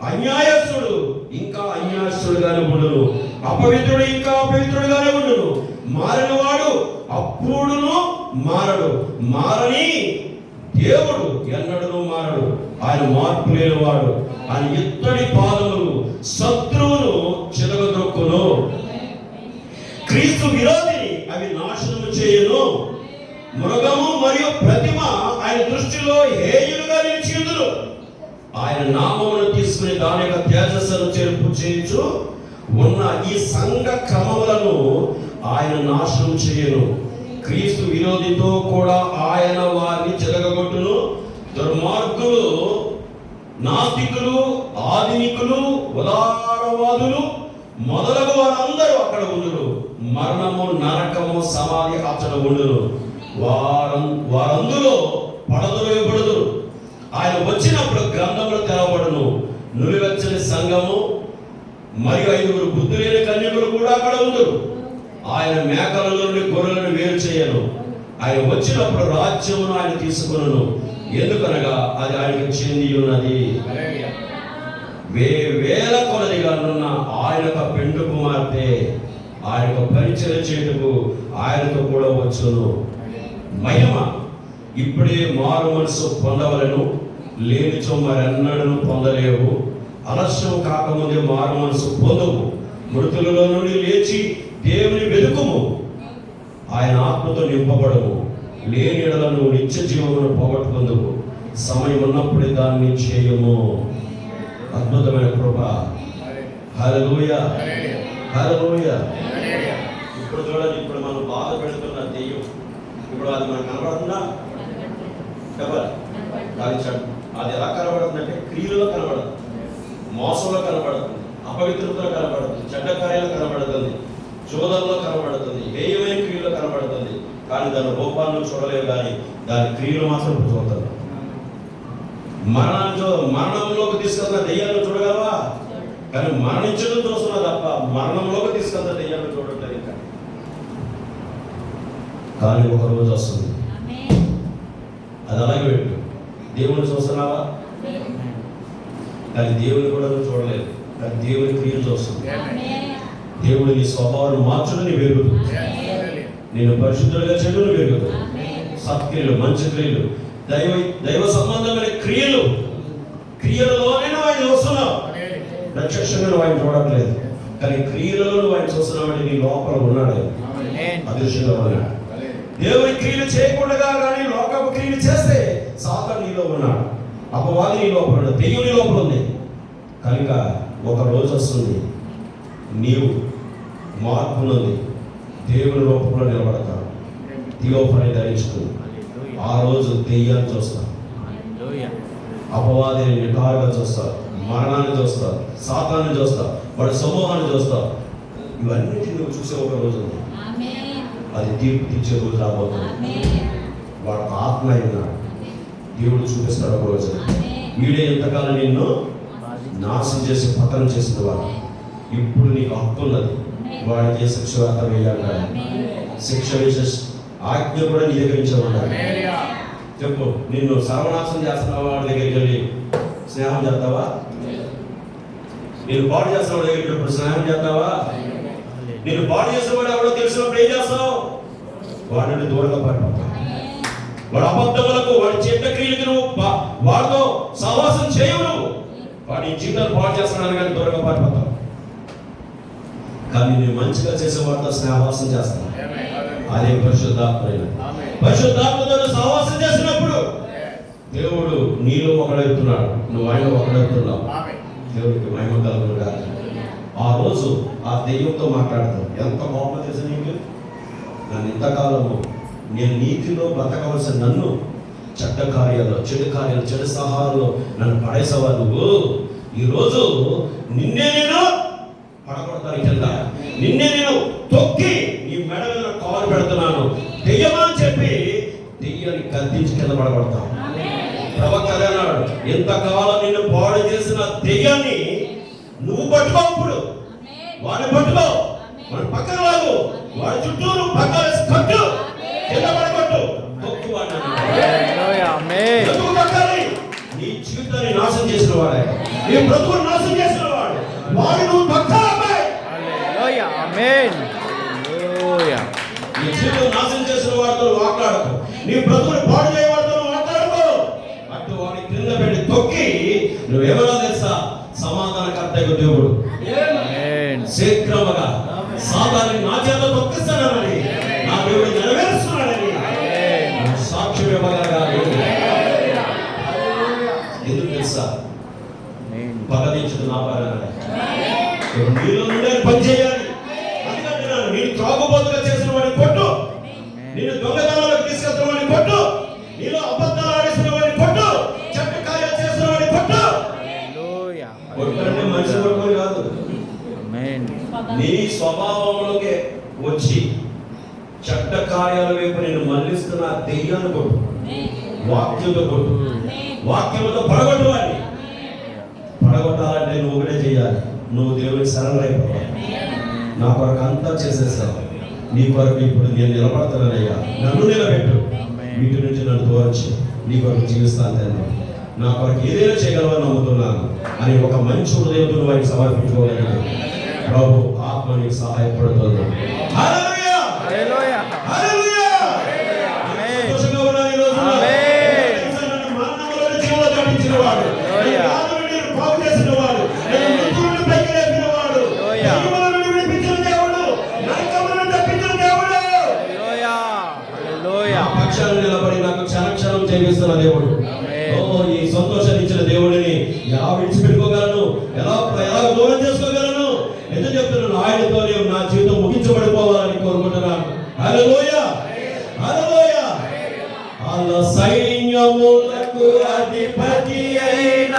అన్యాయస్తుడు ఇంకా అన్యాయస్తుడుగానే ఉండును, అపవిత్రుడు ఇంకా అపవిత్రుడుగానే ఉండును. మారని వాడు అప్పుడును మారడు, మారని దేవుడు ఎన్నడూ మారడు. ఆయన మార్పు లేనివాడు. ఆయన ఇత్తడి పాదములు శత్రువును చిరగదొక్కును. క్రీస్తు విరోధిని అవి నాశనము చేయును. మృగము మరియు ప్రతిమ ఆయన దృష్టిలో హేయులుగా నిలిచియుందురు. ఆయన నామమును తీసుకుని దాని యొక్క తేజస్సును చెరుపు చేయించు ఉన్న ఈ సంఘ క్రమములను ఆయన నాశనం చేయను. క్రీస్తు విరోధితో కూడా ఆయన వారిని చెదగగొట్టును. దుర్మార్గులు, నాస్తికులు, ఆధునికులు, ఉదారవాదులు మొదలగు వారందరూ అక్కడ ఉండును. మరణము, నరకము, సమాధి అతడు ఉండును. వారందులో పడదొరయబడుదురు. ఆయన వచ్చినప్పుడు గ్రంథములు తెరవబడును. నులివెచ్చని సంఘము మరియు 5 బుద్ధి లేని కన్యకులు కూడా అక్కడ ఉండురు. ఆయన మేకల నుండి గొర్రెలను వేరు చేయను. ఆయన వచ్చినప్పుడు రాజ్యమును ఆయన తీసుకును. ఎందుకనగా అది ఆయనకు చెంది ఉన్నది. వేల కొలదిగా ఉన్న ఆయన పెండు కుమార్తె ఆయనకు పరిచయం చేయుటకు ఆయనకు కూడా వచ్చును. మహిమ ఇప్పుడే మారు మనసు పొందవలను, లేనిచో మరెన్నడూ పొందలేవు. ఆలస్యం కాకముందే మారు మనసు పొందవు. మృతులలో నుండి లేచి దేవుని వెతుకుము. ఆయన ఆత్మతో నింపబడము. లేని ఎడలను నిత్య జీవమును పోగొట్టుకుందువు. సమయం ఉన్నప్పుడే దాన్ని చేయము. అద్భుతమైన కృప. హల్లెలూయా, హల్లెలూయా. ఇప్పుడు చూడండి, ఇప్పుడు మనం బాధ పెడుతున్న దెయ్యం ఇప్పుడు అది మనకు కనబడుతుందా? చెప్పాలి. అది ఎలా కనబడుతుందంటే క్రియలో కనబడుతుంది, మోసంలో కనబడుతుంది, అపవిత్రతలో కనబడుతుంది, చెడ్డ కార్యాలు కనబడుతుంది, చోదనలో కనబడుతుంది, హేయమైన క్రియలో కనబడుతుంది. కానీ దాని రూపాలను చూడలేవు, కానీ దాని క్రియలు మాత్రం చూడతారు. మరణంలోకి తీసుకెళ్తున్న దెయ్యాలను చూడగలవా? కానీ మరణించడం చూస్తున్నా తప్ప మరణంలోకి తీసుకెళ్తున్న దెయ్యాలను చూడట్లేదు. ఇంకా కానీ ఒక రోజు వస్తుంది, అది అలాగే పెట్టు. దేవుని చూస్తున్నావా? కానీ దేవుని కూడా నువ్వు చూడలేదు, కానీ దేవుని క్రియలు చూస్తుంది. దేవుడు నీ స్వభావాన్ని మార్చడం నీ వెలుగుతూ, నేను పరిశుద్ధులుగా చేయడం వెలుగుతూ, సత్క్రియలు, మంచి క్రియలు, దైవ సంబంధమైన క్రియలలోనే ఆయన చూస్తున్నావు. ప్రత్యక్షంగా ఆయన చూడట్లేదు. కానీ క్రియలలో నువ్వు ఆయన చూస్తున్నావంటే నీ లోపల ఉన్నాడు ఆయన. ఆమేన్. అదృశ్యంగా ఉన్నాడు. దేవుని క్రియలు చేయకుండా కానీ లోకపు క్రియలు చేస్తే సాతాను నీలో ఉన్నాడు, అపవాది నీ లోపల ఉన్నాడు, దెయ్యం నీ లోపల ఉంది. కనుక ఒక రోజు వస్తుంది, నీవు మార్పు నుండి దేవుని రూపంలో నిలబడతావు, థియోఫనీ ధరించుకుని. ఆ రోజు దెయ్యాన్ని చూస్తావు, హల్లెలూయా. అపవాదిని నిటారుగా చూస్తావు, మరణాన్ని చూస్తావు, సాతాన్ని చూస్తావు, వాడి సమూహాన్ని చూస్తావు. ఇవన్నిటిని నువ్వు చూసే ఒక రోజు ఉంది. అది తీర్పు తీర్చే రోజు రాబోతుంది. వాడు ఆత్మ అయినాడు, దేవుడు చూపిస్తాడు ఒక రోజు. వీడే ఎంతకాలం నిన్ను నాశనం చేసి పతనం చేసిన వాడు. ఇప్పుడు నీకు హక్కు ఉన్నది, వాడికి శిక్ష వార్త వేయాలి. శిక్ష వేసే ఆజ్ఞ కూడా నీ దగ్గర నుంచి ఉండాలి. చెప్పు, నిన్ను సర్వనాశనం చేస్తున్న వాడి దగ్గరికి వెళ్ళి స్నేహం చేస్తావా? నేను పాడు చేస్తున్న వాడి దగ్గరికి ఇప్పుడు స్నేహం చేస్తావా? నేను పాడు చేసిన వాడు ఎవడో తెలిసినప్పుడు ఏం చేస్తావు? వాడిని దూరంగా పడిపోతావు. వాడు అబద్ధములకు, వాడి చెడ్డ క్రియలకు నువ్వు వాడితో సహవాసం చేయవు. నువ్వు వాడి జీవితాన్ని పాడు చేస్తున్నాను కానీ దూరంగా పడిపోతావు. కానీ నేను మంచిగా చేసే వాడితో సహవాసం చేస్తాను. అదే పరిశుద్ధాత్మ. పరిశుద్ధాత్మతో సహవాసం చేసినప్పుడు దేవుడు నీలో ఒకడవుతున్నాడు, నువ్వు ఆయన ఒకడవుతున్నావు. దేవుడికి మహిమ కలుగును గాక. ఆ రోజు ఆ దెయ్యంతో మాట్లాడతావు. ఎంత కోపం చేసి నీకు, నన్ను ఇంతకాలము నేను నీతిలో బ్రతకవలసిన నన్ను చెడ్డ కార్యాలు, చెడు కార్యాలు, చెడు సహాయాల్లో నన్ను పడేసేవా నువ్వు? ఈరోజు నిన్నే నేను పడగొడతాను కింద, నిన్నే నేను తొక్కి నీ మెడ మీద కాలు పెడుతున్నాను దెయ్యమా అని చెప్పి దెయ్యాన్ని కత్తించి కింద పడగొడతాను. ప్రవక్త అన్నాడు, ఎంతకాలం నిన్ను పాడు చేసిన దెయ్యాన్ని నువ్వు పట్టుకో. ఇప్పుడు వాడిని పట్టుకో, వాడి పక్కన లాగు, వాడి చుట్టూ నువ్వు పక్కన కట్టు, కింద పడగొట్టు, తొక్కు వాడిని. నీ జీవితాన్ని నాశనం చేసిన వాడే, నీ బ్రతుకుని నాశనం చేసిన వాడు, వాడు నువ్వు పక్కలపై నీ జీవితం నాశనం చేసిన వాడితో మాట్లాడకు, నీ బ్రతుకుని పాడు చేయ వాడితో మాట్లాడకు. అటు వాడిని క్రింద పెట్టి తొక్కి నువ్వేమన్నా తెలుసా? సమాధానకర్తకు దేవుడు శీఘ్రముగా సాతాన్ని నా చేత తొక్కిస్తానని నా దేవుడు నెరవేరుస్తున్నాడని సాక్ష్యం ఇవ్వగలగాలి. ఎందుకు తెలుసా? పగదించుడు నా పని నీలో నుండే పని చేయాలి. అందుకంటే నేను త్రాగుబోతుగా చేసిన వాడిని కొట్టు, నేను దొంగతనాలకు తీసుకెళ్తున్న వాడిని కొట్టు, నీలో అబద్ధాలు ఆడేసిన వాడిని కొట్టు, చెడ్డ కార్యాలు చేసిన వాడిని కొట్టు. కొట్టంటే మనిషి కొట్టుకొని కాదు, నీ స్వభావంలోకి వచ్చి చెడ్డ కార్యాల వైపు నేను మళ్ళిస్తున్న దెయ్యాన్ని కొట్టు, వాక్యంతో కొట్టు, వాక్యంతో పడగొట్టు. వాడిని పడగొట్టాలంటే నువ్వు ఒకటే చేయాలి, నువ్వు దేవుడికి సరెండర్ అయిపోతావు. నా కొరకు అంతా చేసేసావు, నీ కొరకు ఇప్పుడు నేను నిలబడతానయ్యా, నన్ను నిలబెట్టు, వీటి నుంచి నన్ను దూరంచి నీ కొరకు జీవిస్తాను తండ్రి, నా కొరకు ఏదైనా చేయగలవని నమ్ముతున్నాను అని ఒక మంచి హృదయంతో వారికి సమర్పించుకోగలిగాను. ప్రభు ఆత్మ నీకు సహాయపడుతుంది. హల్లెలూయా, హల్లెలూయా, హల్లెలూయా. సంతోషంగా ఉన్నాను ఈ రోజు. నన్ను మరణంలో జీవన దాటించిన వాడు, నన్ను బాగు చేసిన వాడు, నన్ను మృత్యువు నుండి పైకి లేపిన వాడు, జీవన నుండి విడిపించిన దేవుడు, నరకము నుండి తప్పించిన దేవుడు, నా పక్షాన నిలబడి నాకు క్షణక్షణం జీవిస్తున్న దేవుడు. ఈ సంతోషాన్ని ఇచ్చిన దేవుడిని ఎలా విడిచిపెట్టుకోగలను, ఎలా దూరం చేసుకోగలను? ఎందుకు చెప్తున్నాను? ఆయనతో నా జీవితం ముగించబడిపోవాలని కోరుకుంటున్నాను. హల్లెలూయా, హల్లెలూయా. అల్ల సైన్యములకు అధిపతి అయిన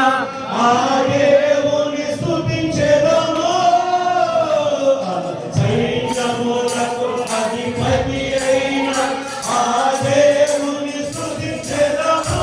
ఆ దేవుని స్తుతించెదము, సైన్యములకు అధిపతి అయిన ఆ దేవుని స్తుతించెదము.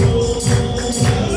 Oh,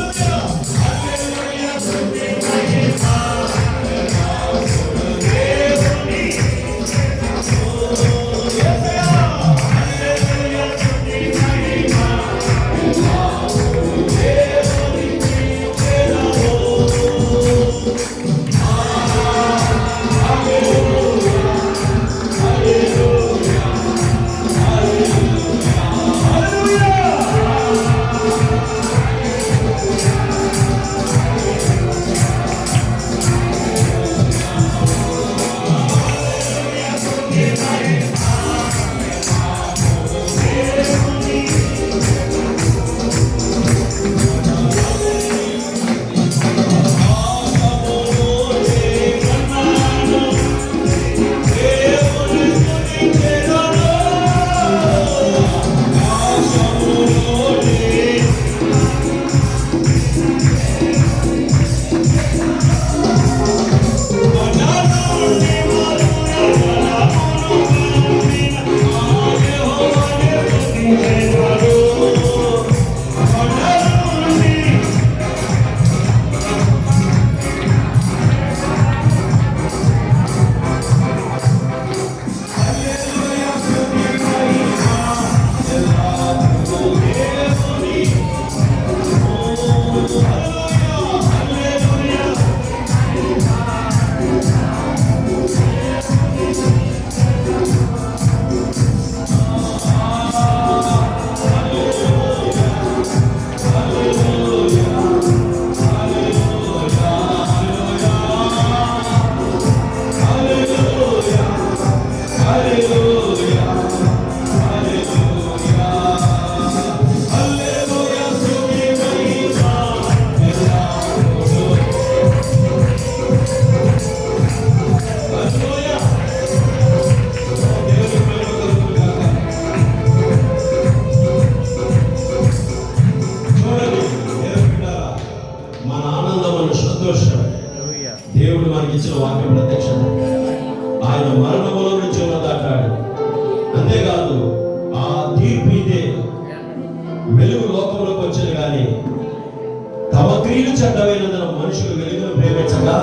క్రియలు చెడ్డమైనందున మనుషులు వెలుగును ప్రేమించగా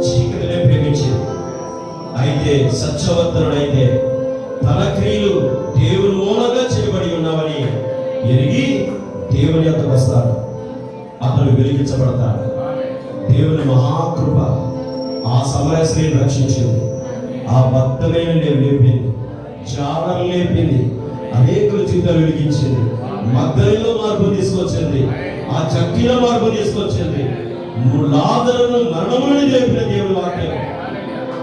చీకటినే ప్రేమించింది. అయితే సత్యవంతుడైతే తన క్రియలు దేవుని మూలంగా చేయబడి ఉన్నామని ఎరిగి దేవుని యొద్దకు వస్తాడు. అతడు వెలిగించబడతాడు. దేవుని మహాకృప ఆ సమర స్త్రీని రక్షించింది. ఆ భక్తమైన లేపింది, చారలు లేపింది, అనేకుల జీవితాలు వెలిగించింది, మగ్ధలో మార్పు తీసుకొచ్చింది, ఆ చక్కిన మార్పు తీసుకొచ్చింది, లాజరును మరణముని లేపిన దేవుని వాక్యం.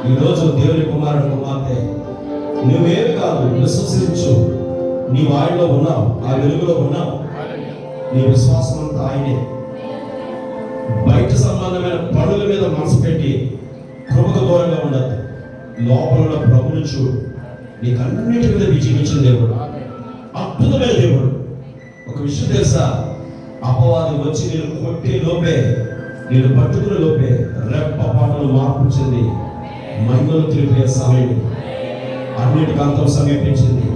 ఈరోజు దేవుని కుమారుడు కుమార్తె నువ్వేమి కాదు, విశ్వసించు. నీ వాడిలో ఉన్నావు, ఆ వెలుగులో ఉన్నావు. నీ విశ్వాసం అంతా ఆయనే. బయట సంబంధమైన పనుల మీద మనసు పెట్టి కృపకు దూరంగా ఉండద్దు. లోపల ఉన్న ప్రభుని చూడు. నీకు అన్నిటి మీద విజయం ఇచ్చిన దేవుడు, అద్భుతమైన దేవుడు. ఒక విషయం తెలుసా, అపవాది వచ్చి నేను కొట్టే లోపే, నేను పట్టుకునే లోపే రెప్ప పాటలు మార్పు చెంది మహిమలు తెలిపే సమయం, అన్నిటికీ అంతం సమీపించింది.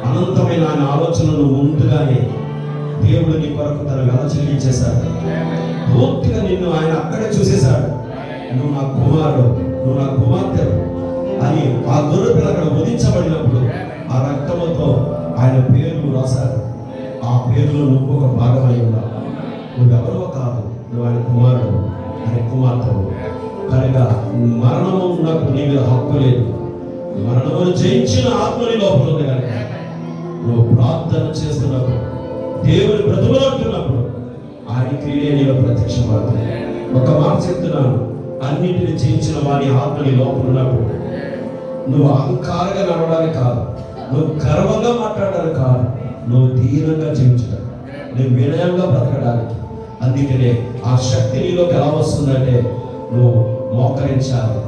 అనంతమైన ఆయన ఆలోచనలు ముందుగానే దేవుడు నీ కొరకు తన వెల చెల్లించేశాడు. పూర్తిగా నిన్ను ఆయన అక్కడే చూసేశాడు. నువ్వు నా కుమారుడు, నువ్వు నా కుమార్తె అని ఆ గొర్రె పిల్ల అక్కడ వధించబడినప్పుడు ఆ రక్తముతో ఆయన పేర్లు రాశాడు. ఆ పేరులో నువ్వు ఒక భాగమై ఉన్నావు. నువ్వెవరో కాదు, నువ్వు ఆయన కుమారుడు, ఆయన కుమార్తెవు. కనుక మరణము నాకు నీ మీద హక్కు లేదు. మరణమును జయించిన ఆత్మని లోపల ఉంది. కనుక నువ్వు ప్రార్థన చేస్తున్నప్పుడు, దేవుని బ్రతుకులాడుతున్నప్పుడు ఆయన క్రియలే నీలో ప్రత్యక్షమవుతుంది. ఒక మాట చెప్తున్నాను, అన్నింటిని జయించిన వారి ఆత్మని లోపల ఉన్నప్పుడు నువ్వు అహంకారంగా నడవడానికి కాదు, నువ్వు గర్వంగా మాట్లాడడానికి కాదు, నువ్వు దీనంగా జీవించడం, నువ్వు వినయంగా బ్రతకడానికి. అందుకనే ఆ శక్తి నీలోకి ఎలా వస్తుందంటే నువ్వు మోకరించాలి,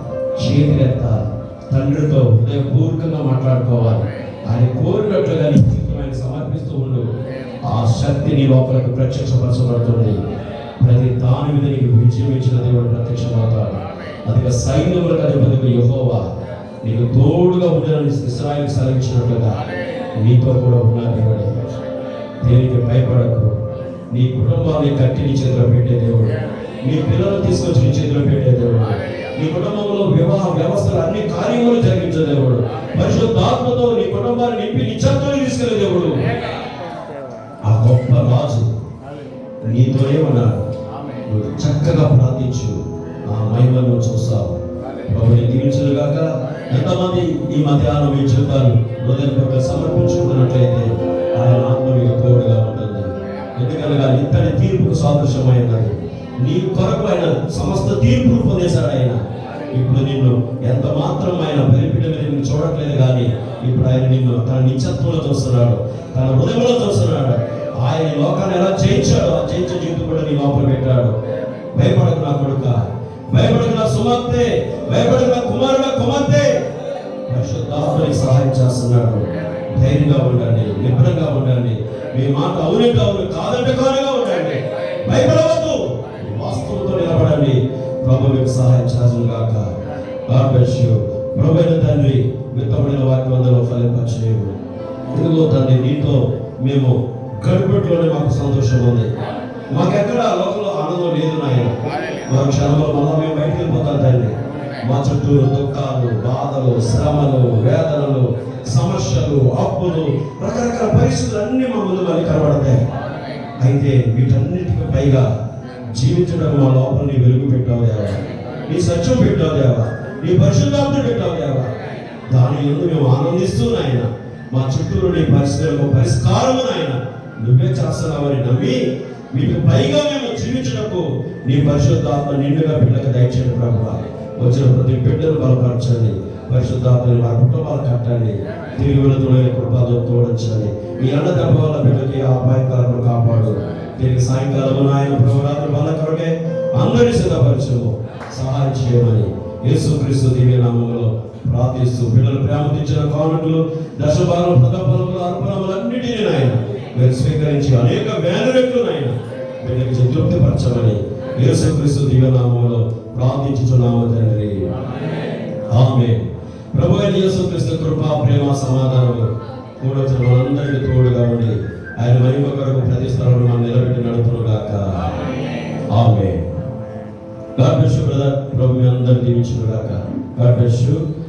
చేతులెత్తాలి, తండ్రితో హృదయపూర్వకంగా మాట్లాడుకోవాలి. ఆయన కోరినట్లుగా నీ జీవితం ఆయన సమర్పిస్తూ ఉండు. ఆ శక్తి నీ లోపలికి ప్రత్యక్షపరచబడుతుంది. ప్రతి దాని మీద నీకు విజయం ఇచ్చిన దేవుడు ప్రత్యక్షమవుతాడు. అదిగా సైన్యములకు అధిపతిగా యెహోవా నీకు తోడుగా ఉండాలని ఇశ్రాయేలుకు సెలవిచ్చినట్లుగా నీతో కూడా ఉన్నా దేవుడే. దేనికి భయపడకు. నీ కుటుంబాన్ని కట్టి నీ చేతిలో పెట్టే దేవుడు, నీ పిల్లలు తీసుకొచ్చి నీ చేతిలో పెట్టే దేవుడు, నీ కుటుంబంలో వివాహ వ్యవస్థలు అన్ని కార్యములు జరిగించే దేవుడు, పరిశుద్ధాత్మతో నీ కుటుంబాన్ని నింపి నిశ్చయాన్ని తీసుకెళ్లే దేవుడు. ఆ గొప్ప రాజు నీతోనే ఉన్నాడు. నువ్వు చక్కగా ప్రార్థించు, ఆ మహిమను చూస్తావు. ప్రభుని దీవించుగాక. ఎంతమంది ఈ మధ్యాహ్నం మీ జీవితాలు హృదయపూర్వకంగా సమర్పించుకున్నట్లయితే ఆయన ఆత్మ మీకు తోడుగా ఉంటుంది. ఎందుకనగా ఇంతటి తీర్పుకు సాదృశ్యమైనది. నీ కొరకు ఆయన సమస్త తీర్పులు పొందేశాడు. ఆయన ఇప్పుడు నిన్ను ఎంత మాత్రం ఆయన బలిపీఠం నిన్ను చూడట్లేదు, కానీ ఇప్పుడు ఆయన నిన్ను తన నిత్యత్వంలో చూస్తున్నాడు, తన హృదయంలో చూస్తున్నాడు. ఆయన లోకాన్ని ఎలా జయించాడో ఆ జయించే జీవితం కూడా నీ లోపల పెట్టాడు. భయపడకు నా కొడుక, భయపడకు నా సుమర్తె, భయపడకు నా కుమారుడు కుమార్తె. పరిశుద్ధాత్మనికి సహాయం చేస్తున్నాడు. ధైర్యంగా ఉండండి, నిబ్రంగా ఉండండి. మీ మాట అవునంటే అవును, కాదంటే కాదుగా ఉండండి. భయపడవద్దు, వాస్తవంతో నిలబడండి. ప్రభు మీకు సహాయం చేస్తును గాక. God bless you. ప్రభు అయిన తండ్రి, విత్తబడిన వాక్యంలో ఫలింపచేయు. ఇదిగో తండ్రి, నీతో మేము గడుపుట్లోనే మాకు సంతోషం ఉంది. మాకెక్కడ లోకంలో ఆనందం లేదు నాయన. మా క్షణంలో మళ్ళా మేము బయటికి వెళ్ళిపోతాం తండ్రి. మా చుట్టూ దుఃఖాలు, బాధలు, శ్రమలు, వేదనలు, సమస్యలు, అప్పులు, రకరకాల పరిస్థితులు అన్నీ మా ముందు మళ్ళీ కనబడతాయి. అయితే వీటన్నిటికీ పైగా జీవించడం మా లోపల నీ వెలుగు పెట్టావు దేవా, నీ సత్యం పెట్టావు దేవా, నీ పరిశుద్ధాత్మ పెట్టావు దేవా. దాని యందు మేము ఆనందిస్తూ నాయన, మా చుట్టూ నీ పరిస్థితులకు పరిష్కారము నాయన నువ్వే చేస్తున్నావని నమ్మి మీకు పైగా మేము జీవించడానికి నీ పరిశుద్ధాత్మ నిండుగా బిడ్డలకు దయచేయండి ప్రభువా. వచ్చిన ప్రతి బిడ్డను బలపరచండి, పరిశుద్ధాత్మని మా కుటుంబాలు కట్టండి, తిరిగి వెళుతున్న కృపతో తోడించండి. ఈ అన్నదెబ్బ వల్ల బిడ్డకి అపాయకాలను కాపాడు. తిరిగి సాయంకాలం ఆయన ప్రభురాత్రి వాళ్ళ కొరకే అందరి సిద్ధపరచము సహాయం చేయమని యేసుక్రీస్తు దివ్య నామములో ప్రార్థిస్తూ బిడ్డలు ప్రేమతించిన కానుకలు, దశభాగం, ప్రథమఫలములు, అర్పణములన్నిటినీ నాయన మీరు స్వీకరించి అనేక వేదరెట్లు నాయన బిడ్డకి తృప్తిపరచమని యేసుక్రీస్తు దివ్య నామములో ప్రార్థించుచున్నాము తండ్రి. ఆమేన్. ప్రభు అయిన యేసుక్రీస్తు కృప, ప్రేమ, సమాధానము కూడొచ్చిన మనందరికీ తోడుగా ఉండి ఆయన మహిమ కొరకు ప్రతి స్థలంలో మనం నిలబెట్టి నడుపును గాక. Amen. God bless you brother. ప్రభు మీ అందరిని దీవించును గాక. God bless you.